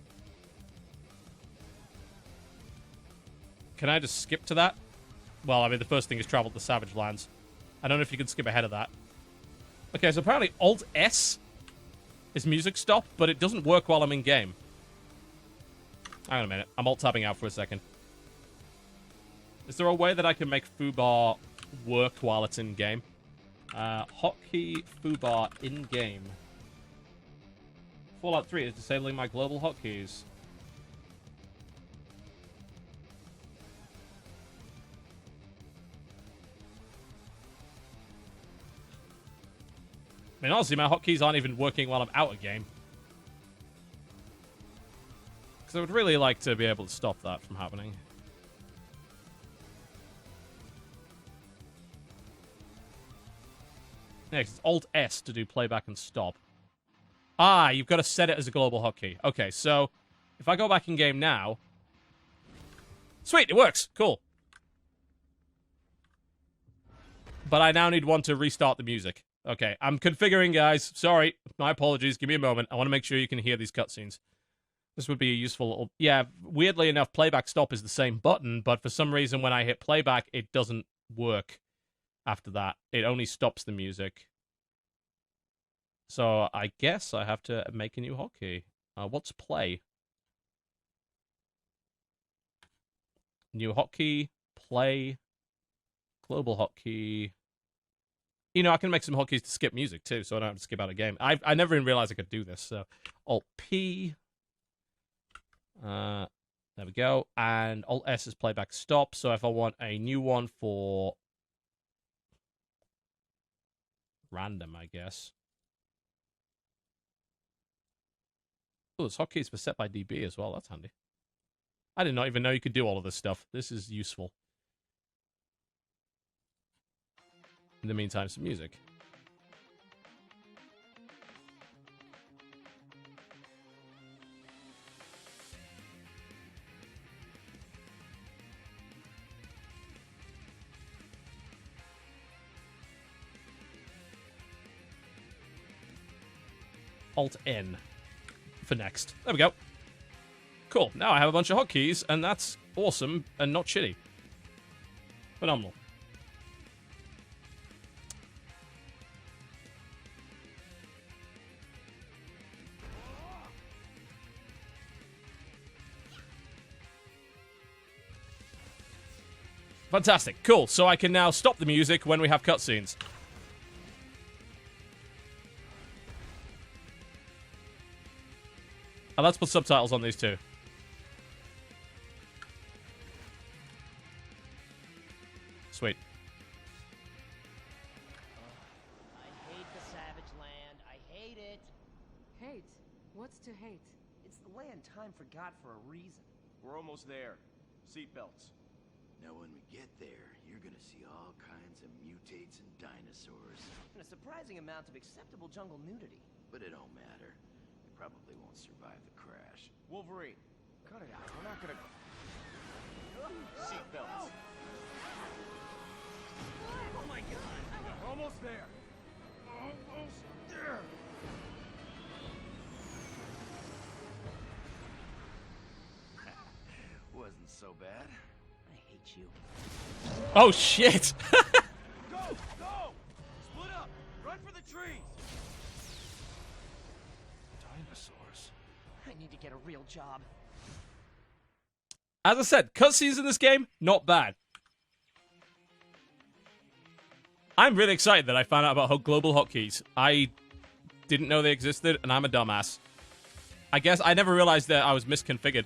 Can I just skip to that? Well, I mean, the first thing is travel to Savage Lands. I don't know if you can skip ahead of that. Okay, so apparently Alt-S is music stop, but it doesn't work while I'm in-game. Hang on a minute. I'm Alt-tabbing out for a second. Is there a way that I can make foobar work while it's in-game? Hotkey foobar in-game. Fallout 3 is disabling my global hotkeys. I mean, honestly, my hotkeys aren't even working while I'm out of game. Because I would really like to be able to stop that from happening. Next, it's Alt-S to do playback and stop. Ah, you've got to set it as a global hotkey. Okay, so if I go back in game now... Sweet, it works. Cool. But I now need one to restart the music. Okay, I'm configuring, guys. Sorry, my apologies. Give me a moment. I want to make sure you can hear these cutscenes. This would be a useful little... Yeah, weirdly enough, playback stop is the same button, but for some reason when I hit playback, it doesn't work after that. It only stops the music. So I guess I have to make a new hotkey. What's play? New hotkey, play, global hotkey... You know, I can make some hotkeys to skip music, too, so I don't have to skip out a game. I never even realized I could do this, so... Alt-P. There we go. And Alt-S is playback stop, so if I want a new one for... random, I guess. Oh, there's hotkeys for set by DB as well. That's handy. I did not even know you could do all of this stuff. This is useful. In the meantime, some music. Alt-N for next. There we go. Cool. Now I have a bunch of hotkeys, and that's awesome and not shitty. Phenomenal. Fantastic. Cool. So I can now stop the music when we have cutscenes. And let's put subtitles on these too. Sweet.
I hate the Savage Land. I hate it.
Hate? What's to hate?
It's the land time forgot for a reason.
We're almost there. Seatbelts.
Now when we get there, you're gonna see all kinds of mutates and dinosaurs.
And a surprising amount of acceptable jungle nudity.
But it don't matter. We probably won't survive the crash.
Wolverine, cut it out. We're not gonna... Seatbelts.
Oh my god!
We're almost there. Almost there.
Wasn't so bad.
I hate you.
Oh, shit!
Go! Go! Split up! Run for the trees!
Dinosaurs.
I need to get a real job.
As I said, cutscenes in this game, not bad. I'm really excited that I found out about global hotkeys. I didn't know they existed, and I'm a dumbass. I guess I never realized that I was misconfigured.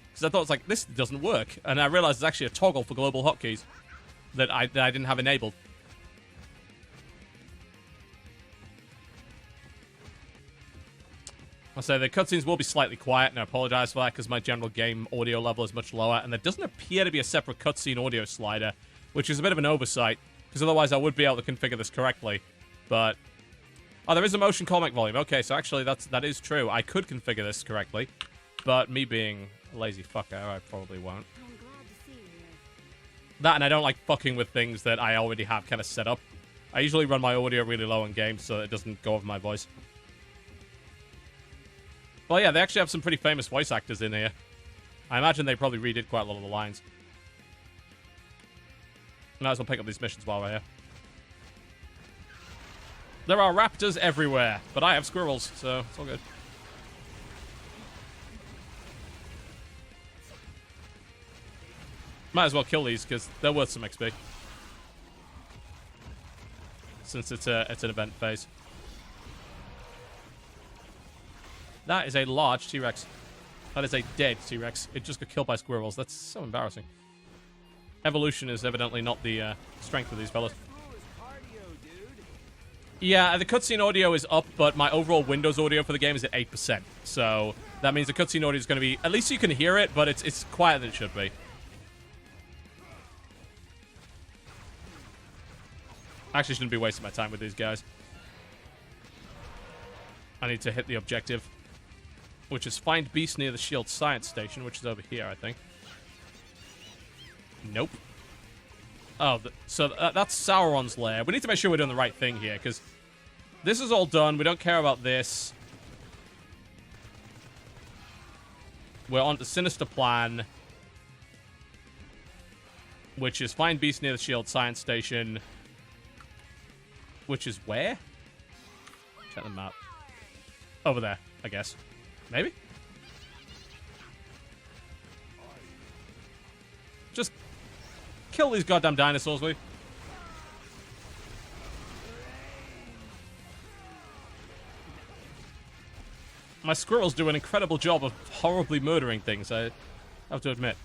Because I thought it's like, this doesn't work. And I realized there's actually a toggle for global hotkeys that I didn't have enabled. I'll say the cutscenes will be slightly quiet, and I apologize for that because my general game audio level is much lower, and there doesn't appear to be a separate cutscene audio slider, which is a bit of an oversight, because otherwise I would be able to configure this correctly. But oh, there is a motion comic volume. Okay, so actually that is true. I could configure this correctly, but me being a lazy fucker, I probably won't.
I'm glad to see you here.
That, and I don't like fucking with things that I already have kind of set up. I usually run my audio really low in games so it doesn't go over my voice. Well, yeah, they actually have some pretty famous voice actors in here. I imagine they probably redid quite a lot of the lines. Might as well pick up these missions while we're here. There are raptors everywhere, but I have squirrels, so it's all good. Might as well kill these, because they're worth some XP. Since it's an event phase. That is a large T-Rex. That is a dead T-Rex. It just got killed by squirrels. That's so embarrassing. Evolution is evidently not the strength of these fellas. Yeah, the cutscene audio is up, but my overall Windows audio for the game is at 8%. So that means the cutscene audio is going to be... At least you can hear it, but it's quieter than it should be. I actually shouldn't be wasting my time with these guys. I need to hit the objective, which is find beast near the Shield Science Station, which is over here, I think. Nope. Oh, so that's Sauron's lair. We need to make sure we're doing the right thing here, because this is all done. We don't care about this. We're on to Sinister Plan, which is find beast near the Shield Science Station, which is where? Check the map. Over there, I guess. Maybe? Just kill these goddamn dinosaurs, will you? My squirrels do an incredible job of horribly murdering things, I have to admit.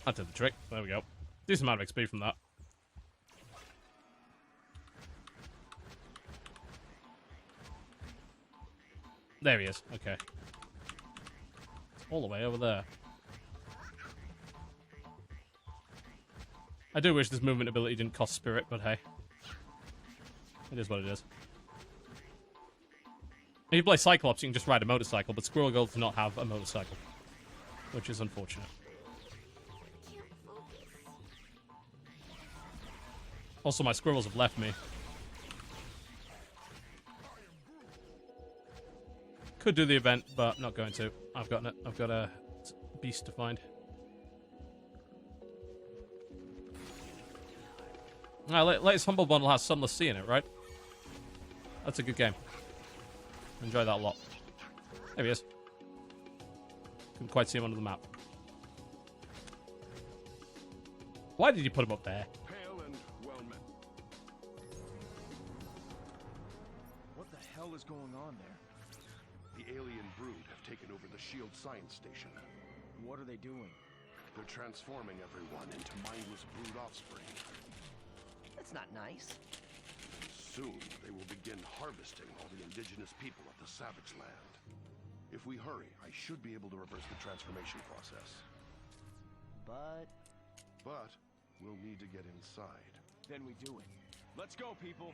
That did the trick. There we go. Decent amount of XP from that. There he is. Okay. All the way over there. I do wish this movement ability didn't cost spirit, but hey. It is what it is. If you play Cyclops, you can just ride a motorcycle, but Squirrel Girl does not have a motorcycle. Which is unfortunate. Also, my squirrels have left me. Could do the event, but not going to. I've got a beast to find. Latest Humble Bundle has Sunless Sea in it, right? That's a good game. Enjoy that a lot. There he is. Couldn't quite see him under the map. Why did you put him up there?
Pale and well met.
What the hell is going on there?
The alien brood have taken over the Shield Science Station.
What are they doing?
They're transforming everyone into mindless brood offspring.
That's not nice.
Soon, they will begin harvesting all the indigenous people of the Savage Land. If we hurry, I should be able to reverse the transformation process.
But
we'll need to get inside.
Then we do it. Let's go, people!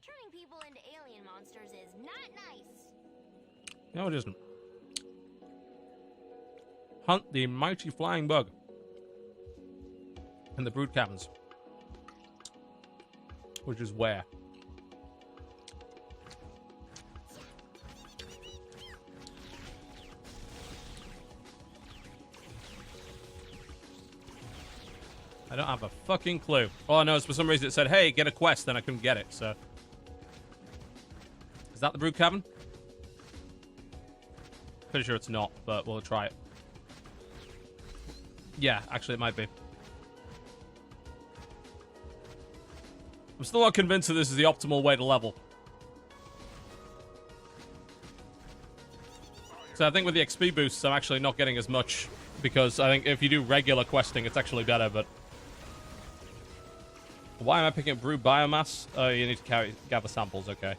Turning people into alien monsters is not nice.
No, it isn't. Hunt the mighty flying bug in the brood caverns. Which is where? I don't have a fucking clue. Oh no, for some reason it said, hey, get a quest, then I couldn't get it, so. Is that the brood cavern? pretty sure it's not, but we'll try it. Yeah, actually it might be. I'm still not convinced that this is the optimal way to level. So I think with the XP boosts, I'm actually not getting as much, because I think if you do regular questing, it's actually better, but... Why am I picking up brewed biomass? Oh, you need to gather samples, okay.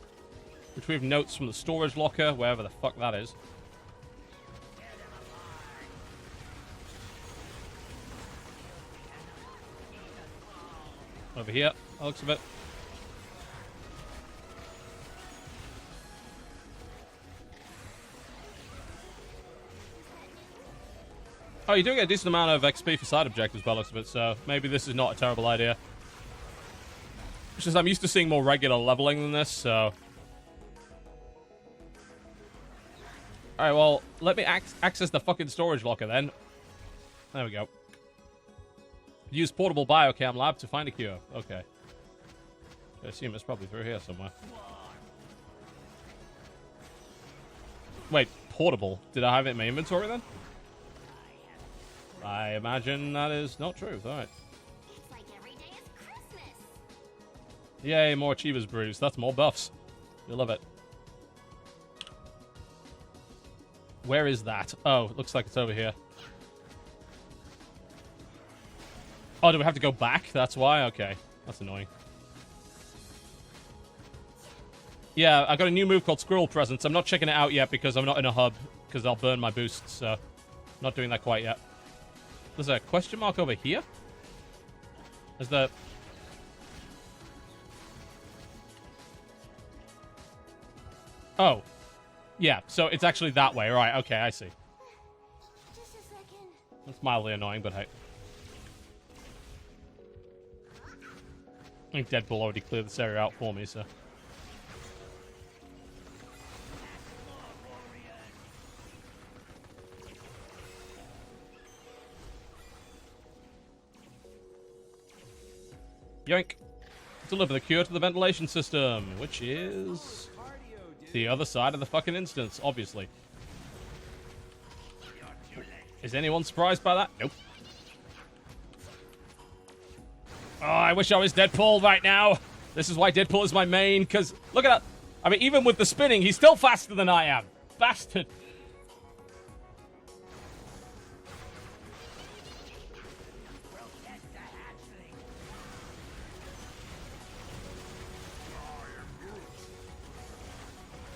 Retrieve notes from the storage locker, wherever the fuck that is. Over here, that looks a bit. Oh, you do get a decent amount of XP for side objectives by the looks of it, so maybe this is not a terrible idea. It's just I'm used to seeing more regular leveling than this, so... Alright, well, let me access the fucking storage locker then. There we go. Use portable biochem lab to find a cure. Okay. I assume it's probably through here somewhere. Wait, portable? Did I have it in my inventory then? I imagine that is not true. Alright.
It's like every day is Christmas.
Yay, more Achievers brews. That's more buffs. We love it. Where is that? Oh, it looks like it's over here. Oh, do we have to go back? That's why? Okay. That's annoying. Yeah, I got a new move called Squirrel Presence. I'm not checking it out yet because I'm not in a hub, because I'll burn my boosts, so... Not doing that quite yet. There's a question mark over here? Is the... Oh. Yeah, so it's actually that way. Right, okay, I see.
Just a second.
That's mildly annoying, but hey. I think Deadpool already cleared this area out for me, so... Yoink. Deliver the cure to the ventilation system, which is... the other side of the fucking instance, obviously. Is anyone surprised by that? Nope. Oh, I wish I was Deadpool right now. This is why Deadpool is my main, because look at that. I mean, even with the spinning, he's still faster than I am. Bastard.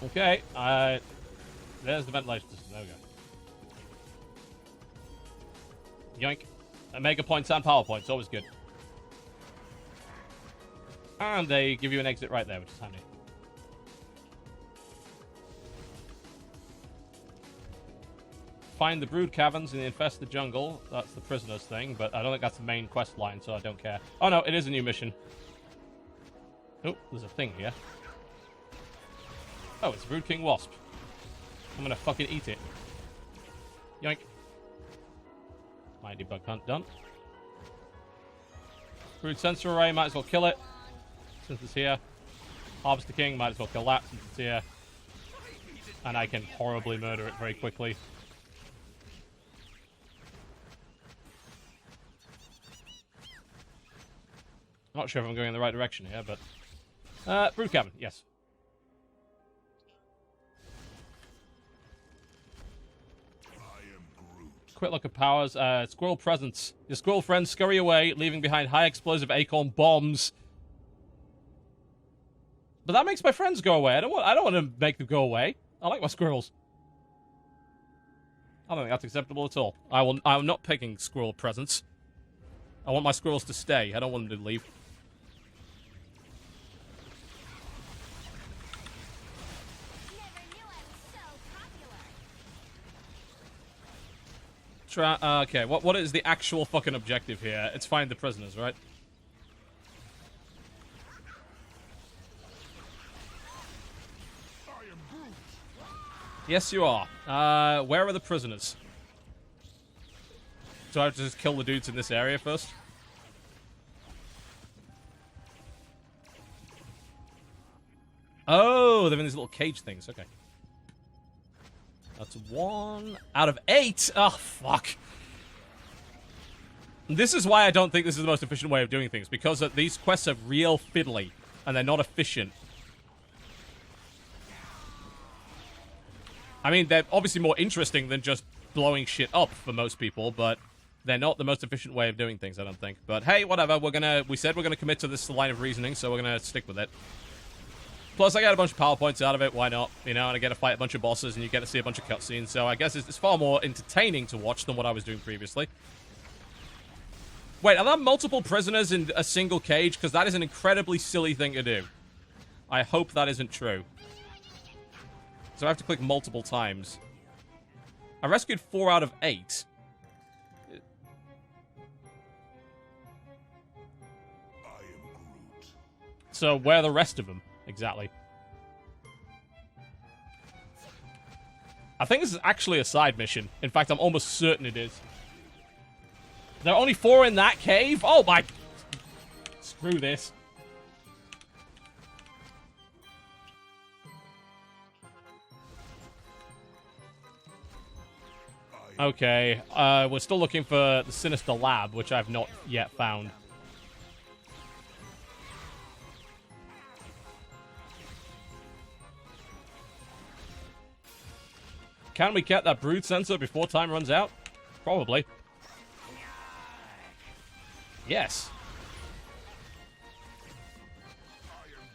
Okay, there's the ventilation system. There we go. Yoink. Mega points and power points, always good. And they give you an exit right there, which is handy. Find the brood caverns in the infested jungle. That's the prisoners thing, but I don't think that's the main quest line, so I don't care. Oh no, it is a new mission. Oh, there's a thing here. Oh, it's Brood King Wasp. I'm gonna fucking eat it. Yoink. My debug hunt done. Brood Sensor Array, might as well kill it. Since it's here. Harvester King, might as well kill that since it's here. And I can horribly murder it very quickly. Not sure if I'm going in the right direction here, but... Brood Cabin, yes. Quick look at powers. Squirrel presence. Your squirrel friends scurry away, leaving behind high explosive acorn bombs. But that makes my friends go away. I don't want to make them go away. I like my squirrels. I don't think that's acceptable at all. I'm not picking squirrel presence. I want my squirrels to stay. I don't want them to leave. Okay, what is the actual fucking objective here? It's find the prisoners, right? Yes, you are. Where are the prisoners? Do I have to just kill the dudes in this area first? Oh, they're in these little cage things. Okay. That's 1 out of 8. Oh, fuck. This is why I don't think this is the most efficient way of doing things, because these quests are real fiddly, and they're not efficient. I mean, they're obviously more interesting than just blowing shit up for most people, but they're not the most efficient way of doing things, I don't think. But hey, whatever, we said we're gonna commit to this line of reasoning, so we're gonna stick with it. Plus, I get a bunch of PowerPoints out of it, why not? You know, and I get to fight a bunch of bosses, and you get to see a bunch of cutscenes, so I guess it's far more entertaining to watch than what I was doing previously. Wait, are there multiple prisoners in a single cage? Because that is an incredibly silly thing to do. I hope that isn't true. So I have to click multiple times. I rescued 4 out of 8. So where are the rest of them? Exactly. I think this is actually a side mission. In fact, I'm almost certain it is. There are only 4 in that cave? Oh my... Screw this. Okay, we're still looking for the Sinister Lab, which I've not yet found. Can we get that brood sensor before time runs out? Probably. Yes.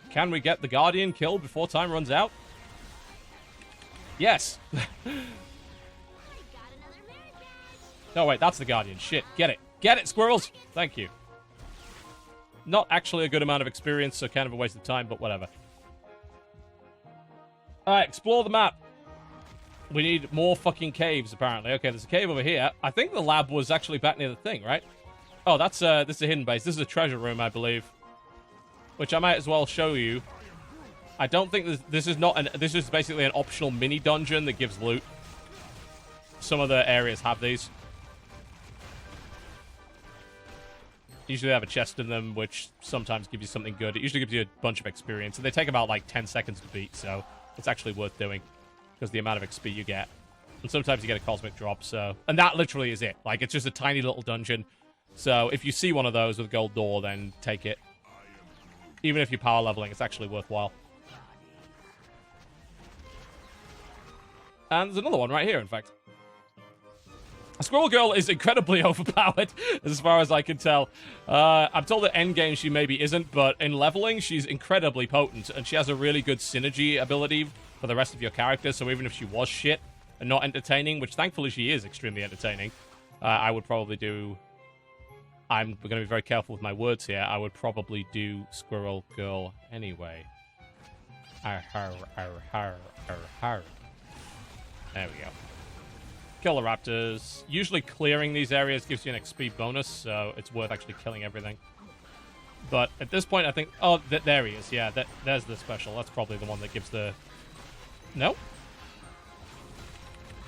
Can we get the Guardian killed before time runs out? Yes. No, wait, that's the Guardian. Shit, get it. Get it, squirrels! Thank you. Not actually a good amount of experience, so kind of a waste of time, but whatever. Alright, explore the map. We need more fucking caves, apparently. Okay, there's a cave over here. I think the lab was actually back near the thing, right? Oh, that's this is a hidden base. This is a treasure room, I believe. Which I might as well show you. I don't think this is not an... This is basically an optional mini dungeon that gives loot. Some of the areas have these. Usually they have a chest in them, which sometimes gives you something good. It usually gives you a bunch of experience. And they take about, like, 10 seconds to beat, so it's actually worth doing. Because the amount of XP you get. And sometimes you get a cosmic drop, so... And that literally is it. Like, it's just a tiny little dungeon. So, if you see one of those with a gold door, then take it. Even if you're power leveling, it's actually worthwhile. And there's another one right here, in fact. Squirrel Girl is incredibly overpowered, as far as I can tell. I'm told that endgame she maybe isn't, but in leveling, she's incredibly potent. And she has a really good synergy ability for the rest of your characters, so even if she was shit and not entertaining, which thankfully she is extremely entertaining, I would probably do... I'm going to be very careful with my words here. I would probably do Squirrel Girl anyway. Arr, arr, arr, arr, arr, arr. There we go. Kill the raptors. Usually clearing these areas gives you an XP bonus, so it's worth actually killing everything. But at this point, I think... Oh, there he is. Yeah, there's the special. That's probably the one that gives the... No?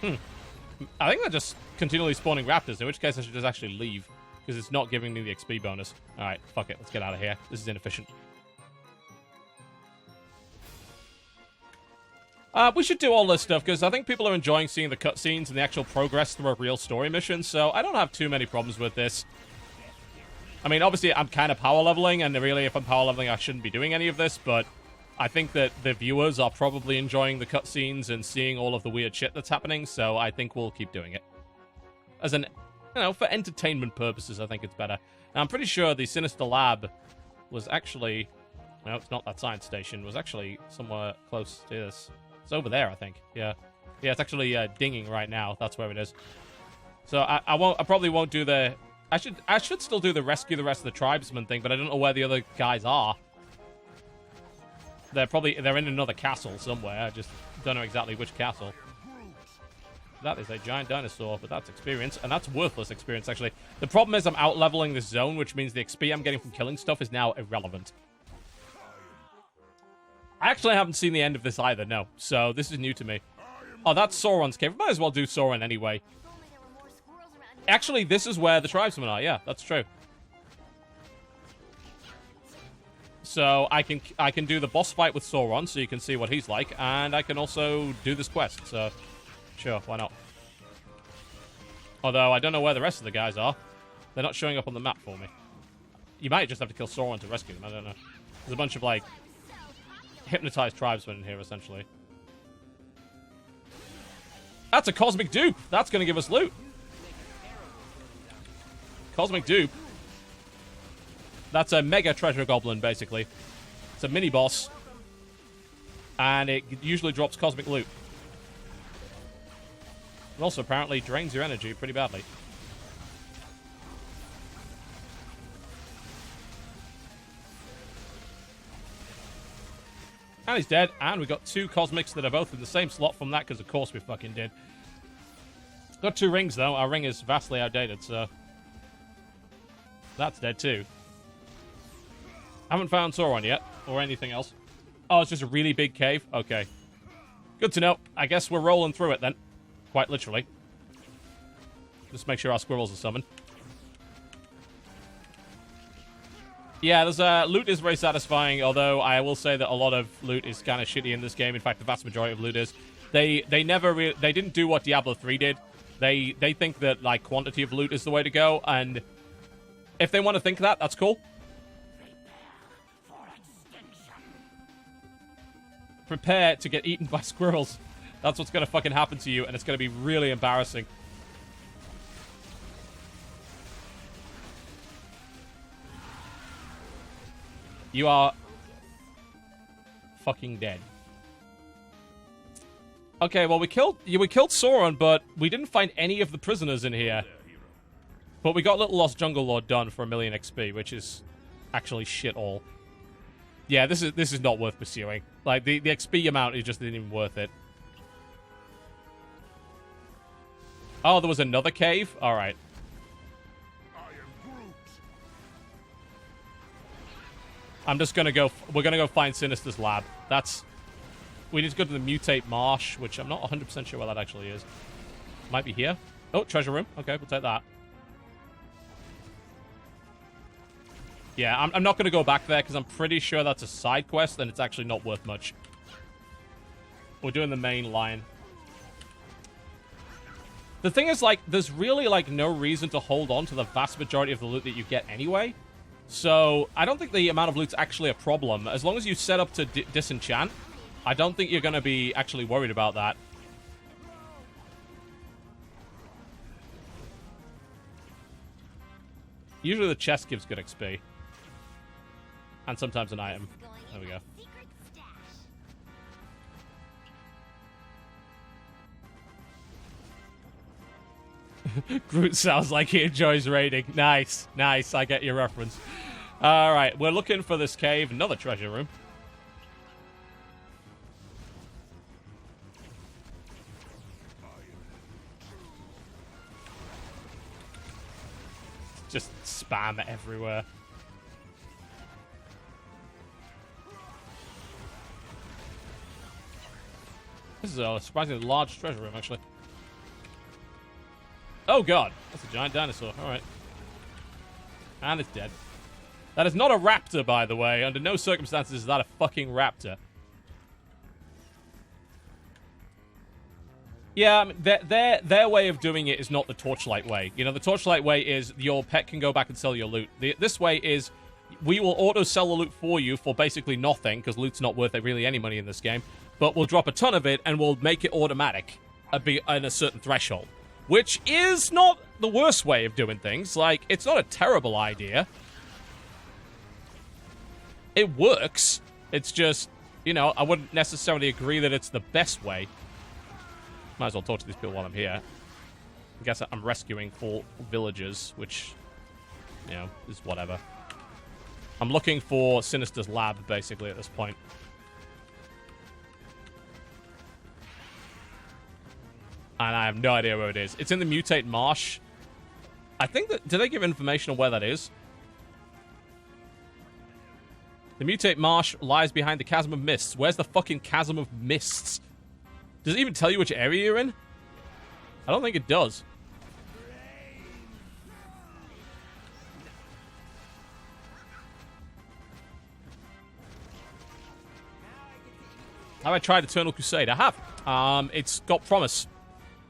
I think they're just continually spawning raptors, in which case I should just actually leave. Because it's not giving me the XP bonus. Alright, fuck it. Let's get out of here. This is inefficient. We should do all this stuff, because I think people are enjoying seeing the cutscenes and the actual progress through a real story mission, so I don't have too many problems with this. I mean, obviously, I'm kind of power leveling, and really, if I'm power leveling, I shouldn't be doing any of this, but I think that the viewers are probably enjoying the cutscenes and seeing all of the weird shit that's happening, so I think we'll keep doing it. As an... You know, for entertainment purposes, I think it's better. Now, I'm pretty sure the Sinister Lab was actually... No, it's not that science station. It was actually somewhere close to this. It's over there, I think. Yeah. Yeah, it's actually dinging right now. That's where it is. So I probably won't do the... I should still do the rescue the rest of the tribesmen thing, but I don't know where the other guys are. They're in another castle somewhere. I just don't know exactly which castle. That is a giant dinosaur, but that's experience, and that's worthless experience, actually. The problem is I'm out-leveling this zone, which means the XP I'm getting from killing stuff is now irrelevant. I actually haven't seen the end of this either, no. So, this is new to me. Oh, that's Sauron's cave. Might as well do Sauron anyway. Actually, this is where the tribesmen are. Yeah, that's true. So, I can do the boss fight with Sauron, so you can see what he's like, and I can also do this quest, so... Sure, why not? Although, I don't know where the rest of the guys are. They're not showing up on the map for me. You might just have to kill Sauron to rescue them, I don't know. There's a bunch of, like, hypnotized tribesmen in here, essentially. That's a cosmic dupe! That's gonna give us loot! Cosmic dupe. That's a mega treasure goblin, basically. It's a mini-boss. And it usually drops cosmic loot. It also apparently drains your energy pretty badly. And he's dead. And we got 2 cosmics that are both in the same slot from that, because of course we fucking did. Got 2 rings, though. Our ring is vastly outdated, so... That's dead, too. Haven't found Sauron yet, or anything else. Oh, it's just a really big cave? Okay. Good to know. I guess we're rolling through it, then. Quite literally. Just make sure our squirrels are summoned. Yeah, there's loot is very satisfying, although I will say that a lot of loot is kind of shitty in this game. In fact, the vast majority of loot is. They didn't do what Diablo 3 did. They think that, like, quantity of loot is the way to go, and if they want to think that, that's cool. Prepare to get eaten by squirrels. That's what's going to fucking happen to you, and it's going to be really embarrassing. You are fucking dead. Okay, well, we killed Sauron, but we didn't find any of the prisoners in here. But we got Little Lost Jungle Lord done for 1,000,000 XP, which is actually shit all. Yeah, this is not worth pursuing. Like, the XP amount is just not even worth it. Oh, there was another cave? Alright. I'm just gonna go... We're gonna go find Sinister's lab. We need to go to the Mutate Marsh, which I'm not 100% sure where that actually is. Might be here. Oh, treasure room. Okay, we'll take that. Yeah, I'm not going to go back there because I'm pretty sure that's a side quest and it's actually not worth much. We're doing the main line. The thing is, like, there's really, like, no reason to hold on to the vast majority of the loot that you get anyway. So, I don't think the amount of loot's actually a problem. As long as you set up to disenchant, I don't think you're going to be actually worried about that. Usually the chest gives good XP. And sometimes an item. There we go. Groot sounds like he enjoys raiding. Nice, nice. I get your reference. Alright, we're looking for this cave. Another treasure room. Just spam everywhere. This is a surprisingly large treasure room, actually. Oh god, that's a giant dinosaur. Alright. And it's dead. That is not a raptor, by the way. Under no circumstances is that a fucking raptor. Yeah, I mean, their way of doing it is not the Torchlight way. You know, the Torchlight way is your pet can go back and sell your loot. This way is we will auto-sell the loot for you for basically nothing, because loot's not worth really any money in this game. But we'll drop a ton of it, and we'll make it automatic in a certain threshold. Which is not the worst way of doing things. Like, it's not a terrible idea. It works. It's just, you know, I wouldn't necessarily agree that it's the best way. Might as well talk to these people while I'm here. I guess I'm rescuing 4 villagers, which, you know, is whatever. I'm looking for Sinister's lab, basically, at this point. And I have no idea where it is. It's in the Mutate Marsh. I think that... Did they give information on where that is? The Mutate Marsh lies behind the Chasm of Mists. Where's the fucking Chasm of Mists? Does it even tell you which area you're in? I don't think it does. Have I tried Eternal Crusade? I have. It's got promise.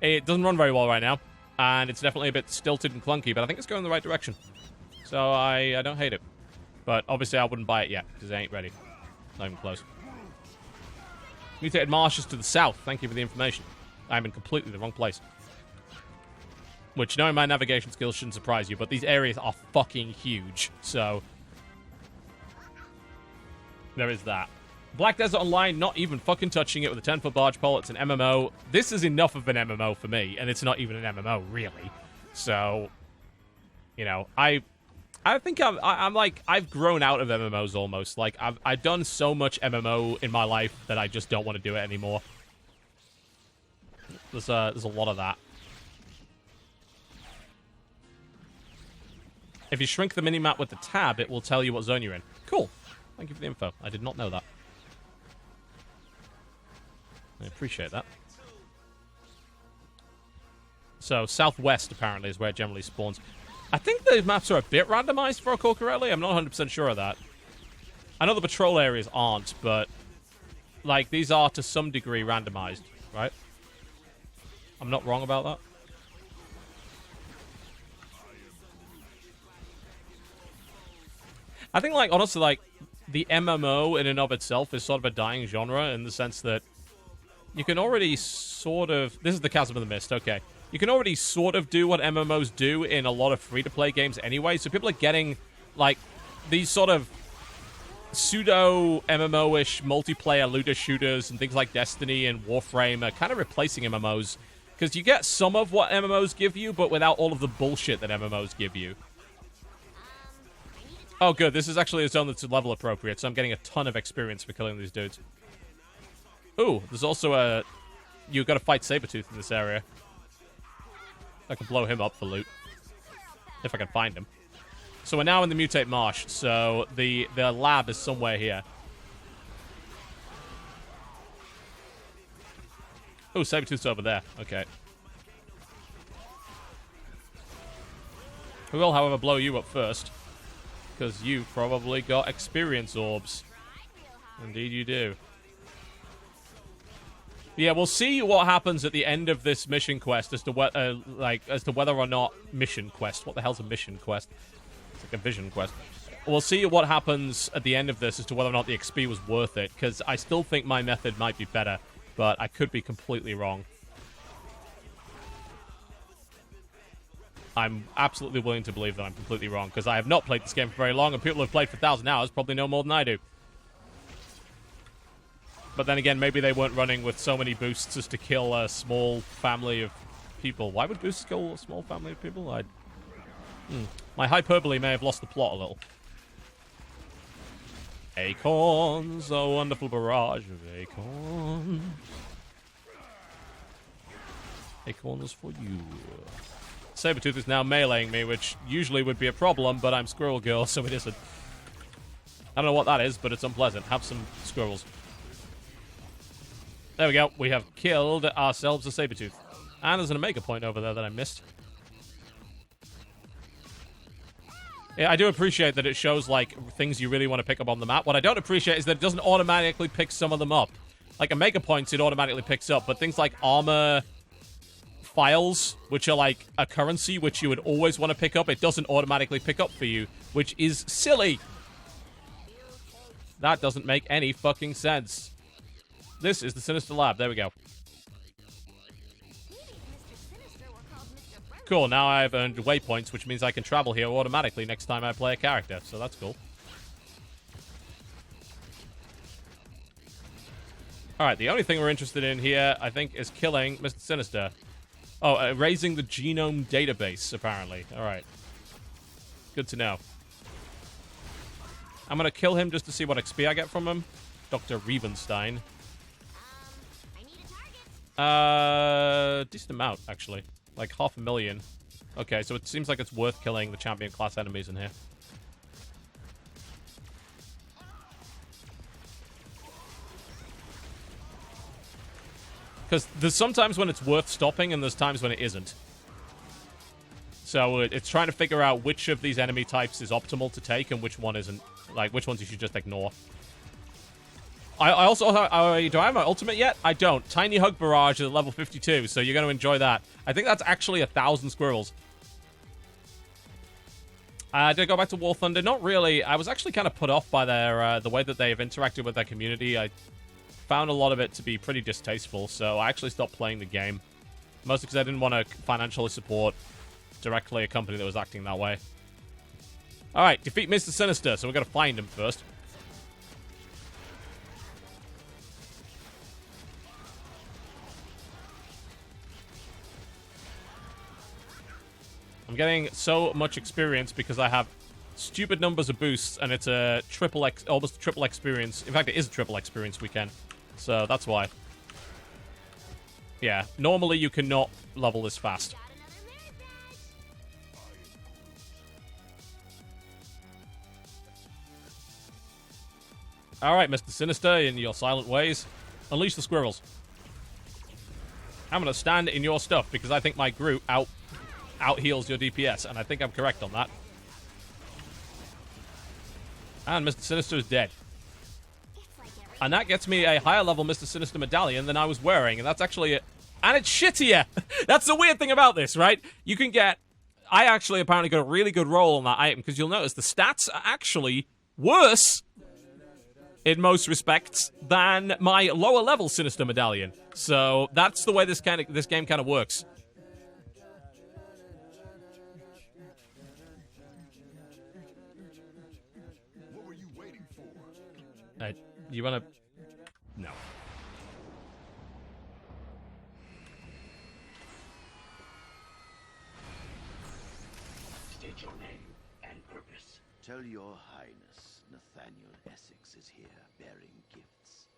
It doesn't run very well right now, and it's definitely a bit stilted and clunky, but I think it's going in the right direction. So I don't hate it. But obviously I wouldn't buy it yet, because it ain't ready. Not even close. Mutated marshes to the south. Thank you for the information. I'm in completely the wrong place. Which, knowing my navigation skills shouldn't surprise you, but these areas are fucking huge, so... there is that. Black Desert Online, not even fucking touching it with a 10-foot barge pole. It's an MMO. This is enough of an MMO for me, and it's not even an MMO, really. So, you know, I think I'm like, I've grown out of MMOs almost. Like, I've done so much MMO in my life that I just don't want to do it anymore. There's a lot of that. If you shrink the minimap with the tab, it will tell you what zone you're in. Cool. Thank you for the info. I did not know that. I appreciate that. So, southwest, apparently, is where it generally spawns. I think the maps are a bit randomized, if I recall correctly. I'm not 100% sure of that. I know the patrol areas aren't, but... like, these are, to some degree, randomized, right? I'm not wrong about that. I think, like, honestly, like, the MMO in and of itself is sort of a dying genre in the sense that you can already sort of... this is the Chasm of the Mist, okay. You can already sort of do what MMOs do in a lot of free-to-play games anyway, so people are getting, like, these sort of pseudo-MMO-ish multiplayer looter shooters and things like Destiny and Warframe are kind of replacing MMOs, because you get some of what MMOs give you, but without all of the bullshit that MMOs give you. Oh, good. This is actually a zone that's level appropriate, so I'm getting a ton of experience for killing these dudes. Ooh, there's also a... you've got to fight Sabretooth in this area. I can blow him up for loot. If I can find him. So we're now in the Mutate Marsh, so the lab is somewhere here. Oh, Sabretooth's over there. Okay. We will, however, blow you up first. Because you probably got experience orbs. Indeed you do. Yeah, we'll see what happens at the end of this mission quest as to whether or not mission quest. What the hell's a mission quest? It's like a vision quest. We'll see what happens at the end of this as to whether or not the XP was worth it, because I still think my method might be better, but I could be completely wrong. I'm absolutely willing to believe that I'm completely wrong, because I have not played this game for very long, and people who have played for 1,000 hours probably know more than I do. But then again, maybe they weren't running with so many boosts as to kill a small family of people. Why would boosts kill a small family of people? My hyperbole may have lost the plot a little. Acorns, a wonderful barrage of acorns. Acorns for you. Sabretooth is now meleeing me, which usually would be a problem, but I'm Squirrel Girl, so it isn't. I don't know what that is, but it's unpleasant. Have some squirrels. There we go. We have killed ourselves a Sabretooth. And there's an Omega point over there that I missed. Yeah, I do appreciate that it shows, like, things you really want to pick up on the map. What I don't appreciate is that it doesn't automatically pick some of them up. Like, Omega points, it automatically picks up, but things like armor files, which are like a currency which you would always want to pick up, it doesn't automatically pick up for you, which is silly. That doesn't make any fucking sense. This is the Sinister Lab. There we go. Cool, now I've earned waypoints, which means I can travel here automatically next time I play a character, so that's cool. Alright, the only thing we're interested in here, I think, is killing Mr. Sinister. Oh, raising the genome database, apparently. Alright. Good to know. I'm gonna kill him just to see what XP I get from him. Dr. Riebenstein. Decent amount, actually. Like 500,000. Okay, so it seems like it's worth killing the champion class enemies in here. Because there's sometimes when it's worth stopping, and there's times when it isn't. So it's trying to figure out which of these enemy types is optimal to take, and which one isn't. Like, which ones you should just ignore. I also do I have my ultimate yet? I don't. Tiny Hug Barrage is at level 52, so you're going to enjoy that. I think that's actually 1,000 squirrels. Did I go back to War Thunder? Not really. I was actually kind of put off by their the way that they have interacted with their community. I found a lot of it to be pretty distasteful, so I actually stopped playing the game. Mostly because I didn't want to financially support directly a company that was acting that way. Alright, defeat Mr. Sinister, so we're going to find him first. I'm getting so much experience because I have stupid numbers of boosts, and it's a almost triple experience. In fact, it is a triple experience weekend, so that's why. Yeah, normally you cannot level this fast. Alright, Mr. Sinister, in your silent ways, unleash the squirrels. I'm going to stand in your stuff because I think my Groot out-heals your DPS, and I think I'm correct on that. And Mr. Sinister is dead. And that gets me a higher level Mr. Sinister medallion than I was wearing, and that's actually it. And it's shittier! That's the weird thing about this, right? You can get... I actually apparently got a really good roll on that item, because you'll notice the stats are actually worse, in most respects, than my lower level Sinister medallion. So that's the way this game kind of works.
What were you waiting for?
You wanna... No.
State your name and purpose.
Tell your highness Nathaniel Essex is here, bearing gifts.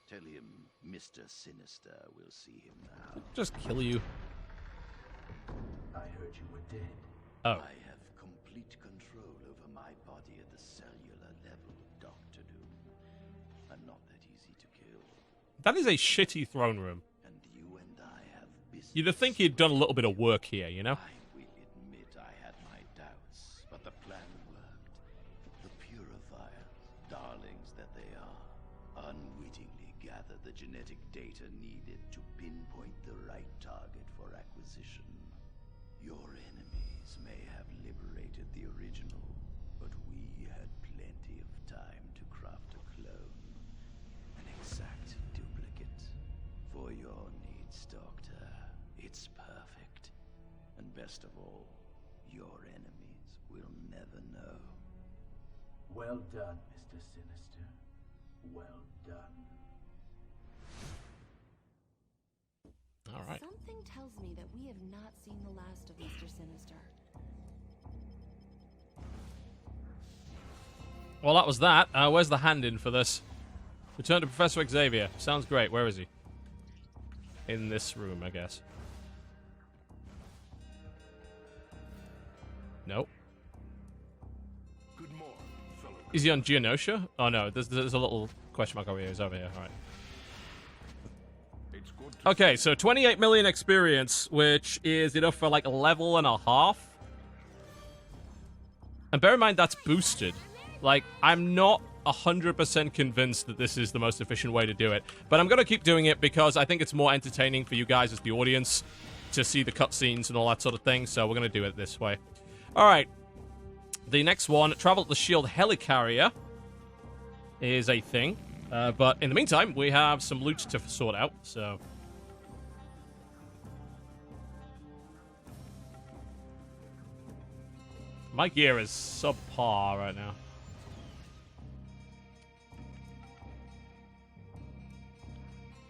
Tell him Mr. Sinister will see him now.
Just kill you.
I heard you were dead.
Oh.
I have complete control over my body at the cellular level, Dr. Doom. I'm not that easy to kill.
That is a shitty throne room.
And you and I have business.
You'd think he'd done a little bit of work here, you know?
I will admit I had my doubts, but the plan worked. The purifiers, darlings that they are, unwittingly gathered the genetic data needed to pinpoint the right target for acquisition. Your enemies may have liberated the original, but we had plenty of time to craft a clone. An exact duplicate. For your needs, Doctor. It's perfect. And best of all, your enemies will never know.
Well done, Mr. Sinister. Well done.
All right.
Something tells me that we have not seen the last of Mr. Sinister.
Well, that was that. Where's the hand-in for this? Return to Professor Xavier. Sounds great. Where is he? In this room, I guess. Nope.
Good morning, fellow.
Is he on Geonosia? Oh, no. There's a little question mark over here. He's over here. All right.
It's good to
Okay, so 28 million experience, which is enough for like a level and a half. And bear in mind, that's boosted. Like, I'm not 100% convinced that this is the most efficient way to do it. But I'm going to keep doing it because I think it's more entertaining for you guys as the audience to see the cutscenes and all that sort of thing. So we're going to do it this way. All right. The next one, travel to the Shield Helicarrier, is a thing. But in the meantime, we have some loot to sort out, so... My gear is subpar right now.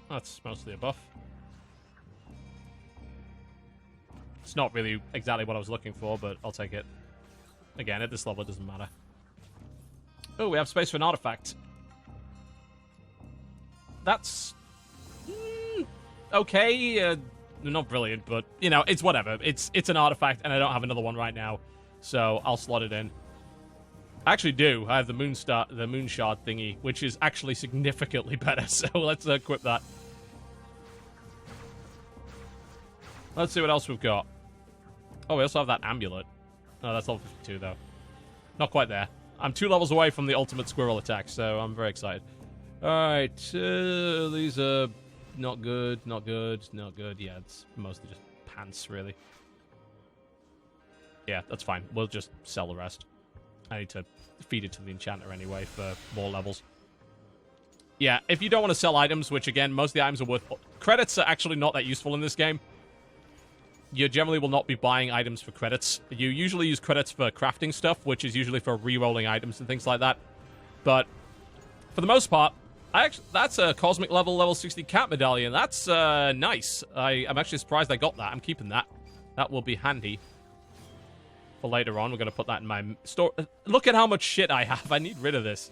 That's mostly a buff. It's not really exactly what I was looking for, but I'll take it. Again, at this level, it doesn't matter. Oh, we have space for an artifact. That's... okay. Not brilliant, but, you know, it's whatever. It's an artifact, and I don't have another one right now, so I'll slot it in. I actually do. I have the moon shard thingy, which is actually significantly better, so let's equip that. Let's see what else we've got. Oh, we also have that amulet. Oh, that's level 52, though. Not quite there. I'm 2 levels away from the ultimate squirrel attack, so I'm very excited. Alright, these are not good, not good, not good. Yeah, it's mostly just pants, really. Yeah, that's fine. We'll just sell the rest. I need to feed it to the enchanter anyway for more levels. Yeah, if you don't want to sell items, which again, most of the items are worth... Credits are actually not that useful in this game. You generally will not be buying items for credits. You usually use credits for crafting stuff, which is usually for re-rolling items and things like that. But for the most part, that's a cosmic level 60 cat medallion. That's nice. I'm actually surprised I got that. I'm keeping that. That will be handy for later on. We're going to put that in my store. Look at how much shit I have. I need rid of this.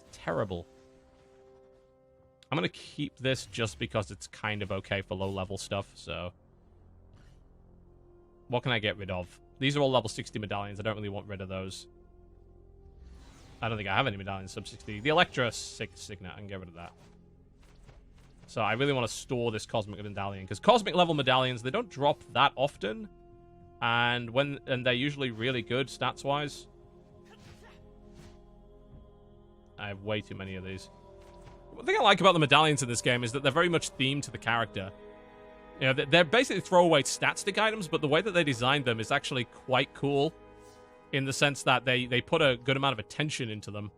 It's terrible. I'm going to keep this just because it's kind of okay for low-level stuff, so... What can I get rid of? These are all level 60 medallions. I don't really want rid of those. I don't think I have any medallions sub 60. The Electra Signet, I can get rid of that. So I really want to store this cosmic medallion, because cosmic level medallions, they don't drop that often. And they're usually really good stats-wise. I have way too many of these. The thing I like about the medallions in this game is that they're very much themed to the character. You know, they're basically throwaway stat stick items, but the way that they designed them is actually quite cool. In the sense that they put a good amount of attention into them.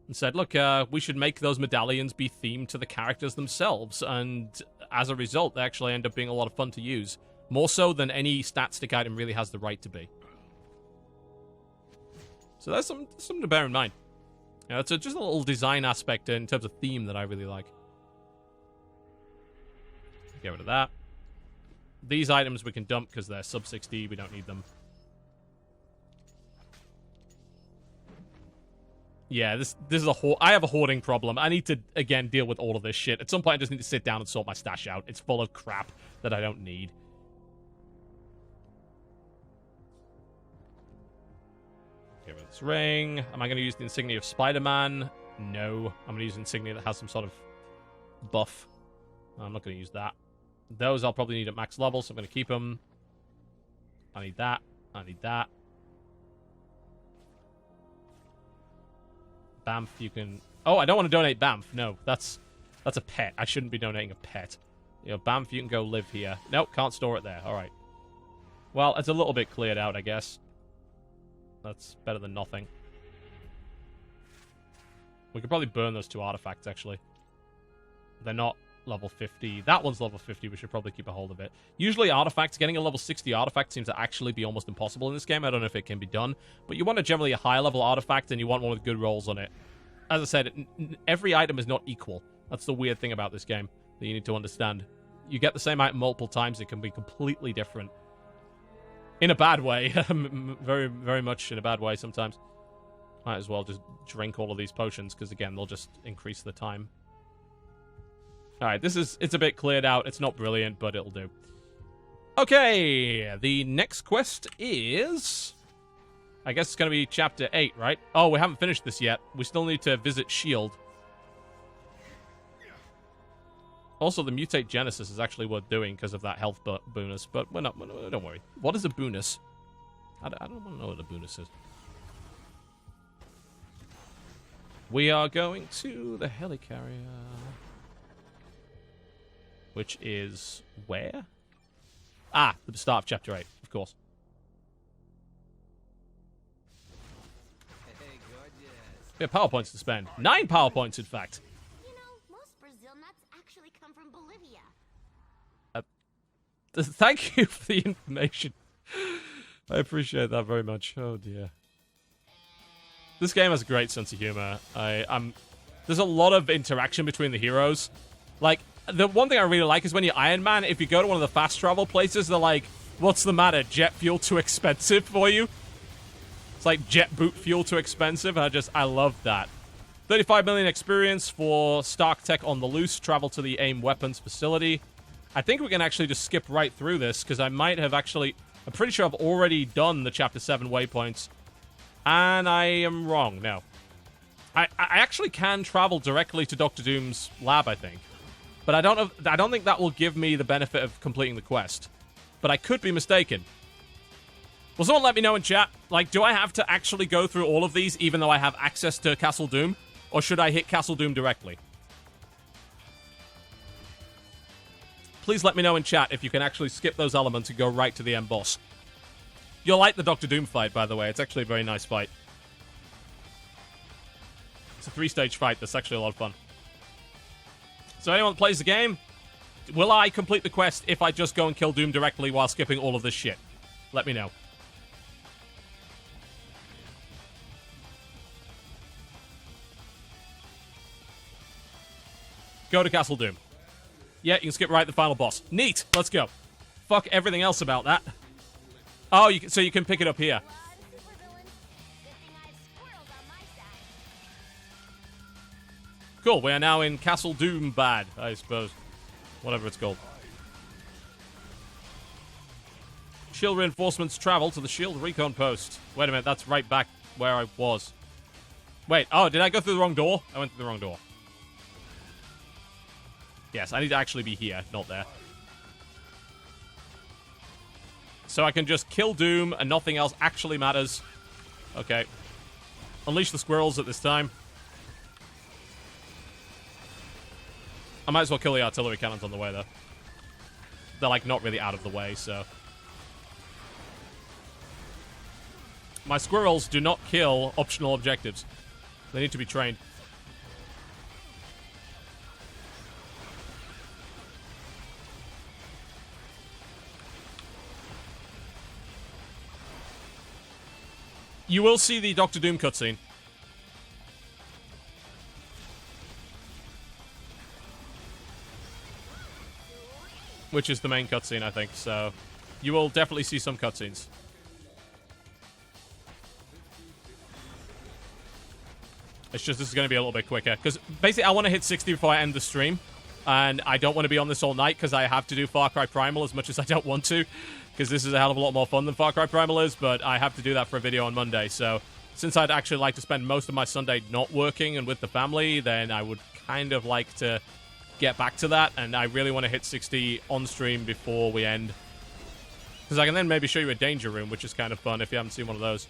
And said, look, we should make those medallions be themed to the characters themselves. And as a result, they actually end up being a lot of fun to use. More so than any stat stick item really has the right to be. So that's something to bear in mind. You know, it's just a little design aspect in terms of theme that I really like. Get rid of that. These items we can dump because they're sub 60. We don't need them. Yeah, this is I have a hoarding problem. I need to, again, deal with all of this shit. At some point, I just need to sit down and sort my stash out. It's full of crap that I don't need. Get rid of this ring. Am I going to use the insignia of Spider-Man? No. I'm going to use an insignia that has some sort of buff. I'm not going to use that. Those I'll probably need at max level, so I'm going to keep them. I need that. I need that. Bamf, you can... Oh, I don't want to donate Bamf. No, that's a pet. I shouldn't be donating a pet. You know, Bamf, you can go live here. Nope, can't store it there. All right. Well, it's a little bit cleared out, I guess. That's better than nothing. We could probably burn those two artifacts, actually. They're not level 50. That one's level 50. We should probably keep a hold of it. Usually artifacts, getting a level 60 artifact seems to actually be almost impossible in this game. I don't know if it can be done. But you want generally a higher level artifact, and you want one with good rolls on it. As I said, every item is not equal. That's the weird thing about this game that you need to understand. You get the same item multiple times, it can be completely different. In a bad way. Very, very much in a bad way sometimes. Might as well just drink all of these potions, because again, they'll just increase the time. Alright, it's a bit cleared out. It's not brilliant, but it'll do. Okay, the next quest is... I guess it's going to be Chapter 8, right? Oh, we haven't finished this yet. We still need to visit S.H.I.E.L.D. Also, the Mutate Genesis is actually worth doing because of that health bonus, but don't worry. What is a bonus? I don't want to know what a bonus is. We are going to the helicarrier. Which is where? Ah, the start of Chapter 8, of course.
Hey, gorgeous.
We have power points to spend. 9 power points, in fact.
You know, most Brazil nuts actually come from Bolivia.
Thank you for the information. I appreciate that very much. Oh, dear. This game has a great sense of humor. There's a lot of interaction between the heroes. Like, the one thing I really like is when you're Iron Man, if you go to one of the fast travel places, they're like, what's the matter? Jet fuel too expensive for you? It's like jet boot fuel too expensive. I love that. 35 million experience for Stark Tech on the loose. Travel to the AIM weapons facility. I think we can actually just skip right through this, because I might have actually... I'm pretty sure I've already done the Chapter 7 waypoints. And I am wrong. No. I actually can travel directly to Dr. Doom's lab, I think. But I don't think that will give me the benefit of completing the quest. But I could be mistaken. Will someone let me know in chat? Like, do I have to actually go through all of these, even though I have access to Castle Doom? Or should I hit Castle Doom directly? Please let me know in chat if you can actually skip those elements and go right to the end boss. You'll like the Doctor Doom fight, by the way. It's actually a very nice fight. It's a 3-stage fight that's actually a lot of fun. So anyone that plays the game, will I complete the quest if I just go and kill Doom directly while skipping all of this shit? Let me know. Go to Castle Doom. Yeah, you can skip right to the final boss. Neat! Let's go. Fuck everything else about that. Oh, so you can pick it up here. Cool, we are now in Castle Doom Bad, I suppose. Whatever it's called. Shield reinforcements travel to the Shield Recon Post. Wait a minute, that's right back where I was. Wait, oh, did I go through the wrong door? I went through the wrong door. Yes, I need to actually be here, not there. So I can just kill Doom and nothing else actually matters. Okay. Unleash the squirrels at this time. I might as well kill the artillery cannons on the way, though. They're, like, not really out of the way, so... My squirrels do not kill optional objectives. They need to be trained. You will see the Doctor Doom cutscene. Which is the main cutscene, I think, so... You will definitely see some cutscenes. It's just this is going to be a little bit quicker. Because basically I want to hit 60 before I end the stream. And I don't want to be on this all night because I have to do Far Cry Primal as much as I don't want to. Because this is a hell of a lot more fun than Far Cry Primal is, but I have to do that for a video on Monday. So since I'd actually like to spend most of my Sunday not working and with the family, then I would kind of like to get back to that. And I really want to hit 60 on stream before we end. Because I can then maybe show you a danger room, which is kind of fun if you haven't seen one of those.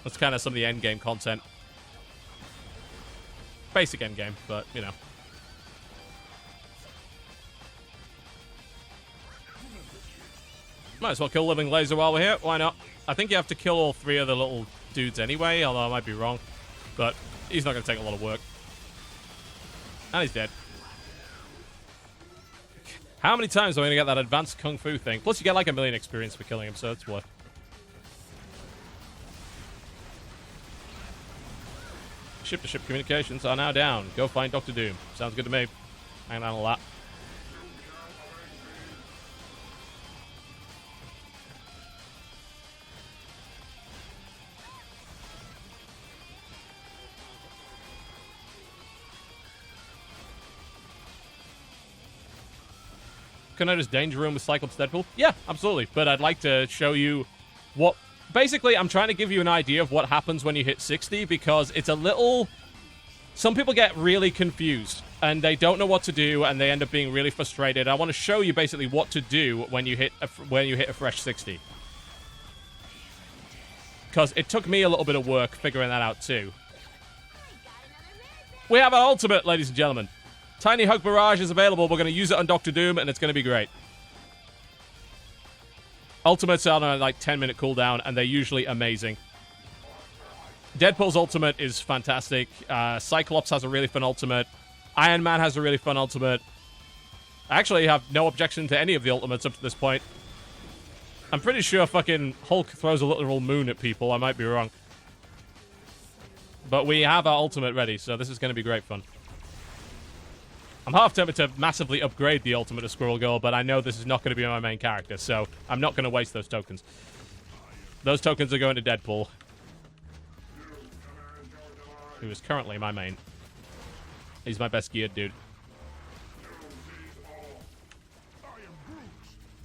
That's kind of some of the end game content. Basic end game, but, you know. Might as well kill Living Laser while we're here. Why not? I think you have to kill all 3 of the little dudes anyway, although I might be wrong. But he's not going to take a lot of work. And he's dead. How many times am I going to get that advanced kung fu thing? Plus you get like 1 million experience for killing him, so it's worth. Ship-to-ship communications are now down. Go find Dr. Doom. Sounds good to me. Hang on a lot. Can I just danger room with Cyclops Deadpool? Yeah, absolutely. But I'd like to show you what... Basically, I'm trying to give you an idea of what happens when you hit 60, because it's a little... Some people get really confused, and they don't know what to do, and they end up being really frustrated. I want to show you basically what to do when you hit a fresh 60. Because it took me a little bit of work figuring that out, too. We have an ultimate, ladies and gentlemen. Tiny Hug Barrage is available. We're going to use it on Dr. Doom, and it's going to be great. Ultimates are on a, like, 10-minute cooldown, and they're usually amazing. Deadpool's ultimate is fantastic. Cyclops has a really fun ultimate. Iron Man has a really fun ultimate. I actually have no objection to any of the ultimates up to this point. I'm pretty sure fucking Hulk throws a literal moon at people. I might be wrong. But we have our ultimate ready, so this is going to be great fun. I'm half tempted to massively upgrade the ultimate of Squirrel Girl, but I know this is not going to be my main character, so I'm not going to waste those tokens. Those tokens are going to Deadpool, who is currently my main. He's my best geared dude.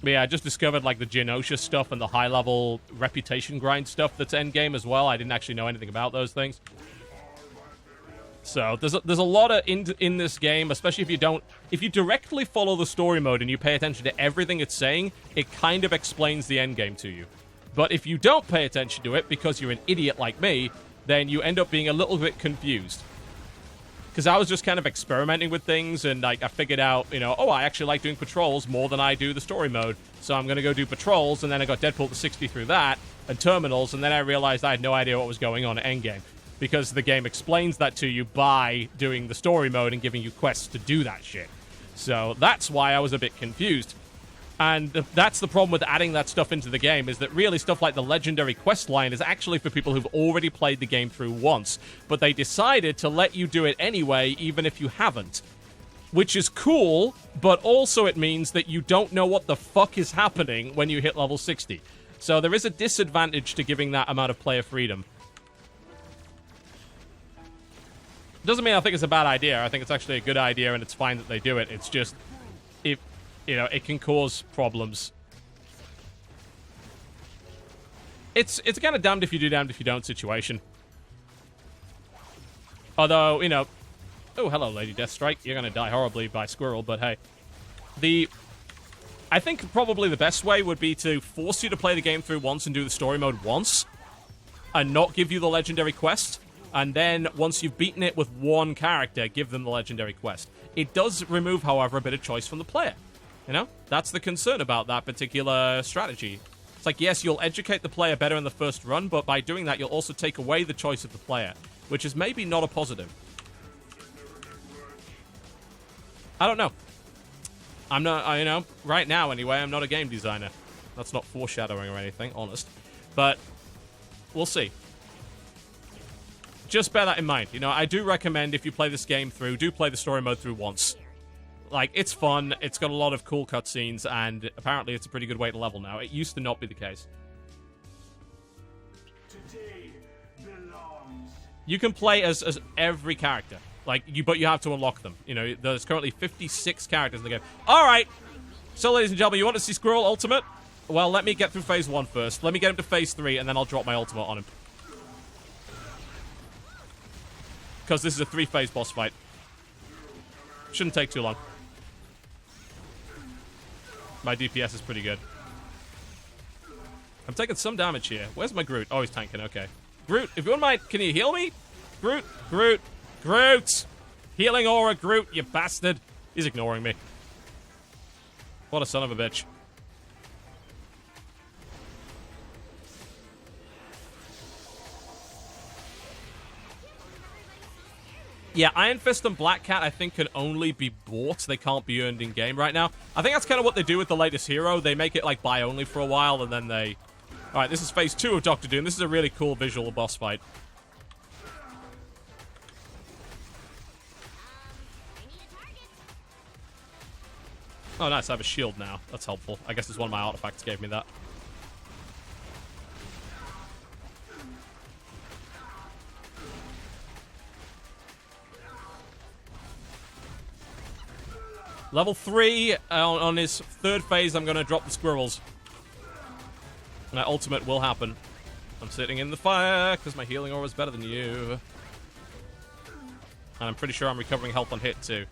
But yeah, I just discovered like the Genosha stuff and the high-level reputation grind stuff that's endgame as well. I didn't actually know anything about those things. So there's a lot of in this game, especially if you directly follow the story mode and you pay attention to everything it's saying, it kind of explains the end game to you. But if you don't pay attention to it because you're an idiot like me, then you end up being a little bit confused. Because I was just kind of experimenting with things, and like I figured out, you know, oh, I actually like doing patrols more than I do the story mode. So I'm going to go do patrols, and then I got Deadpool to 60 through that, and terminals, and then I realized I had no idea what was going on at endgame. Because the game explains that to you by doing the story mode and giving you quests to do that shit. So that's why I was a bit confused. And that's the problem with adding that stuff into the game, is that really stuff like the legendary quest line is actually for people who've already played the game through once. But they decided to let you do it anyway, even if you haven't. Which is cool, but also it means that you don't know what the fuck is happening when you hit level 60. So there is a disadvantage to giving that amount of player freedom. Doesn't mean I think it's a bad idea. I think it's actually a good idea, and it's fine that they do it. It's just, if you know, it can cause problems. It's kind of damned if you do, damned if you don't situation. Although, you know, oh, hello, Lady Deathstrike. You're gonna die horribly by Squirrel, but hey. I think probably the best way would be to force you to play the game through once and do the story mode once, and not give you the legendary quest. And then, once you've beaten it with one character, give them the legendary quest. It does remove, however, a bit of choice from the player. You know? That's the concern about that particular strategy. It's like, yes, you'll educate the player better in the first run, but by doing that, you'll also take away the choice of the player, which is maybe not a positive. I don't know. I'm not, you know, right now anyway, I'm not a game designer. That's not foreshadowing or anything, honest. But, we'll see. Just bear that in mind. You know, I do recommend if you play this game through, do play the story mode through once. Like, it's fun, it's got a lot of cool cutscenes, and apparently it's a pretty good way to level now. It used to not be the case. You can play as every character. Like, but you have to unlock them. You know, there's currently 56 characters in the game. Alright! So, ladies and gentlemen, you want to see Squirrel Ultimate? Well, let me get through Phase 1 first. Let me get him to Phase 3, and then I'll drop my Ultimate on him. Because this is a 3-phase boss fight. Shouldn't take too long. My DPS is pretty good. I'm taking some damage here. Where's my Groot? Oh, he's tanking. Okay. Groot, if you wouldn't mind, can you heal me? Groot, Groot, Groot! Healing aura, Groot, you bastard. He's ignoring me. What a son of a bitch. Yeah, Iron Fist and Black Cat, I think, can only be bought. They can't be earned in-game right now. I think that's kind of what they do with the latest hero. They make it, like, buy-only for a while, and then they... Alright, this is Phase 2 of Doctor Doom. This is a really cool visual boss fight. Oh, nice. I have a shield now. That's helpful. I guess it's one of my artifacts gave me that. Level 3, on his third phase, I'm going to drop the squirrels. My ultimate will happen. I'm sitting in the fire, because my healing aura is better than you. And I'm pretty sure I'm recovering health on hit, too.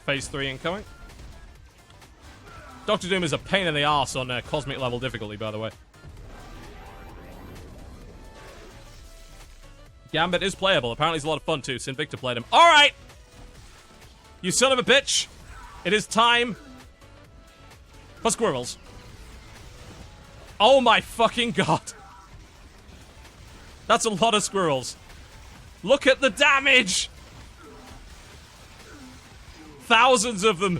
Phase 3 incoming. Doctor Doom is a pain in the arse on cosmic level difficulty, by the way. Gambit is playable. Apparently it's a lot of fun, too. Sin Victor played him. Alright! You son of a bitch! It is time for squirrels. Oh my fucking god! That's a lot of squirrels. Look at the damage! Thousands of them.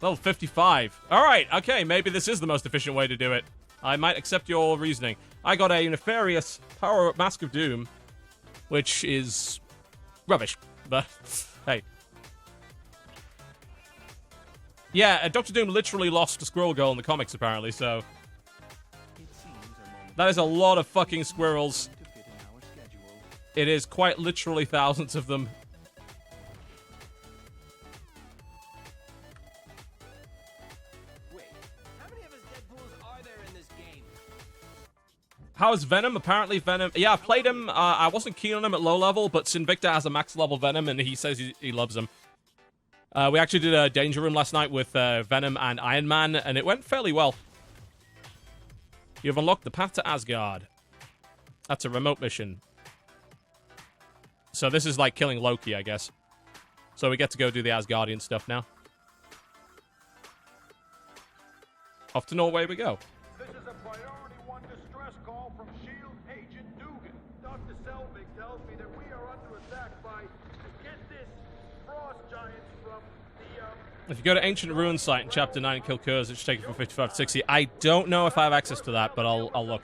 Level 55. Alright, okay, maybe this is the most efficient way to do it. I might accept your reasoning. I got a nefarious power Mask of Doom, which is rubbish, but hey. Yeah, Dr. Doom literally lost to Squirrel Girl in the comics, apparently, so... That is a lot of fucking squirrels. It is quite literally thousands of them. How is Venom? Apparently Venom... Yeah, I've played him. I wasn't keen on him at low level, but Sinvicta has a max level Venom, and he says he loves him. We actually did a Danger Room last night with Venom and Iron Man, and it went fairly well. You've unlocked the path to Asgard. That's a remote mission. So this is like killing Loki, I guess. So we get to go do the Asgardian stuff now. Off to Norway we go.
This is a priority 1 distress call from SHIELD Agent Dugan. Dr. Selvig tells me that we are under attack by, get this, frost giants from the,
If you go to Ancient Ruin site in Chapter 9 and kill Kurz, it should take you from 55 to 60. I don't know if I have access to that, but I'll look.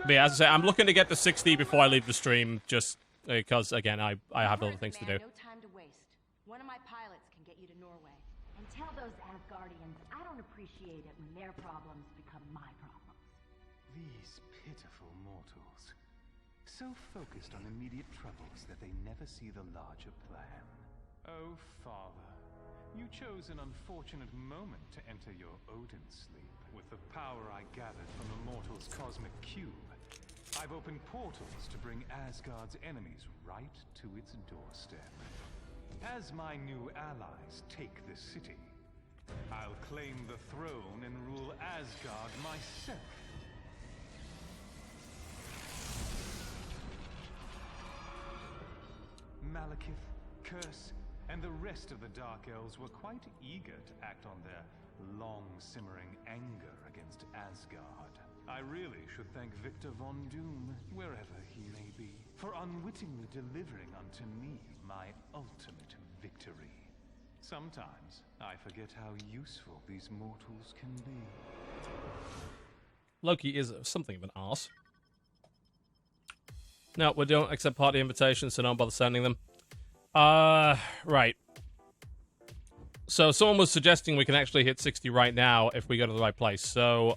But yeah, as I say, I'm looking to get to 60 before I leave the stream, just because, again, I have other things to do.
No time to waste. One of my pilots can get you to Norway. And tell those Asgardians I don't appreciate it when their problems become my problems.
These pitiful mortals. So focused on immediate troubles that they never see the larger plan. Oh, Father, you chose an unfortunate moment to enter your Odin sleep. With the power I gathered from the mortal's cosmic cube, I've opened portals to bring Asgard's enemies right to its doorstep. As my new allies take the city, I'll claim the throne and rule Asgard myself. Malekith, Curse, and the rest of the Dark Elves were quite eager to act on their long-simmering anger against Asgard. I really should thank Victor Von Doom, wherever he may be, for unwittingly delivering unto me my ultimate victory. Sometimes I forget how useful these mortals can be.
Loki is something of an arse. No, we don't accept party invitations, so don't bother sending them. Right. So someone was suggesting we can actually hit 60 right now if we go to the right place. So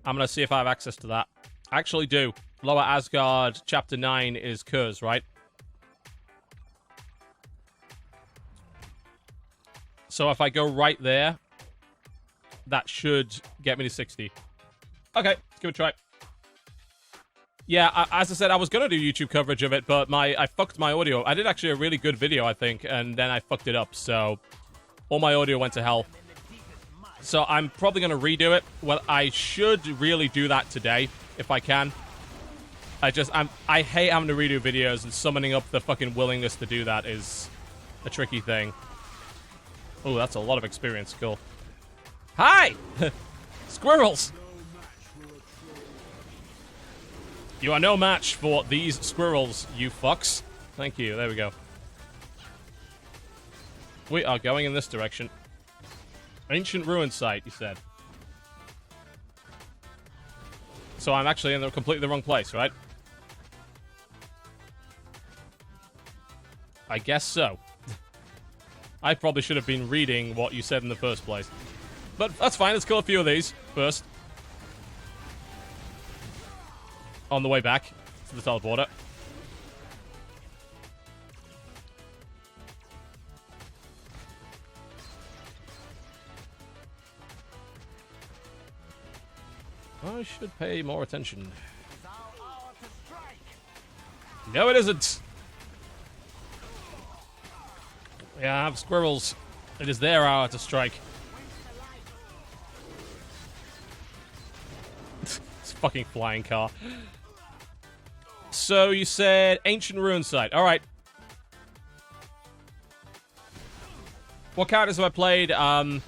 I'm going to see if I have access to that. I actually do. Lower Asgard, Chapter 9 is Kurz, right? So if I go right there, that should get me to 60. Okay, let's give it a try. Yeah, as I said, I was going to do YouTube coverage of it, but I fucked my audio. I did actually a really good video, I think, and then I fucked it up, so all my audio went to hell. So I'm probably going to redo it. Well, I should really do that today, if I can. I hate having to redo videos, and summoning up the fucking willingness to do that is a tricky thing. Oh, that's a lot of experience. Cool. Hi! Squirrels! You are no match for these squirrels, you fucks. Thank you. There we go. We are going in this direction. Ancient ruin site, you said. So I'm actually in completely the wrong place, right? I guess so. I probably should have been reading what you said in the first place. But that's fine. Let's kill a few of these first. On the way back to the teleporter. I should pay more attention. No, it isn't. Yeah, I have squirrels. It is their hour to strike. This fucking flying car. So you said Ancient Ruin Site. Alright. What characters have I played? I'll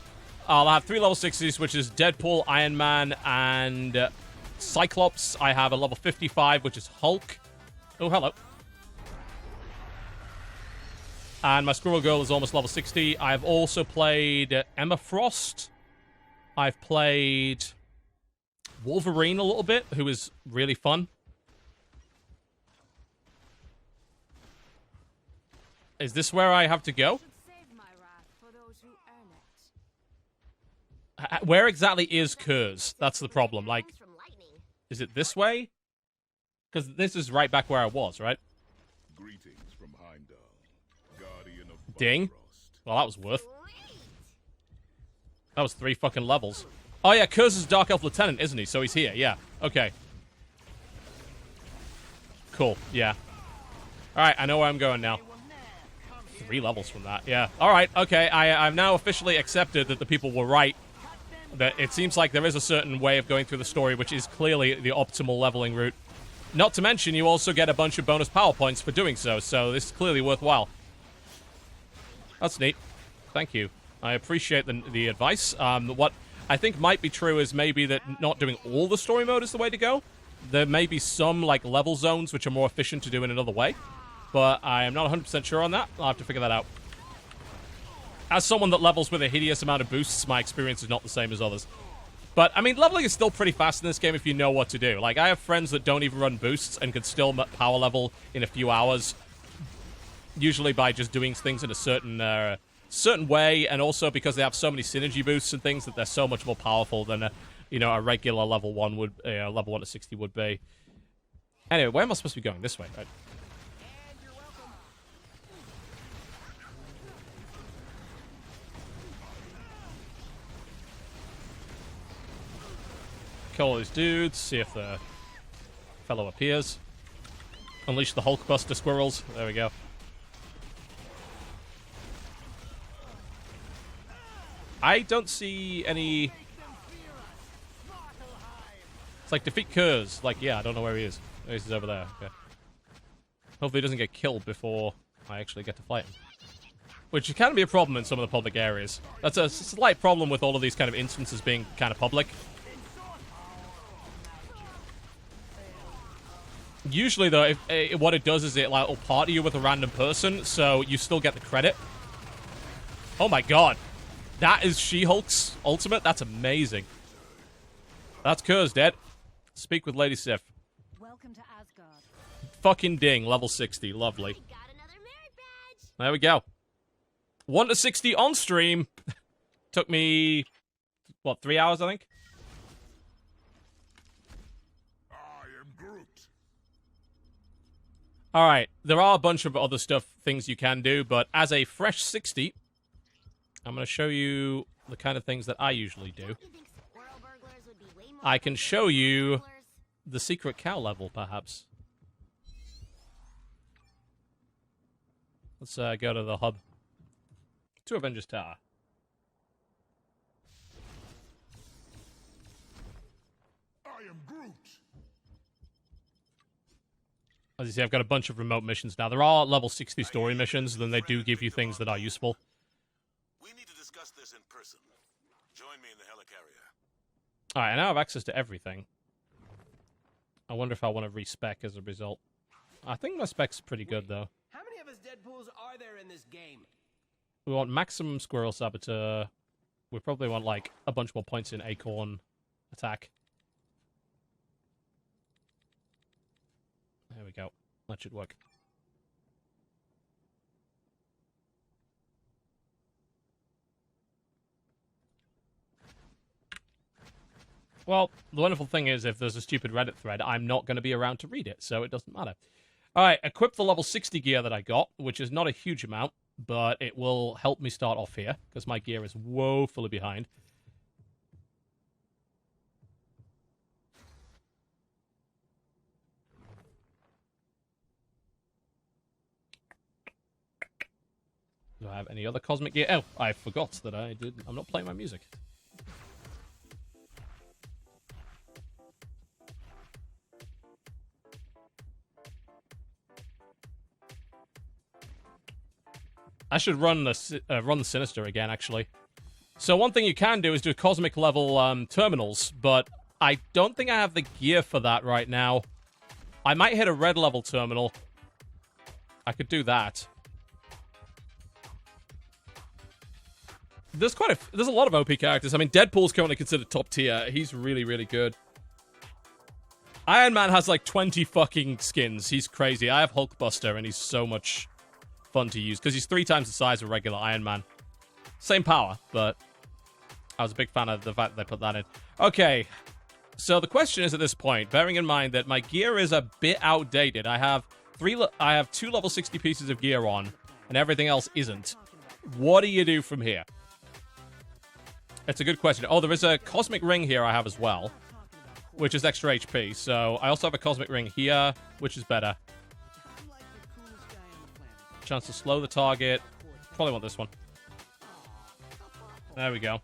have 3 level 60s, which is Deadpool, Iron Man, and Cyclops. I have a level 55, which is Hulk. Oh, hello. And my Squirrel Girl is almost level 60. I've also played Emma Frost. I've played Wolverine a little bit, who is really fun. Is this where I have to go? Where exactly is Kurz? That's the problem. Like, is it this way? Because this is right back where I was, right?
Greetings from Heimdall, guardian of
Ding. Well, that was worth. That was 3 fucking levels. Oh yeah, Kurz is Dark Elf Lieutenant, isn't he? So he's here, yeah. Okay. Cool, yeah. Alright, I know where I'm going now. 3 levels from that, yeah. Alright, okay, I've now officially accepted that the people were right. That it seems like there is a certain way of going through the story, which is clearly the optimal leveling route. Not to mention, you also get a bunch of bonus power points for doing so this is clearly worthwhile. That's neat. Thank you. I appreciate the advice. What I think might be true is maybe that not doing all the story mode is the way to go. There may be some, like, level zones which are more efficient to do in another way. But I am not 100% sure on that. I'll have to figure that out. As someone that levels with a hideous amount of boosts, my experience is not the same as others. But, I mean, leveling is still pretty fast in this game if you know what to do. Like, I have friends that don't even run boosts and can still power level in a few hours. Usually by just doing things in a certain way, and also because they have so many synergy boosts and things that they're so much more powerful than a regular level 1 would, level 1 to 60 would be. Anyway, where am I supposed to be going? This way, right? Kill all these dudes, see if the fellow appears. Unleash the Hulkbuster squirrels. There we go. I don't see any... It's like, defeat Kurz. Like, yeah, I don't know where he is. Oh, he's over there. Okay. Hopefully he doesn't get killed before I actually get to fight him. Which can be a problem in some of the public areas. That's a slight problem with all of these kind of instances being kind of public. Usually, though, what it does is it will party you with a random person, so you still get the credit. Oh my god. That is She-Hulk's ultimate? That's amazing. That's Kurz dead. Speak with Lady Sif.
Welcome to Asgard.
Fucking ding. Level 60. Lovely.
We got another merit badge.
There we go. 1 to 60 on stream. Took me, what, 3 hours, I think? Alright, there are a bunch of other things you can do, but as a fresh 60, I'm going to show you the kind of things that I usually do. I can show you the secret cow level, perhaps. Let's go to the hub. To Avengers Tower.
I am Groot.
As you see, I've got a bunch of remote missions now. There are level 60 story missions, then they do give you things that are useful.
We need to discuss this in person. Join me in the helicarrier.
Alright, I now have access to everything. I wonder if I want to respec as a result. I think my spec's pretty good, though.
How many of us Deadpools are there in this game?
We want maximum Squirrel Saboteur. We probably want, like, a bunch more points in Acorn Attack. There we go. That should work. Well, the wonderful thing is, if there's a stupid Reddit thread, I'm not going to be around to read it, so it doesn't matter. Alright, equip the level 60 gear that I got, which is not a huge amount, but it will help me start off here, because my gear is woefully behind. Do I have any other cosmic gear? Oh, I forgot that I'm not playing my music. I should run the Sinister again, actually. So one thing you can do is do cosmic level terminals, but I don't think I have the gear for that right now. I might hit a red level terminal. I could do that. There's a lot of OP characters. I mean, Deadpool's currently considered top tier. He's really, really good. Iron Man has like 20 fucking skins. He's crazy. I have Hulkbuster, and he's so much fun to use because he's 3 times the size of regular Iron Man. Same power, but I was a big fan of the fact that they put that in. Okay, so the question is at this point, bearing in mind that my gear is a bit outdated. I have 2 level 60 pieces of gear on, and everything else isn't. What do you do from here? It's a good question. Oh, there is a cosmic ring here I have as well, which is extra HP. So I also have a cosmic ring here, which is better. Chance to slow the target. Probably want this one. There we go.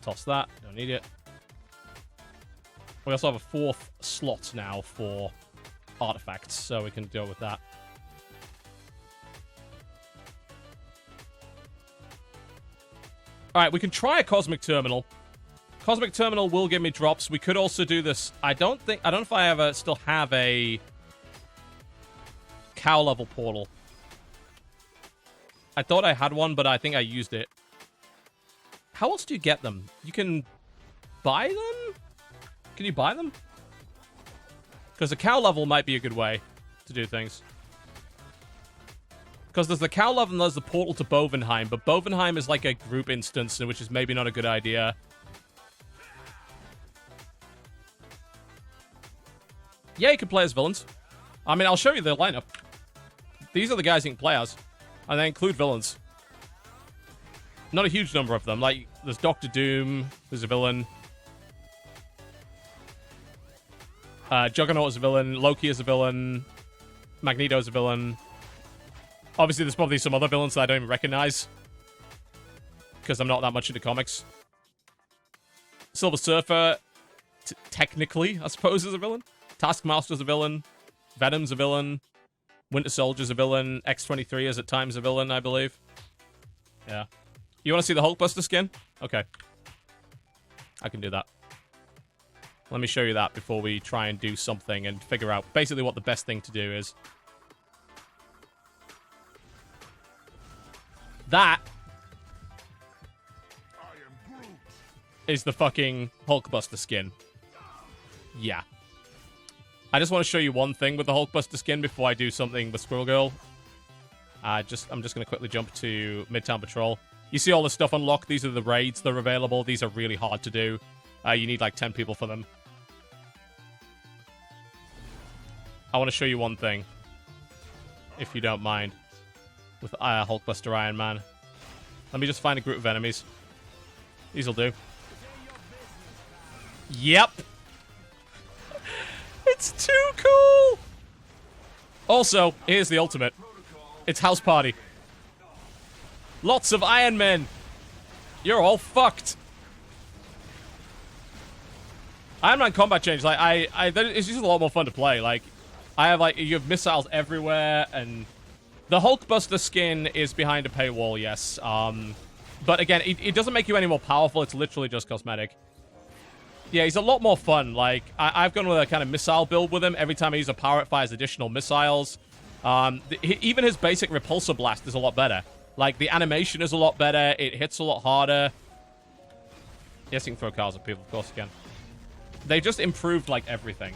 Toss that. Don't need it. We also have a 4th slot now for artifacts, so we can deal with that. Alright, we can try a Cosmic Terminal. Cosmic Terminal will give me drops. We could also do this. I don't know if I ever still have a cow level portal. I thought I had one, but I think I used it. How else do you get them? You can buy them? Can you buy them? Because the cow level might be a good way to do things. Because there's the cow level and there's the portal to Bovenheim, but Bovenheim is like a group instance, which is maybe not a good idea. Yeah, you can play as villains. I mean, I'll show you the lineup. These are the guys you can play as, and they include villains. Not a huge number of them. Like, there's Doctor Doom, who's a villain. Juggernaut is a villain. Loki is a villain. Magneto is a villain. Obviously, there's probably some other villains that I don't even recognize, because I'm not that much into comics. Silver Surfer, technically, I suppose, is a villain. Taskmaster's a villain. Venom's a villain. Winter Soldier's a villain. X-23 is at times a villain, I believe. Yeah. You want to see the Hulkbuster skin? Okay. I can do that. Let me show you that before we try and do something and figure out basically what the best thing to do is. That is the fucking Hulkbuster skin. Yeah. I just want to show you one thing with the Hulkbuster skin before I do something with Squirrel Girl. I'm just going to quickly jump to Midtown Patrol. You see all the stuff unlocked. These are the raids that are available. These are really hard to do. You need like 10 people for them. I want to show you one thing, if you don't mind, with Hulkbuster Iron Man. Let me just find a group of enemies. These'll do. Yep. It's too cool! Also, here's the ultimate. It's House Party. Lots of Iron Men. You're all fucked. Iron Man combat change, like, it's just a lot more fun to play. Like, you have missiles everywhere, and the Hulkbuster skin is behind a paywall, yes. But again, it doesn't make you any more powerful. It's literally just cosmetic. Yeah, he's a lot more fun. Like, I've gone with a kind of missile build with him. Every time I use a power, it fires additional missiles. Even his basic repulsor blast is a lot better. Like, the animation is a lot better. It hits a lot harder. Yes, you can throw cars at people, of course you can. They just improved, like, everything.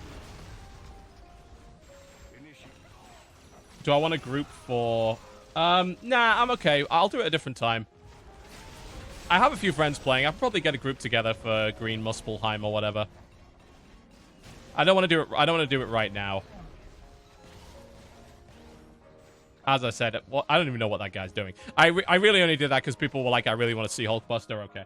Do I want a group for... Nah, I'm okay. I'll do it at a different time. I have a few friends playing. I'll probably get a group together for Green Muspelheim or whatever. I don't want to do it. I don't want to do it right now. As I said, well, I don't even know what that guy's doing. I really only did that because people were like, I really want to see Hulkbuster. Okay.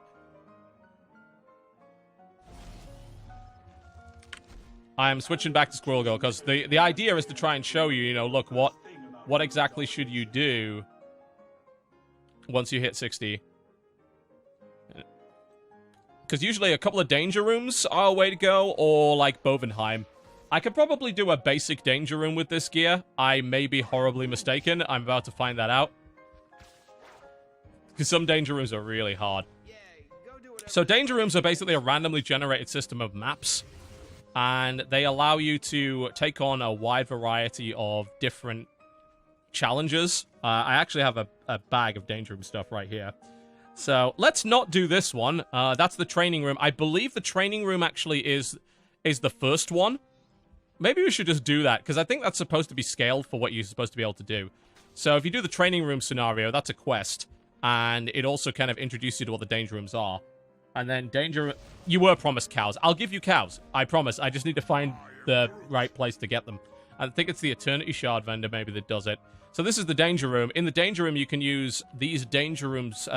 I am switching back to Squirrel Girl because the idea is to try and show you, you know, look, what exactly should you do once you hit 60? Because usually a couple of danger rooms are a way to go, or like Bovenheim. I could probably do a basic danger room with this gear. I may be horribly mistaken. I'm about to find that out. Because some danger rooms are really hard. So danger rooms are basically a randomly generated system of maps. And they allow you to take on a wide variety of different challenges. I actually have a bag of danger room stuff right here. So let's not do this one. That's the training room. I believe the training room actually is the first one. Maybe we should just do that, because I think that's supposed to be scaled for what you're supposed to be able to do. So if you do the training room scenario, that's a quest. And it also kind of introduces you to what the danger rooms are. And then you were promised cows. I'll give you cows. I promise. I just need to find the right place to get them. I think it's the Eternity Shard vendor maybe that does it. So this is the danger room. In the danger room, you can use these danger rooms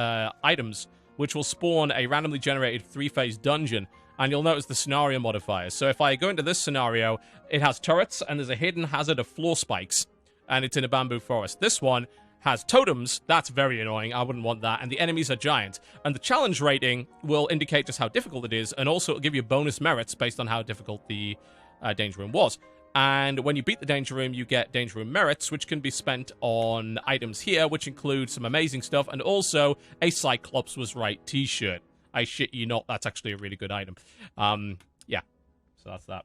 items, which will spawn a randomly generated 3-phase dungeon. And you'll notice the scenario modifiers. So if I go into this scenario, it has turrets, and there's a hidden hazard of floor spikes. And it's in a bamboo forest. This one has totems. That's very annoying. I wouldn't want that. And the enemies are giant. And the challenge rating will indicate just how difficult it is, and also it'll give you bonus merits based on how difficult the danger room was. And when you beat the danger room, you get danger room merits, which can be spent on items here, which include some amazing stuff, and also a Cyclops was right t-shirt. I shit you not, that's actually a really good item. Yeah, so that's that.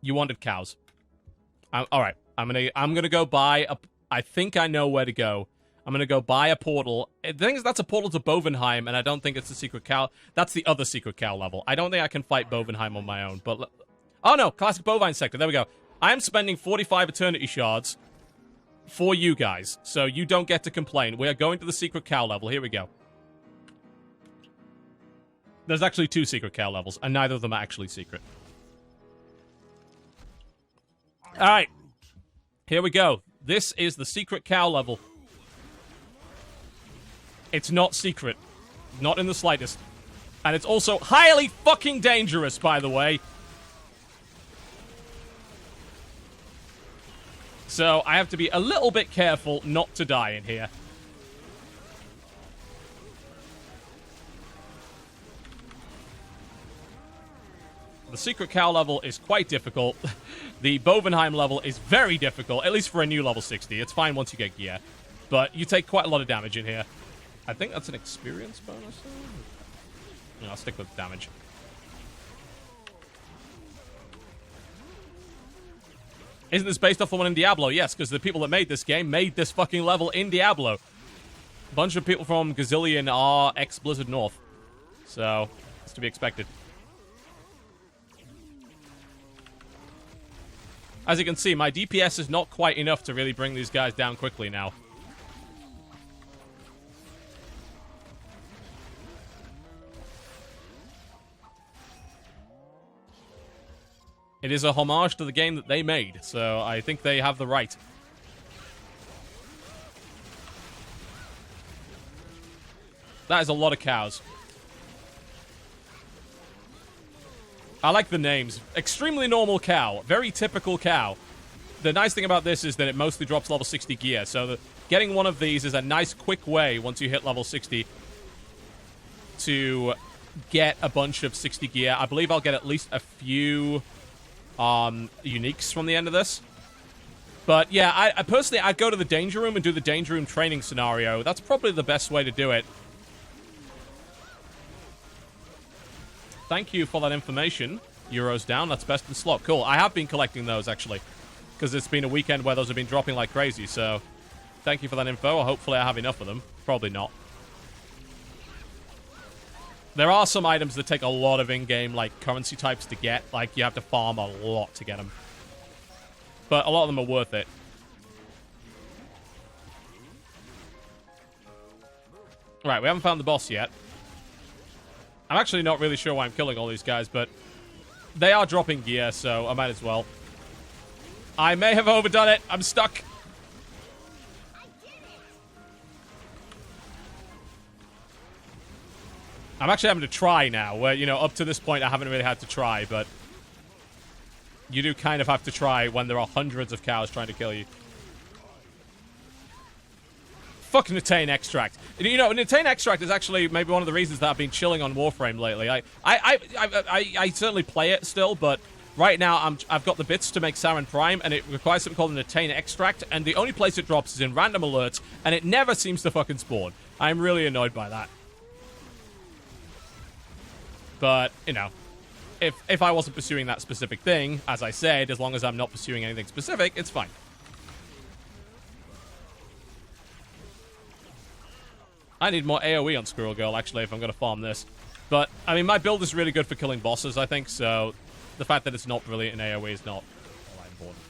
You wanted cows. All right, I'm gonna go buy a. I think I know where to go. I'm gonna go buy a portal. The thing is, that's a portal to Bovenheim, and I don't think it's the secret cow. That's the other secret cow level. I don't think I can fight Bovenheim on my own. But oh no, classic bovine sector. There we go. I am spending 45 eternity shards for you guys, so you don't get to complain. We are going to the secret cow level. Here we go. There's actually 2 secret cow levels, and neither of them are actually secret. Alright. Here we go. This is the secret cow level. It's not secret. Not in the slightest. And it's also highly fucking dangerous, by the way. So, I have to be a little bit careful not to die in here. The secret cow level is quite difficult. The Bovenheim level is very difficult, at least for a new level 60. It's fine once you get gear. But you take quite a lot of damage in here. I think that's an experience bonus. No, I'll stick with damage. Isn't this based off the one in Diablo? Yes, because the people that made this game made this fucking level in Diablo. A bunch of people from Gazillion are ex-Blizzard North. So, it's to be expected. As you can see, my DPS is not quite enough to really bring these guys down quickly now. It is a homage to the game that they made, so I think they have the right. That is a lot of cows. I like the names. Extremely normal cow. Very typical cow. The nice thing about this is that it mostly drops level 60 gear, so getting one of these is a nice quick way, once you hit level 60, to get a bunch of 60 gear. I believe I'll get at least a few uniques from the end of this. But yeah, I personally, I'd go to the danger room and do the danger room training scenario. That's probably the best way to do it. Thank you for that information. Euros down, that's best in slot. Cool, I have been collecting those, actually. Because it's been a weekend where those have been dropping like crazy, so... Thank you for that info. Hopefully I have enough of them. Probably not. There are some items that take a lot of in-game, like, currency types to get. Like, you have to farm a lot to get them. But a lot of them are worth it. Right, we haven't found the boss yet. I'm actually not really sure why I'm killing all these guys, but they are dropping gear, so I might as well. I may have overdone it. I'm stuck. I'm actually having to try now, where, you know, up to this point I haven't really had to try, but you do kind of have to try when there are hundreds of cows trying to kill you. Fuck Netane Extract. You know, Netane Extract is actually maybe one of the reasons that I've been chilling on Warframe lately. I certainly play it still, but right now I've got the bits to make Saren Prime, and it requires something called a Netane Extract, and the only place it drops is in random alerts, and it never seems to fucking spawn. I'm really annoyed by that. But, you know, if I wasn't pursuing that specific thing, as I said, as long as I'm not pursuing anything specific, it's fine. I need more AoE on Squirrel Girl, actually, if I'm going to farm this. But, I mean, my build is really good for killing bosses, I think, so the fact that it's not brilliant in AoE is not all that important.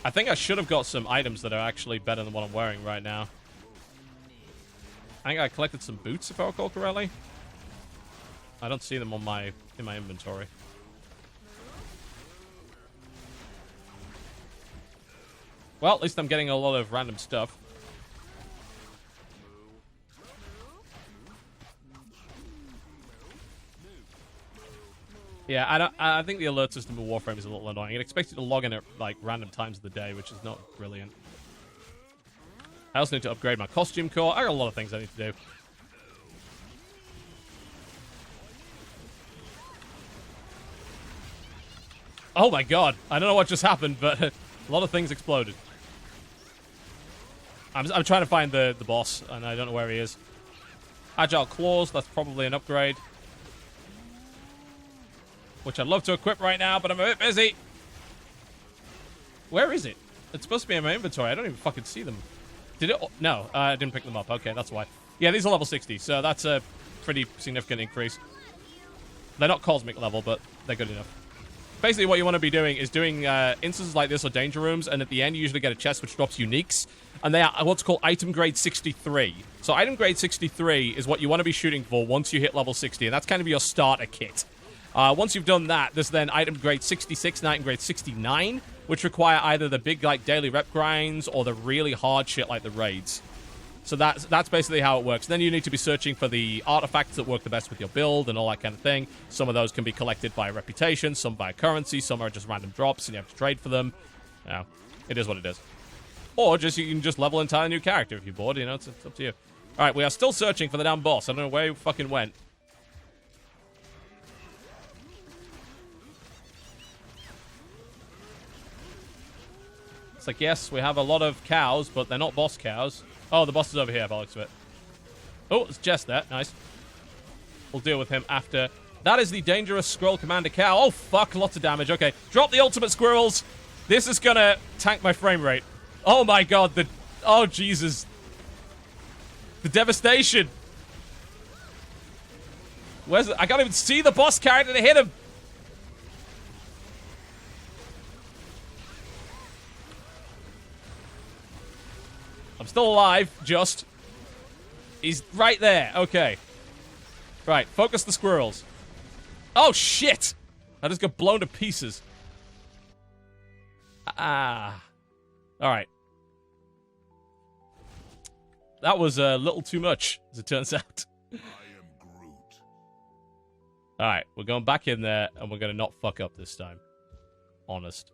I think I should have got some items that are actually better than what I'm wearing right now. I think I collected some boots, if I recall correctly. I don't see them on in my inventory. Well, at least I'm getting a lot of random stuff. Yeah, I think the alert system of Warframe is a little annoying. It expects you to log in at, like, random times of the day, which is not brilliant. I also need to upgrade my costume core. I got a lot of things I need to do. Oh my god. I don't know what just happened, but a lot of things exploded. I'm trying to find the boss, and I don't know where he is. Agile Claws, that's probably an upgrade. Which I'd love to equip right now, but I'm a bit busy. Where is it? It's supposed to be in my inventory. I don't even fucking see them. Did it? No, I didn't pick them up. Okay, that's why. Yeah, these are level 60, so that's a pretty significant increase. They're not cosmic level, but they're good enough. Basically, what you want to be doing is doing instances like this or danger rooms, and at the end, you usually get a chest which drops uniques, and they are what's called item grade 63. So item grade 63 is what you want to be shooting for once you hit level 60, and that's kind of your starter kit. Once you've done that, there's then item grade 66 and item grade 69, which require either the big, like, daily rep grinds or the really hard shit like the raids. So that's basically how it works. Then you need to be searching for the artifacts that work the best with your build and all that kind of thing. Some of those can be collected by reputation, some by currency, some are just random drops and you have to trade for them. You know, it is what it is. Or just you can just level an entirely new character if you're bored, you know, it's up to you. Alright, we are still searching for the damn boss. I don't know where he fucking went. It's like, yes, we have a lot of cows, but they're not boss cows. Oh, the boss is over here, by the looks of it. Oh, it's Jess there. Nice. We'll deal with him after. That is the dangerous Squirrel Commander cow. Oh, fuck. Lots of damage. Okay. Drop the ultimate squirrels. This is gonna tank my frame rate. Oh, my God. Oh, Jesus. The devastation. Where's I can't even see the boss character to hit him. I'm still alive, just. He's right there. Okay. Right, focus the squirrels. Oh, shit! I just got blown to pieces. Ah. Alright. That was a little too much, as it turns out. Alright, we're going back in there, and we're going to not fuck up this time. Honest.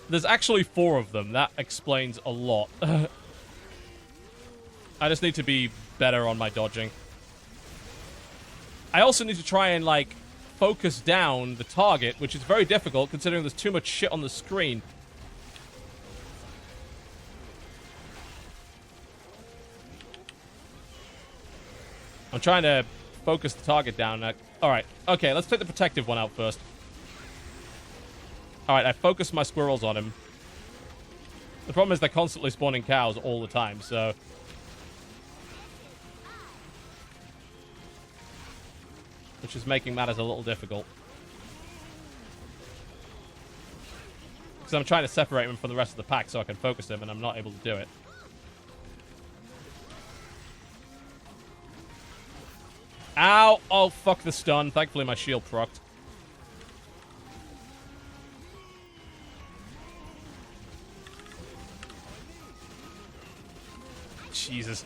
There's actually 4 of them. That explains a lot. I just need to be better on my dodging. I also need to try and, like, focus down the target, which is very difficult considering there's too much shit on the screen. I'm trying to focus the target down. Alright, okay, let's take the protective one out first. Alright, I focused my squirrels on him. The problem is they're constantly spawning cows all the time, so... which is making matters a little difficult. Because I'm trying to separate him from the rest of the pack so I can focus him, and I'm not able to do it. Ow! Oh, fuck the stun. Thankfully my shield procced. Jesus.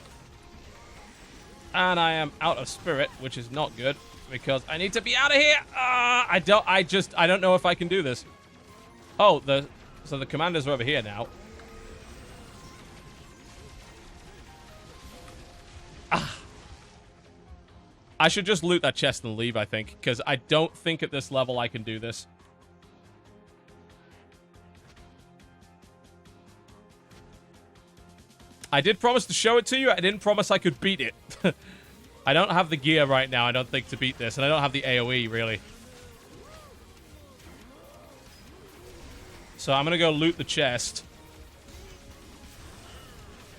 And I am out of spirit, which is not good, because I need to be out of here! I don't know if I can do this. Oh, so the commanders are over here now. I should just loot that chest and leave, I think, because I don't think at this level I can do this. I did promise to show it to you. I didn't promise I could beat it. I don't have the gear right now, I don't think, to beat this. And I don't have the AoE, really. So I'm going to go loot the chest.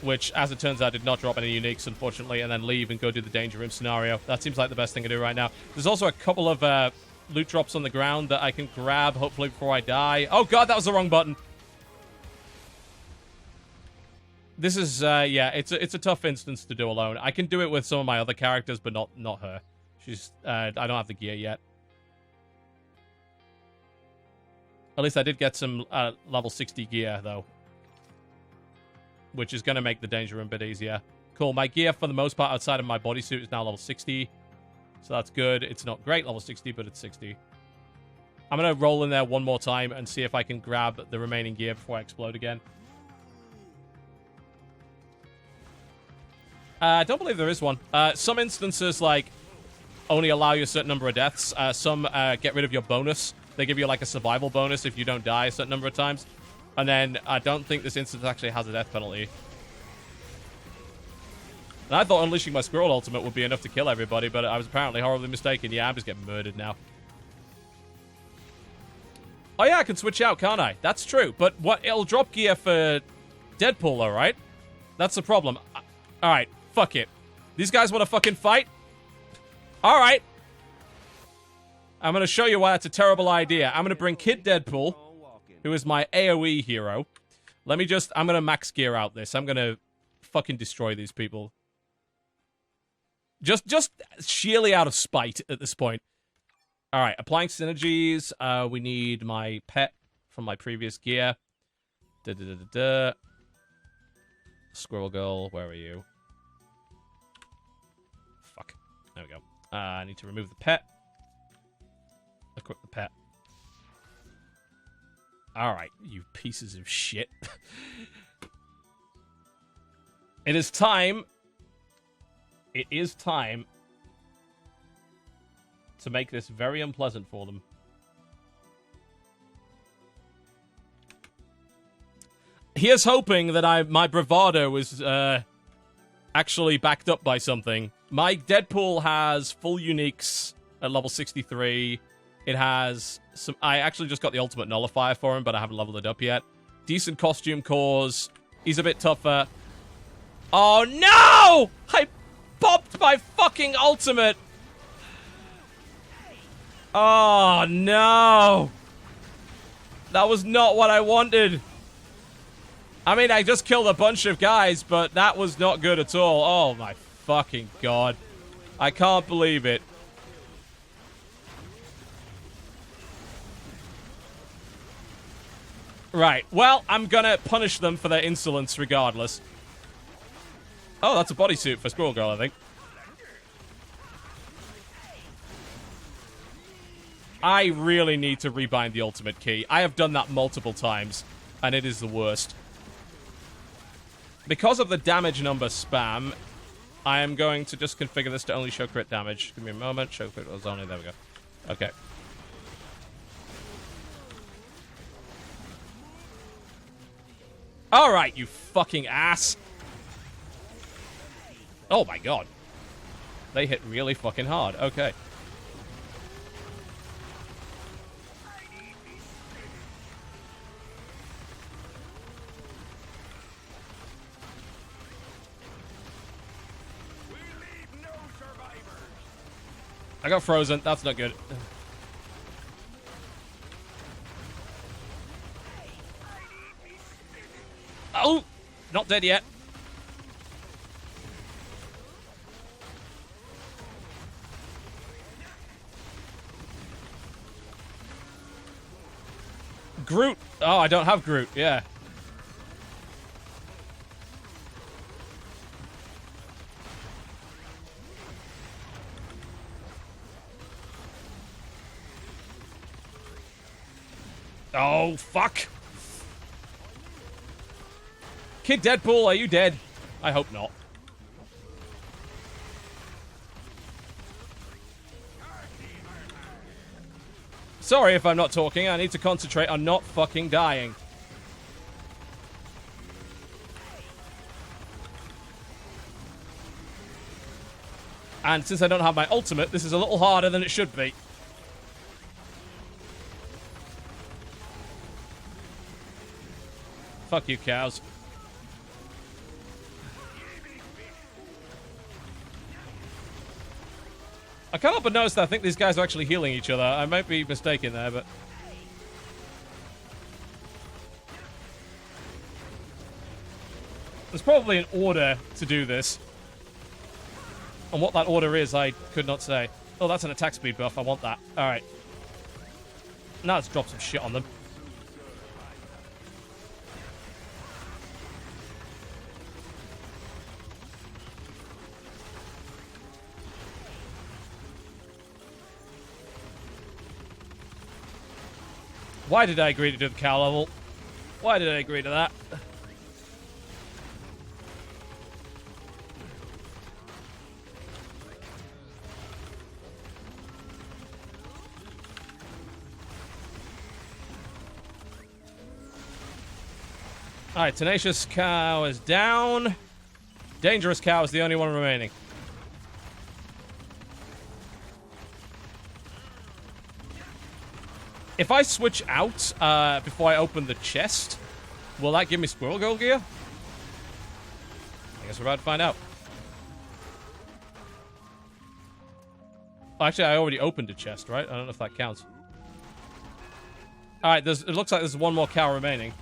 Which, as it turns out, did not drop any uniques, unfortunately. And then leave and go do the danger room scenario. That seems like the best thing to do right now. There's also a couple of loot drops on the ground that I can grab, hopefully, before I die. Oh, God, that was the wrong button. This is, yeah, it's a tough instance to do alone. I can do it with some of my other characters, but not her. She's, I don't have the gear yet. At least I did get some level 60 gear, though. Which is going to make the danger room a bit easier. Cool, my gear, for the most part, outside of my bodysuit, is now level 60. So that's good. It's not great level 60, but it's 60. I'm going to roll in there one more time and see if I can grab the remaining gear before I explode again. I don't believe there is one. Some instances, like, only allow you a certain number of deaths. Some get rid of your bonus. They give you, like, a survival bonus if you don't die a certain number of times. And then I don't think this instance actually has a death penalty. And I thought unleashing my Squirrel ultimate would be enough to kill everybody, but I was apparently horribly mistaken. Yeah, I'm just getting murdered now. Oh yeah, I can switch out, can't I? That's true. But what? It'll drop gear for Deadpool, though, right? That's the problem. Alright, fuck it. These guys want to fucking fight? Alright. I'm going to show you why that's a terrible idea. I'm going to bring Kid Deadpool, who is my AoE hero. Let me just... I'm going to max gear out this. I'm going to fucking destroy these people. Just sheerly out of spite at this point. Alright, applying synergies. We need my pet from my previous gear. Squirrel Girl, where are you? Fuck. There we go. I need to remove the pet. Equip the pet. Alright, you pieces of shit. It is time. It is time to make this very unpleasant for them. Here's hoping that my bravado is actually backed up by something. My Deadpool has full uniques at level 63. It has some... I actually just got the ultimate nullifier for him, but I haven't leveled it up yet. Decent costume cores. He's a bit tougher. Oh, no! I popped my fucking ultimate! Oh, no! That was not what I wanted. I mean, I just killed a bunch of guys, but that was not good at all. Oh, my fucking God. I can't believe it. Right, well, I'm gonna punish them for their insolence regardless. Oh, that's a bodysuit for Squirrel Girl, I think. I really need to rebind the ultimate key. I have done that multiple times, and it is the worst. Because of the damage number spam, I am going to just configure this to only show crit damage. Give me a moment. Show crit was only. There we go. Okay. Alright, you fucking ass. Oh my God. They hit really fucking hard. Okay. I got frozen. That's not good. Oh! Not dead yet. Groot. Oh, I don't have Groot. Yeah. Oh, fuck. Kid Deadpool, are you dead? I hope not. Sorry if I'm not talking. I need to concentrate on not fucking dying. And since I don't have my ultimate, this is a little harder than it should be. Fuck you, cows. I can't help but notice that I think these guys are actually healing each other. I might be mistaken there, but... There's probably an order to do this. And what that order is, I could not say. Oh, that's an attack speed buff. I want that. Alright. Now let's drop some shit on them. Why did I agree to do the cow level? Why did I agree to that? Alright, Tenacious Cow is down. Dangerous Cow is the only one remaining. If I switch out before I open the chest, will that give me Squirrel Gold gear? I guess we're about to find out. Actually, I already opened a chest, right? I don't know if that counts. Alright, it looks like there's one more cow remaining.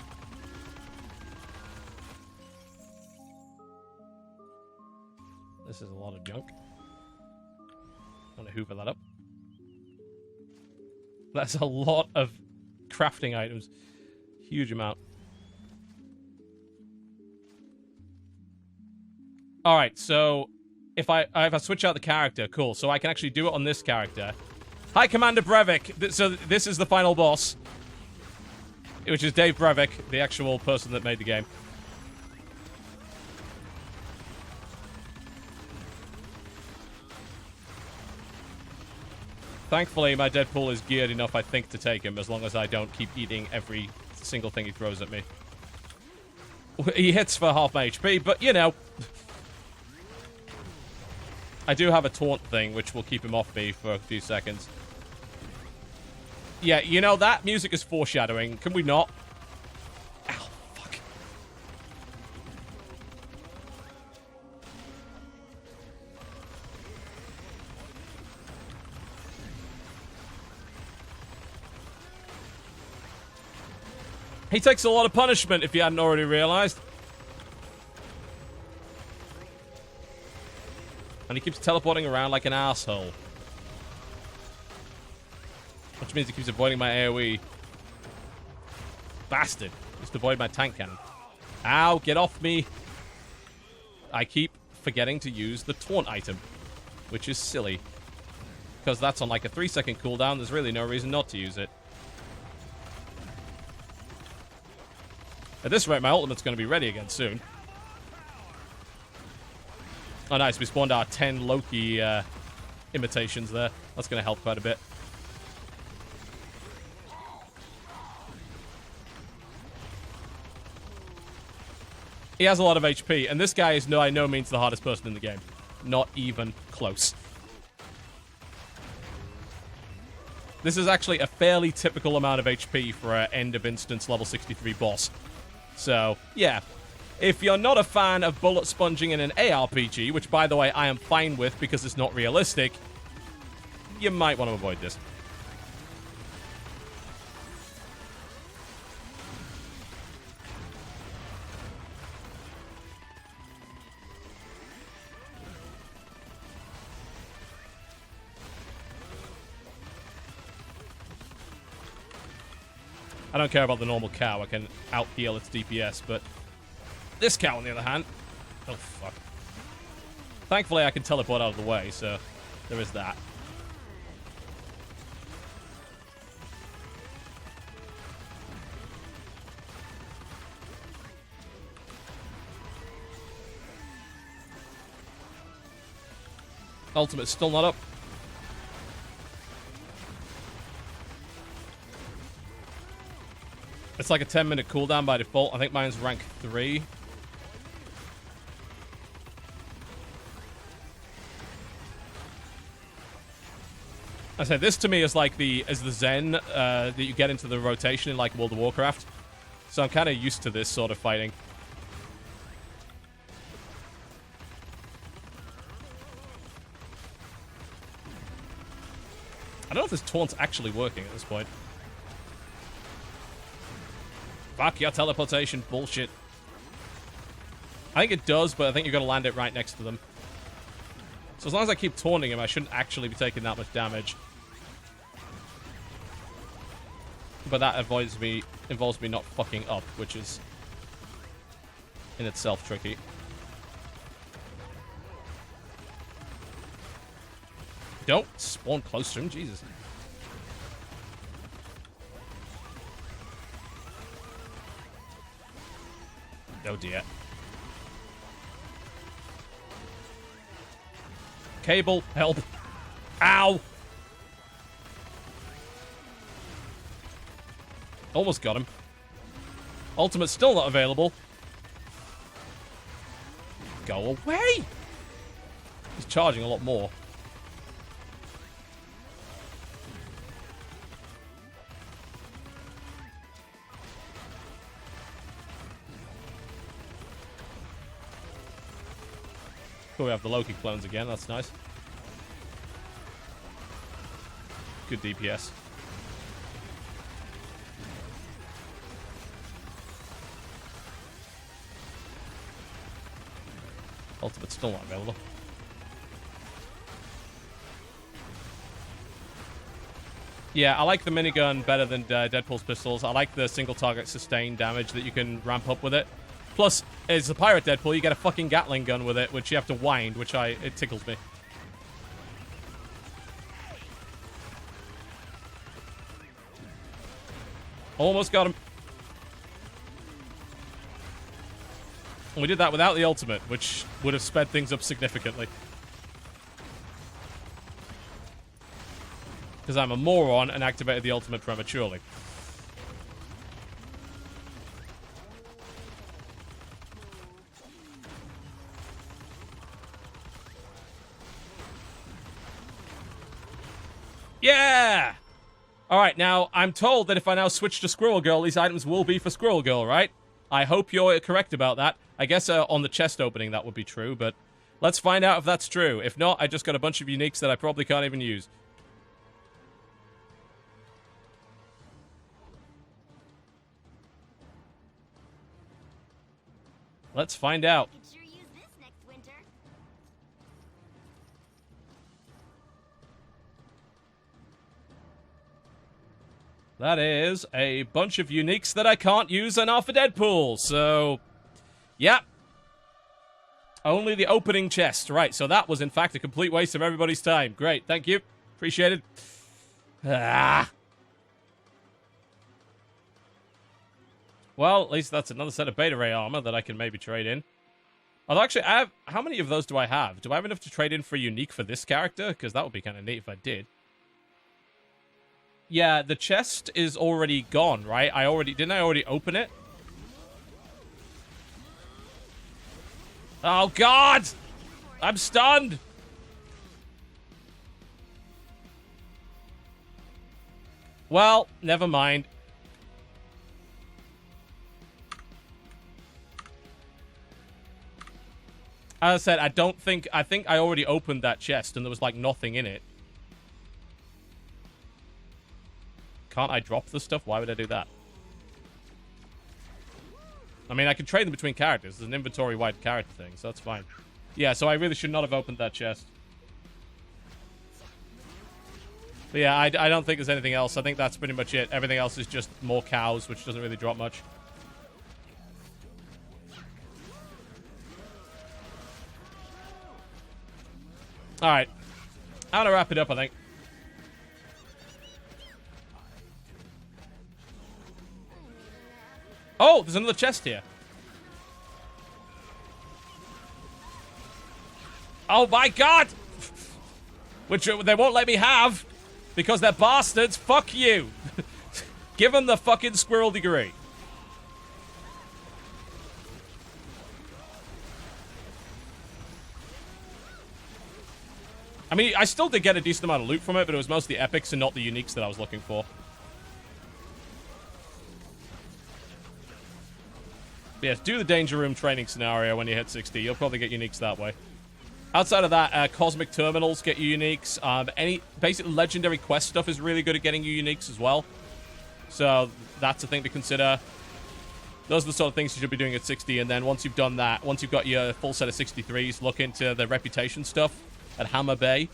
This is a lot of junk. I'm gonna hoover that up. That's a lot of crafting items. Huge amount. Alright, so if I switch out the character, cool. So I can actually do it on this character. Hi, Commander Brevik. So this is the final boss. Which is Dave Brevik, the actual person that made the game. Thankfully, my Deadpool is geared enough, I think, to take him, as long as I don't keep eating every single thing he throws at me. He hits for half my HP, but, you know. I do have a taunt thing, which will keep him off me for a few seconds. Yeah, you know, that music is foreshadowing. Can we not? Ow, fuck. He takes a lot of punishment, if you hadn't already realized. And he keeps teleporting around like an asshole. Which means he keeps avoiding my AoE. Bastard. Just avoid my tank cannon. Ow, get off me. I keep forgetting to use the taunt item. Which is silly. Because that's on like a 3-second cooldown. There's really no reason not to use it. At this rate, my ultimate's going to be ready again soon. Oh, nice. We spawned our 10 Loki imitations there. That's going to help quite a bit. He has a lot of HP, and this guy is by no means the hardest person in the game. Not even close. This is actually a fairly typical amount of HP for an end of instance level 63 boss. So, yeah. If you're not a fan of bullet sponging in an ARPG, which, by the way, I am fine with because it's not realistic, you might want to avoid this. I don't care about the normal cow. I can out-heal its DPS, but this cow, on the other hand... Oh, fuck. Thankfully, I can teleport out of the way, so there is that. Ultimate's still not up. It's like a 10-minute cooldown by default. I think mine's rank 3. I said this to me is like the Zen that you get into the rotation in like World of Warcraft. So I'm kind of used to this sort of fighting. I don't know if this taunt's actually working at this point. Fuck your teleportation bullshit. I think it does, but I think you're going to land it right next to them. So as long as I keep taunting him, I shouldn't actually be taking that much damage. But that involves me not fucking up, which is in itself tricky. Don't spawn close to him, Jesus. Oh dear. Cable, help. Ow! Almost got him. Ultimate's still not available. Go away! He's charging a lot more. Cool, we have the Loki clones again. That's nice. Good DPS. Ultimate's still not available. Yeah, I like the minigun better than Deadpool's pistols. I like the single target sustained damage that you can ramp up with it. Plus, as a pirate Deadpool, you get a fucking Gatling gun with it, which you have to wind, which it tickles me. Almost got him. And we did that without the ultimate, which would have sped things up significantly. Because I'm a moron and activated the ultimate prematurely. Yeah! Alright, now, I'm told that if I now switch to Squirrel Girl, these items will be for Squirrel Girl, right? I hope you're correct about that. I guess on the chest opening that would be true, but let's find out if that's true. If not, I just got a bunch of uniques that I probably can't even use. Let's find out. That is a bunch of uniques that I can't use on Alpha Deadpool, so... yeah. Only the opening chest. Right, so that was in fact a complete waste of everybody's time. Great, thank you. Appreciated. Ah. Well, at least that's another set of Beta Ray armor that I can maybe trade in. Although actually, how many of those do I have? Do I have enough to trade in for a unique for this character? Because that would be kind of neat if I did. Yeah, the chest is already gone, right? Didn't I already open it? Oh, God! I'm stunned! Well, never mind. As I said, I think I already opened that chest and there was like nothing in it. Can't I drop the stuff? Why would I do that? I mean, I can trade them between characters. There's an inventory-wide character thing, so that's fine. Yeah, so I really should not have opened that chest. But yeah, I don't think there's anything else. I think that's pretty much it. Everything else is just more cows, which doesn't really drop much. Alright. I'm gonna wrap it up, I think. Oh, there's another chest here. Oh my God! Which they won't let me have because they're bastards. Fuck you. Give them the fucking squirrel degree. I mean, I still did get a decent amount of loot from it, but it was mostly epics and not the uniques that I was looking for. But yes, do the Danger Room training scenario when you hit 60. You'll probably get uniques that way. Outside of that, Cosmic Terminals get you uniques. Any basic Legendary Quest stuff is really good at getting you uniques as well. So that's a thing to consider. Those are the sort of things you should be doing at 60, and then once you've done that, once you've got your full set of 63s, look into the reputation stuff at Hammer Bay.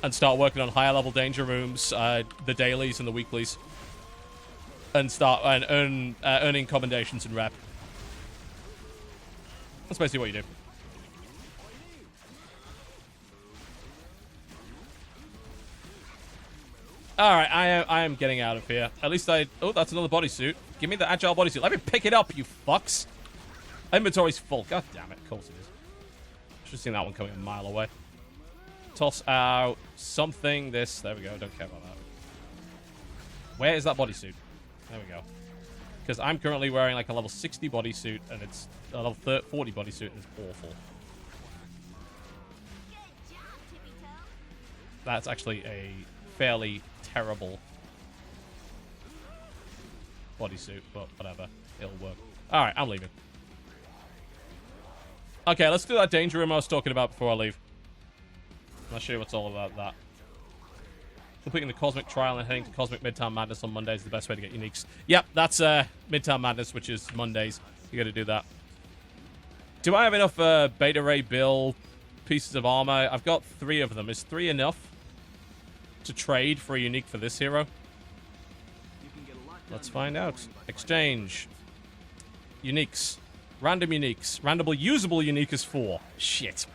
And start working on higher level danger rooms, the dailies and the weeklies. And start earning commendations and rep. That's basically what you do. Alright, I am getting out of here. At least oh, that's another bodysuit. Give me the agile bodysuit. Let me pick it up, you fucks. Inventory's full. God damn it. Of course it is. Should have seen that one coming a mile away. Toss out something. There we go. Don't care about that. Where is that bodysuit? There we go. Because I'm currently wearing like a level 60 bodysuit, and it's a level 40 bodysuit, and it's awful. That's actually a fairly terrible bodysuit, but whatever. It'll work. Alright, I'm leaving. Okay, let's do that danger room I was talking about before I leave. I'll show you what's all about that. Completing the Cosmic Trial and heading to Cosmic Midtown Madness on Mondays is the best way to get uniques. Yep, that's Midtown Madness, which is Mondays. You gotta do that. Do I have enough Beta Ray Bill pieces of armor? I've got 3 of them. Is 3 enough to trade for a unique for this hero? Let's find out. Exchange. Uniques. Random uniques. Randomly usable unique is 4. Shit.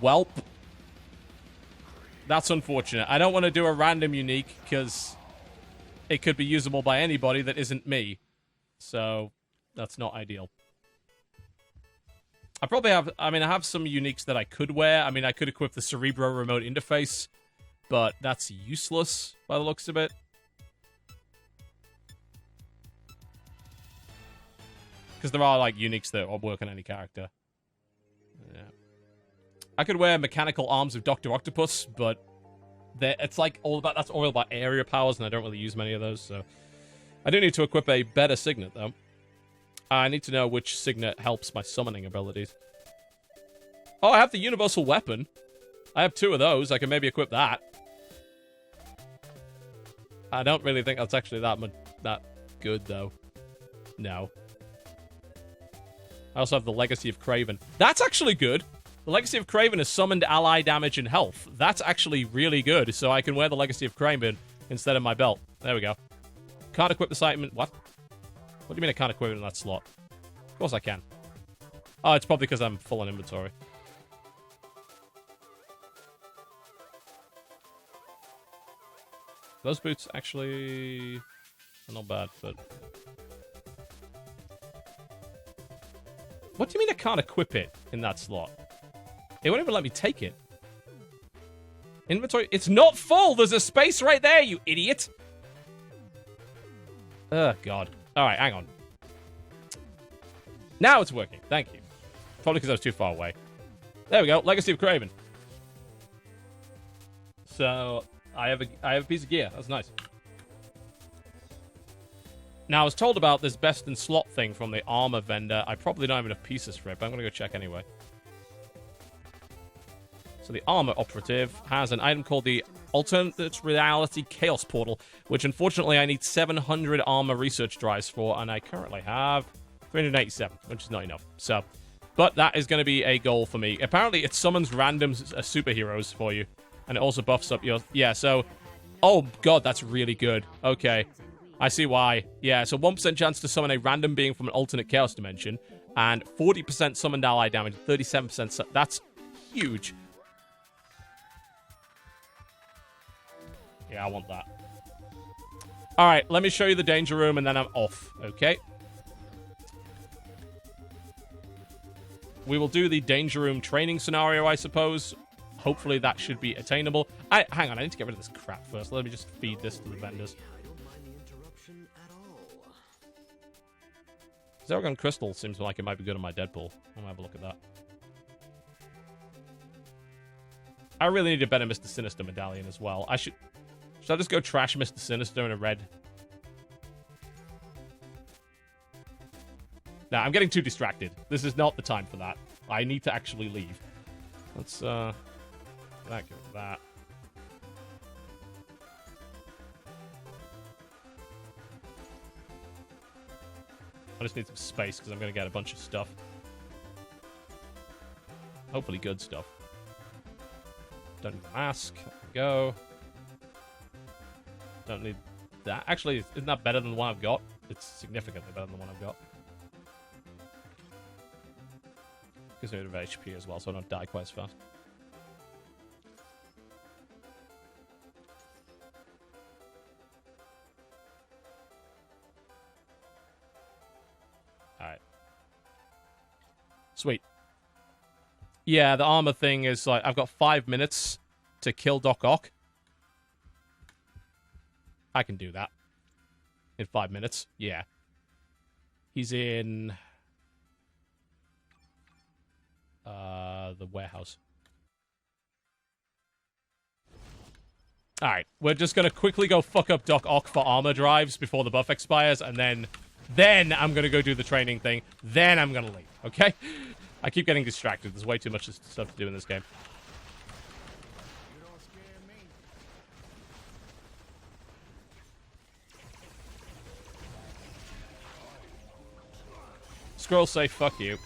Welp. That's unfortunate. I don't want to do a random unique because it could be usable by anybody that isn't me. So, that's not ideal. I probably have... I mean, I have some uniques that I could wear. I mean, I could equip the Cerebro remote interface, but that's useless by the looks of it. Because there are, like, uniques that work on any character. Yeah. I could wear mechanical arms of Dr. Octopus, but it's like that's all about area powers, and I don't really use many of those, so... I do need to equip a better signet, though. I need to know which signet helps my summoning abilities. Oh, I have the universal weapon. I have 2 of those. I can maybe equip that. I don't really think that's actually that good, though. No. I also have the Legacy of Craven. That's actually good. The Legacy of Craven is summoned ally damage and health. That's actually really good, so I can wear the Legacy of Craven instead of my belt. There we go. Can't equip this item. What? What do you mean I can't equip it in that slot? Of course I can. Oh, it's probably because I'm full on inventory. Those boots actually are not bad, but... What do you mean I can't equip it in that slot? It won't even let me take it. Inventory... It's not full! There's a space right there, you idiot! Oh, God. Alright, hang on. Now it's working. Thank you. Probably because I was too far away. There we go. Legacy of Craven. So, I have a piece of gear. That's nice. Now, I was told about this best in slot thing from the armor vendor. I probably don't have enough pieces for it, but I'm going to go check anyway. So the armor operative has an item called the Alternate Reality Chaos Portal, which unfortunately I need 700 armor research drives for, and I currently have 387, which is not enough. So, but that is going to be a goal for me. Apparently, it summons random superheroes for you, and it also buffs up your... Yeah, so... Oh, God, that's really good. Okay. I see why. Yeah, so 1% chance to summon a random being from an alternate chaos dimension, and 40% summoned ally damage, 37%... That's huge. Yeah, I want that. Alright, let me show you the danger room, and then I'm off, okay? We will do the danger room training scenario, I suppose. Hopefully that should be attainable. Hang on, I need to get rid of this crap first. Let me just feed this to the vendors. Zeragon Crystal seems like it might be good on my Deadpool. I'm gonna have a look at that. I really need a better Mr. Sinister medallion as well. Should I just go trash Mr. Sinister in a red? Nah, I'm getting too distracted. This is not the time for that. I need to actually leave. Let's, that go with that. I just need some space because I'm going to get a bunch of stuff. Hopefully good stuff. Don't need a mask. Go. Don't need that. Actually, isn't that better than the one I've got? It's significantly better than the one I've got. Gives me a bit of HP as well, so I don't die quite as fast. Alright. Sweet. Yeah, the armor thing is like, I've got 5 minutes to kill Doc Ock. I can do that. In 5 minutes. Yeah. He's in... the warehouse. Alright, we're just gonna quickly go fuck up Doc Ock for armor drives before the buff expires, and then I'm gonna go do the training thing. Then I'm gonna leave, okay? I keep getting distracted. There's way too much stuff to do in this game. Squirrel say fuck you.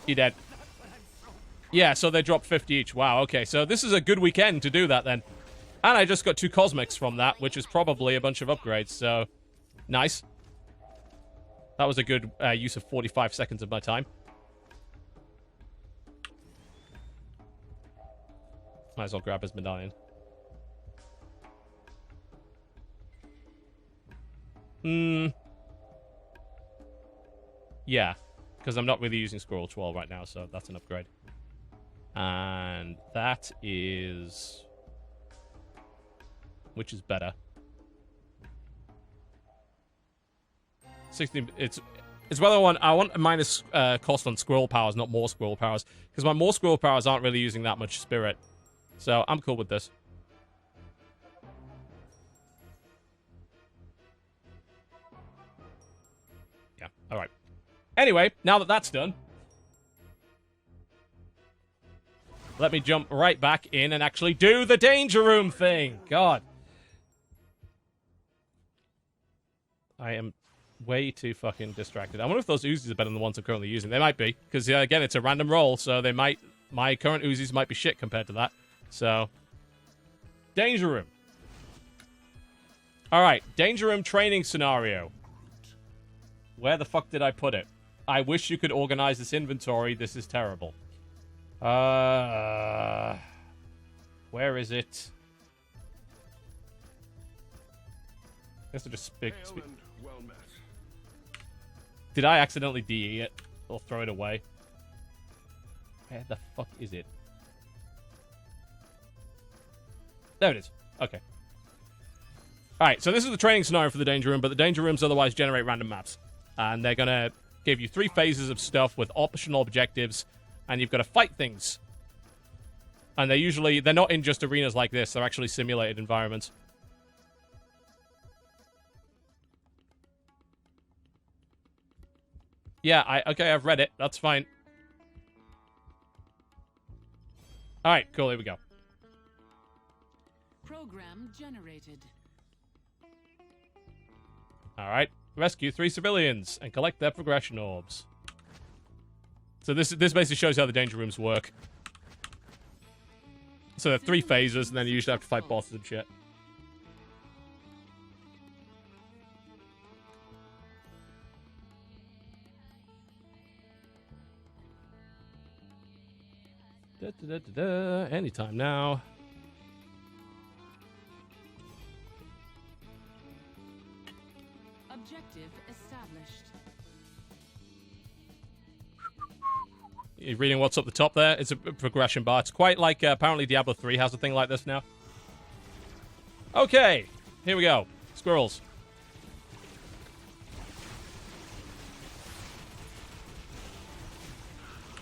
You dead. Yeah, so they dropped 50 each. Wow, okay. So this is a good weekend to do that then. And I just got 2 cosmics from that, which is probably a bunch of upgrades, so... Nice. That was a good use of 45 seconds of my time. Might as well grab his medallion. Yeah. Because I'm not really using Squirrel Troll right now, so that's an upgrade. And that is... Which is better? 16... It's whether I want a minus cost on Squirrel powers, not more Squirrel powers. Because my more Squirrel powers aren't really using that much spirit. So I'm cool with this. Yeah, alright. Anyway, now that that's done, let me jump right back in and actually do the danger room thing. God. I am way too fucking distracted. I wonder if those Uzis are better than the ones I'm currently using. They might be, because again, it's a random roll, so they might... My current Uzis might be shit compared to that. So, danger room. Alright, danger room training scenario. Where the fuck did I put it? I wish you could organize this inventory. This is terrible. Where is it? I guess I just speak. Did I accidentally DE it? Or throw it away? Where the fuck is it? There it is. Okay. Alright, so this is the training scenario for the danger room, but the danger rooms otherwise generate random maps. And they're gonna give you 3 phases of stuff with optional objectives, and you've got to fight things. And they're not in just arenas like this, they're actually simulated environments. Yeah, okay, I've read it. That's fine. Alright, cool, here we go.
Program generated.
Alright. Rescue 3 civilians and collect their progression orbs. So this basically shows how the danger rooms work. So there are 3 phases, and then you usually have to fight bosses and shit. Anytime now.
Objective established.
You're reading what's up the top there? It's a progression bar. It's quite like, apparently Diablo 3 has a thing like this now. Okay, here we go. Squirrels.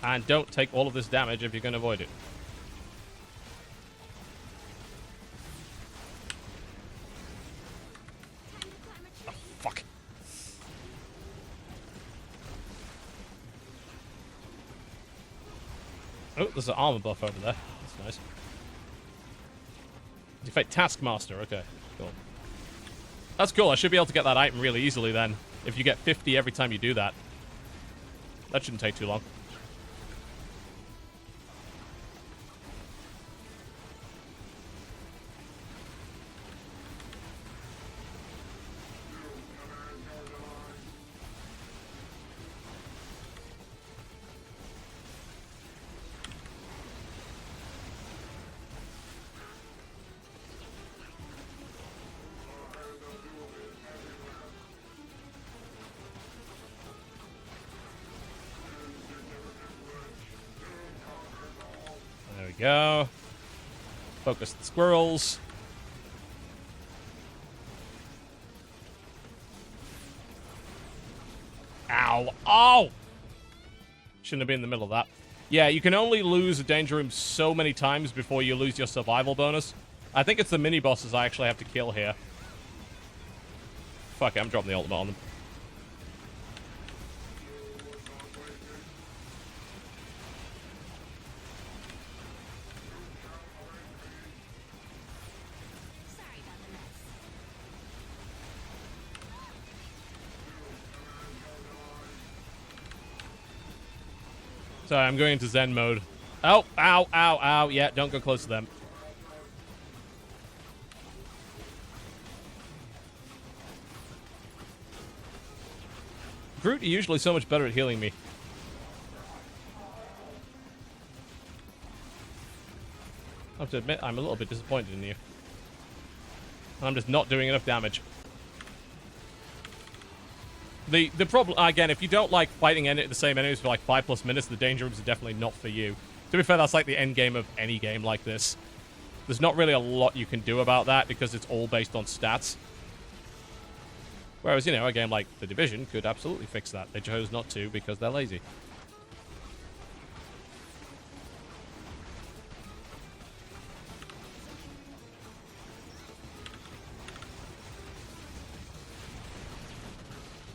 And don't take all of this damage if you can avoid it. Oh, fuck. Oh, there's an armor buff over there. That's nice. Defeat Taskmaster. Okay, cool. That's cool. I should be able to get that item really easily then. If you get 50 every time you do that. That shouldn't take too long. There we go. Focus the squirrels. Ow. Oh! Shouldn't have been in the middle of that. Yeah, you can only lose a danger room so many times before you lose your survival bonus. I think it's the mini-bosses I actually have to kill here. Fuck it, I'm dropping the ultimate on them. Sorry, I'm going into Zen mode. Oh, ow, ow, ow. Yeah, don't go close to them. Groot are usually so much better at healing me. I have to admit, I'm a little bit disappointed in you. I'm just not doing enough damage. The problem, again, if you don't like fighting the same enemies for like 5+ minutes, the danger rooms are definitely not for you. To be fair, that's like the end game of any game like this. There's not really a lot you can do about that because it's all based on stats. Whereas, you know, a game like The Division could absolutely fix that. They chose not to because they're lazy.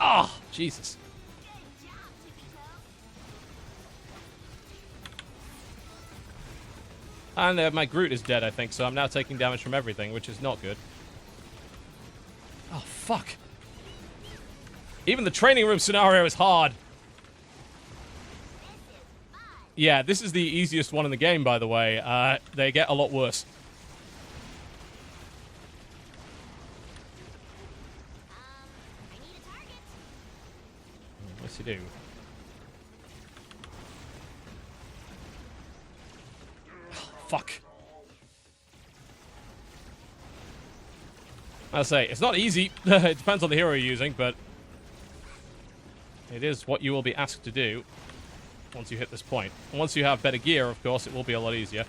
Oh, Jesus. And my Groot is dead, I think, so I'm now taking damage from everything, which is not good. Oh, fuck. Even the training room scenario is hard. Yeah, this is the easiest one in the game, by the way. They get a lot worse. Yes, you do. Fuck. I'll say, it's not easy. It depends on the hero you're using, but it is what you will be asked to do once you hit this point. And once you have better gear, of course, it will be a lot easier.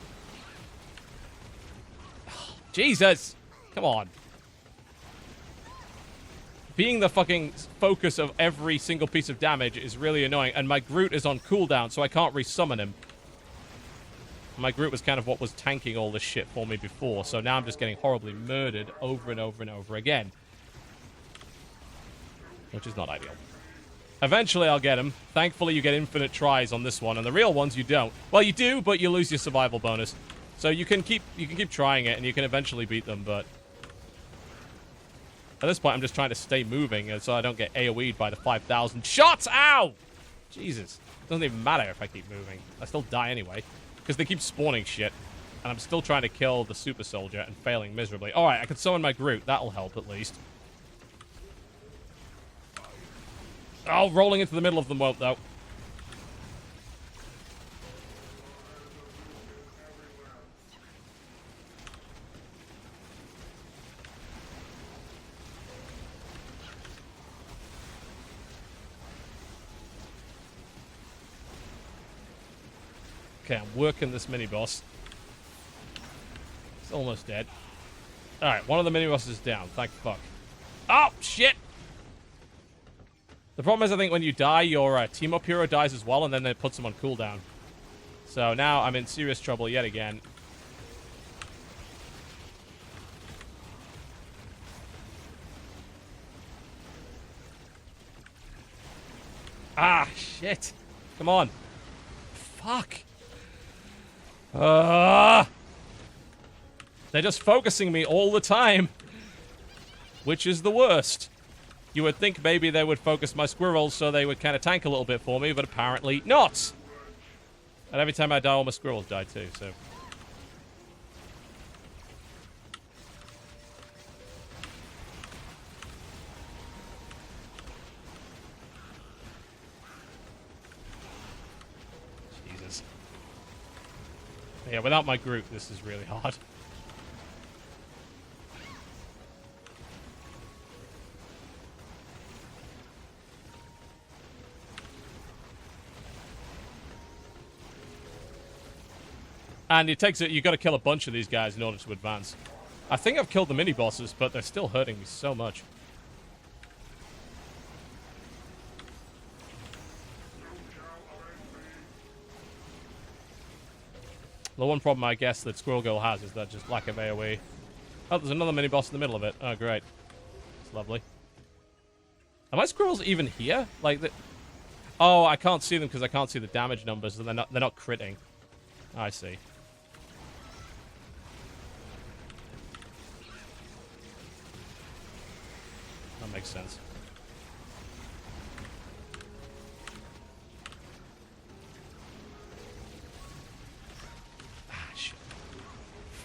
Jesus! Come on. Being the fucking focus of every single piece of damage is really annoying, and my Groot is on cooldown, so I can't resummon him. My Groot was kind of what was tanking all this shit for me before, so now I'm just getting horribly murdered over and over and over again. Which is not ideal. Eventually I'll get him. Thankfully you get infinite tries on this one, and the real ones you don't. Well, you do, but you lose your survival bonus. So you can keep trying it, and you can eventually beat them, but at this point I'm just trying to stay moving so I don't get AoE'd by the 5,000 shots! Ow! Jesus. It doesn't even matter if I keep moving. I still die anyway. Because they keep spawning shit. And I'm still trying to kill the super soldier and failing miserably. Alright, I can summon my Groot. That'll help at least. Oh, rolling into the middle of them won't, though. Okay, I'm working this mini-boss. It's almost dead. Alright, one of the mini-bosses is down. Thank fuck. Oh, shit! The problem is, I think when you die, your team-up hero dies as well, and then it puts them on cooldown. So now I'm in serious trouble yet again. Ah, shit. Come on. Fuck. They're just focusing me all the time, which is the worst. You would think maybe they would focus my squirrels so they would kind of tank a little bit for me, but apparently not. And every time I die, all my squirrels die too, so... Jesus. Yeah, without my group, this is really hard. And it takes it, you've got to kill a bunch of these guys in order to advance. I think I've killed the mini-bosses, but they're still hurting me so much. The one problem I guess that Squirrel Girl has is that just lack of AoE. Oh, there's another mini-boss in the middle of it. Oh, great. It's lovely. Are my squirrels even here? Like, oh, I can't see them because I can't see the damage numbers, so they're not critting. I see. That makes sense. Ah, shit.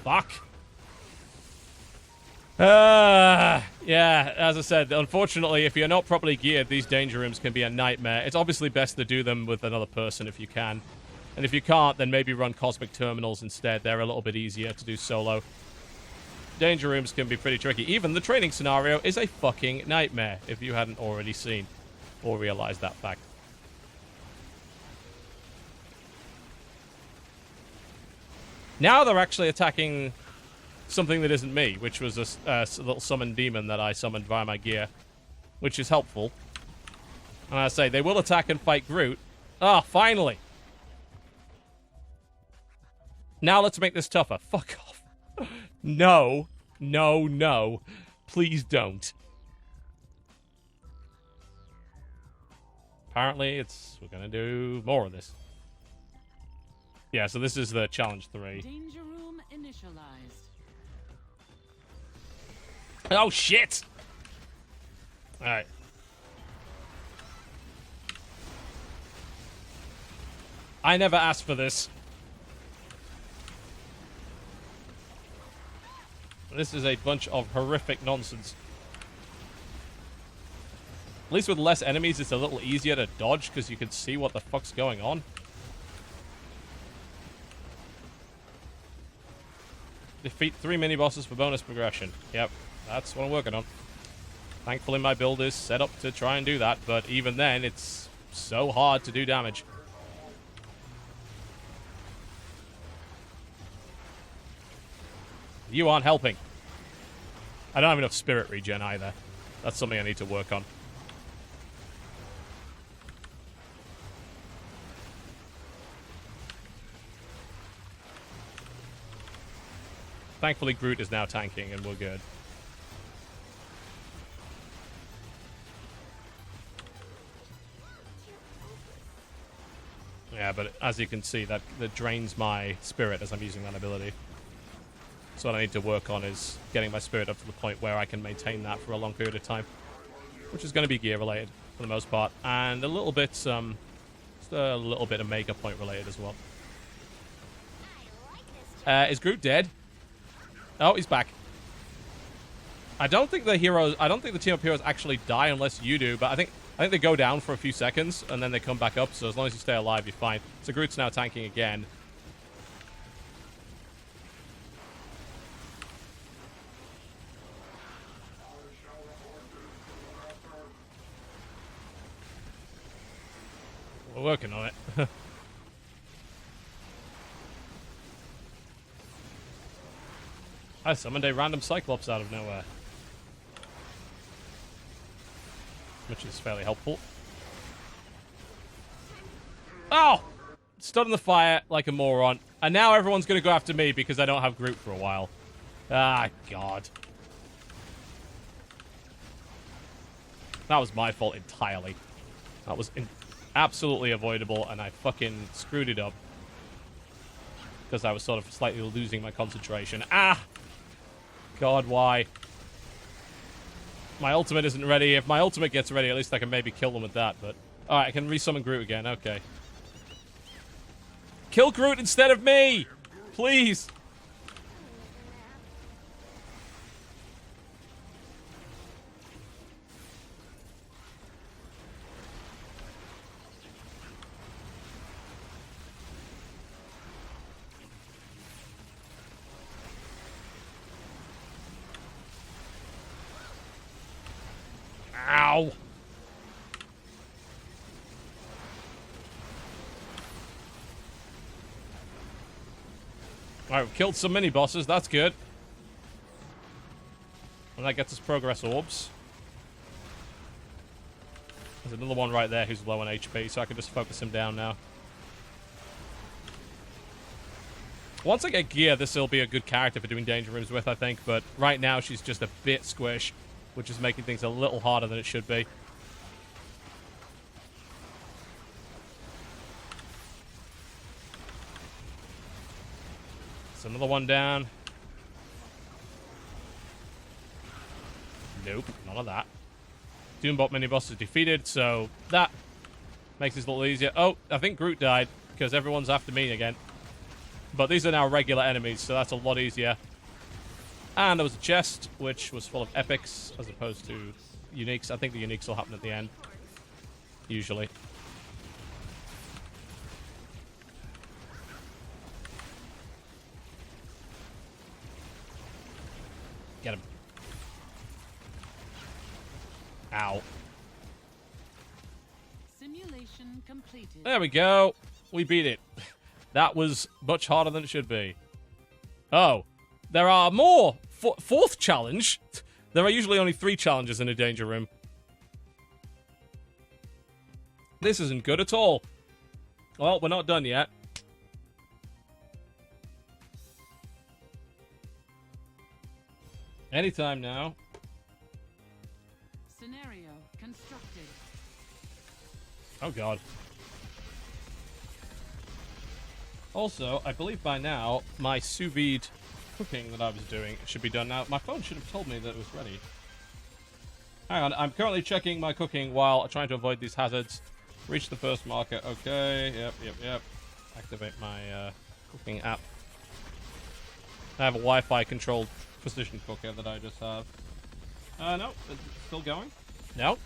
Fuck. Yeah, as I said, unfortunately, if you're not properly geared, these danger rooms can be a nightmare. It's obviously best to do them with another person if you can. And if you can't, then maybe run Cosmic Terminals instead. They're a little bit easier to do solo. Danger rooms can be pretty tricky. Even the training scenario is a fucking nightmare, if you hadn't already seen or realized that fact. Now they're actually attacking something that isn't me, which was a little summoned demon that I summoned via my gear, which is helpful. And I say, they will attack and fight Groot. Ah, finally! Now let's make this tougher. Fuck off. No. No, no. Please don't. Apparently, we're gonna do more of this. Yeah, so this is the challenge 3.
Danger room initialized.
Oh, shit! Alright. I never asked for this. This is a bunch of horrific nonsense. At least with less enemies, it's a little easier to dodge because you can see what the fuck's going on. Defeat 3 mini-bosses for bonus progression. Yep, that's what I'm working on. Thankfully, my build is set up to try and do that, but even then, it's so hard to do damage. You aren't helping. I don't have enough spirit regen either. That's something I need to work on. Thankfully, Groot is now tanking and we're good. Yeah, but as you can see, that drains my spirit as I'm using that ability. So what I need to work on is getting my spirit up to the point where I can maintain that for a long period of time. Which is going to be gear related for the most part. And a little bit, just a little bit of Mega Point related as well. Is Groot dead? Oh, he's back. I don't think the team of heroes actually die unless you do, but I think they go down for a few seconds and then they come back up, so as long as you stay alive, you're fine. So Groot's now tanking again. We're working on it. I summoned a random Cyclops out of nowhere. Which is fairly helpful. Oh! Stood in the fire like a moron. And now everyone's going to go after me because I don't have Groot for a while. Ah, God. That was my fault entirely. That was absolutely avoidable, and I fucking screwed it up. because I was sort of slightly losing my concentration. Ah! God, why? My ultimate isn't ready. If my ultimate gets ready, at least I can maybe kill them with that, but... Alright, I can resummon Groot again. Okay. Kill Groot instead of me! Please! Ow! Alright, we've killed some mini-bosses. That's good. And that gets us progress orbs. There's another one right there who's low on HP, so I can just focus him down now. Once I get gear, this will be a good character for doing danger rooms with, I think. But right now, she's just a bit squish, which is making things a little harder than it should be. It's another one down. Nope, none of that. Doombot mini-boss is defeated, so that makes this a little easier. Oh, I think Groot died, because everyone's after me again. But these are now regular enemies, so that's a lot easier. And there was a chest, which was full of epics, as opposed to uniques. I think the uniques will happen at the end. Usually. Get him. Ow.
Simulation completed.
There we go. We beat it. That was much harder than it should be. Oh. There are more. Fourth challenge. There are usually only 3 challenges in a danger room. This isn't good at all. Well, we're not done yet. Anytime now.
Scenario constructed.
Oh, God. Also, I believe by now, my sous vide cooking that I was doing should be done now. My phone should have told me that it was ready. Hang on, I'm currently checking my cooking while trying to avoid these hazards. Reach the first marker. Okay, yep. Activate my cooking app. I have a Wi-Fi controlled precision cooker that I just have. No, it's still going. No.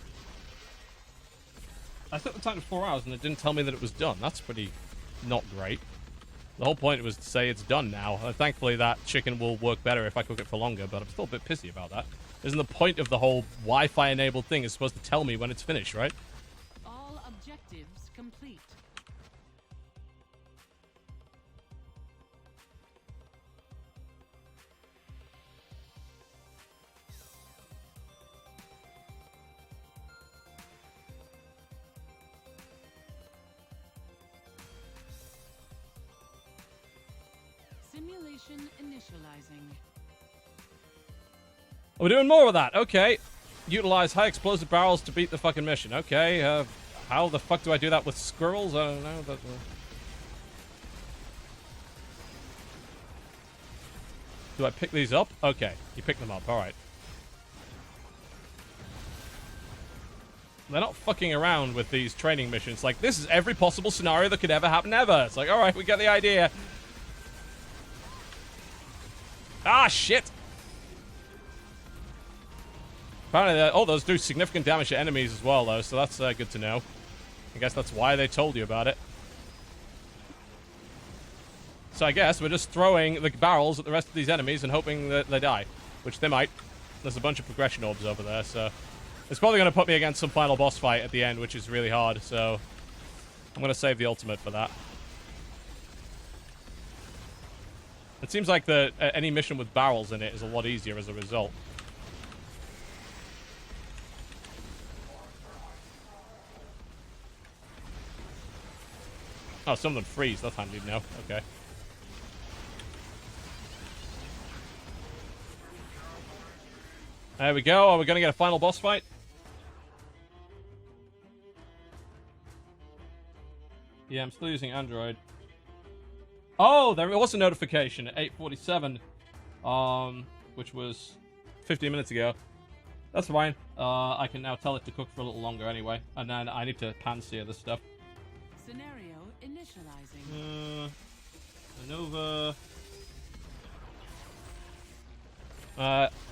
I set the time to 4 hours and it didn't tell me that it was done. That's pretty not great. The whole point was to say it's done now. Thankfully, that chicken will work better if I cook it for longer, but I'm still a bit pissy about that. Isn't the point of the whole Wi-Fi-enabled thing is supposed to tell me when it's finished, right?
All objectives complete. Simulation initializing.
We're doing more of that. Okay. Utilize high explosive barrels to beat the fucking mission. Okay. How the fuck do I do that with squirrels? I don't know. Do I pick these up? Okay. You pick them up. Alright. They're not fucking around with these training missions. Like, this is every possible scenario that could ever happen ever. It's like, alright, we get the idea. Ah, shit! Apparently, those do significant damage to enemies as well, though, so that's good to know. I guess that's why they told you about it. So I guess we're just throwing the barrels at the rest of these enemies and hoping that they die. Which they might. There's a bunch of progression orbs over there, so... It's probably going to put me against some final boss fight at the end, which is really hard, so... I'm going to save the ultimate for that. It seems like any mission with barrels in it is a lot easier as a result. Oh, some of them freeze. That's handy now. Okay. There we go. Are we going to get a final boss fight? Yeah, I'm still using Android. Oh, there was a notification at 8:47, which was 15 minutes ago. That's fine. I can now tell it to cook for a little longer anyway, and then I need to pan-sear this stuff.
Scenario initializing.
Nova.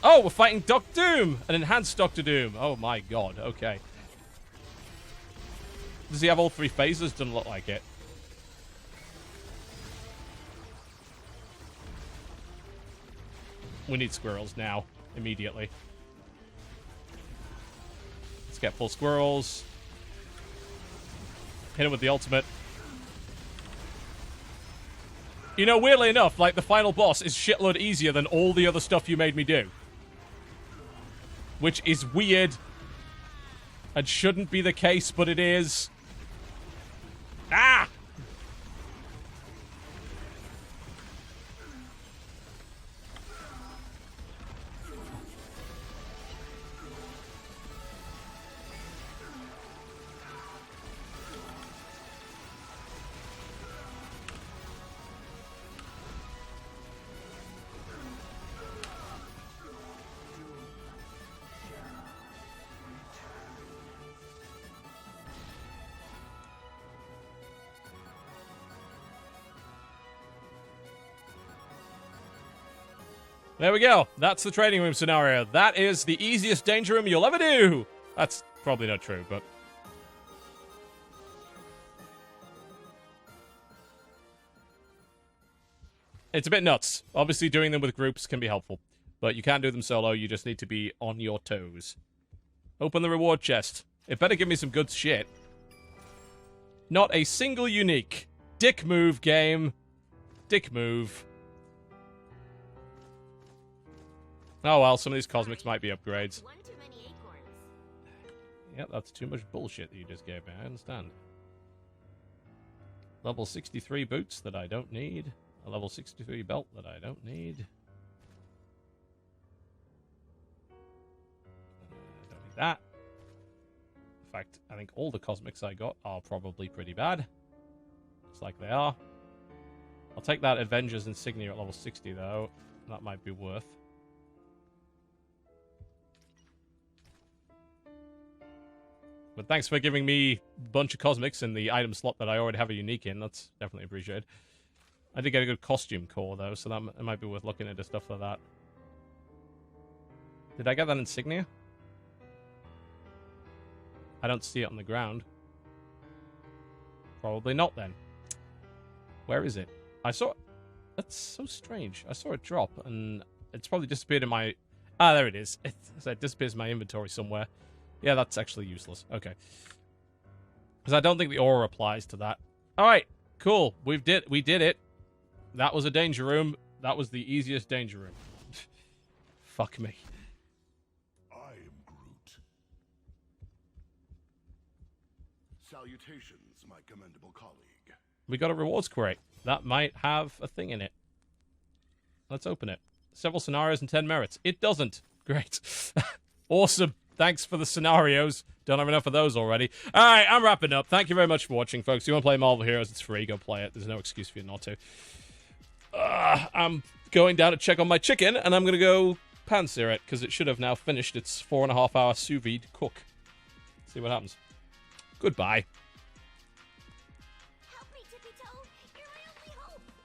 Oh, we're fighting Doctor Doom! An enhanced Doctor Doom. Oh my god, okay. Does he have all 3 phases? Doesn't look like it. We need squirrels now. Immediately. Let's get full squirrels. Hit him with the ultimate. You know, weirdly enough, like, the final boss is shitload easier than all the other stuff you made me do. Which is weird. And shouldn't be the case, but it is. Ah! There we go. That's the training room scenario. That is the easiest danger room you'll ever do. That's probably not true, but... it's a bit nuts. Obviously, doing them with groups can be helpful. But you can't do them solo. You just need to be on your toes. Open the reward chest. It better give me some good shit. Not a single unique. Dick move, game. Dick move. Oh well, some of these cosmics might be upgrades. Yep, that's too much bullshit that you just gave me, I understand. Level 63 boots that I don't need. A level 63 belt that I don't need. Don't need that. In fact, I think all the cosmics I got are probably pretty bad. Looks like they are. I'll take that Avengers insignia at level 60 though. That might be worth. But thanks for giving me a bunch of cosmics in the item slot that I already have a unique in. That's definitely appreciated. I did get a good costume core, though, so that it might be worth looking into stuff like that. Did I get that insignia? I don't see it on the ground. Probably not, then. Where is it? I saw it. That's so strange. I saw it drop, and it's probably disappeared in my... ah, there it is. It disappears in my inventory somewhere. Yeah, that's actually useless. Okay. Because I don't think the aura applies to that. Alright, cool. We did it. That was a danger room. That was the easiest danger room. Fuck me.
I am Groot. Salutations, my commendable colleague.
We got a rewards crate. That might have a thing in it. Let's open it. Several scenarios and 10 merits. It doesn't. Great. Awesome. Thanks for the scenarios. Don't have enough of those already. Alright, I'm wrapping up. Thank you very much for watching, folks. If you want to play Marvel Heroes, it's free. Go play it. There's no excuse for you not to. I'm going down to check on my chicken, and I'm going to go pan-sear it, because it should have now finished its 4.5-hour sous vide cook. See what happens. Goodbye.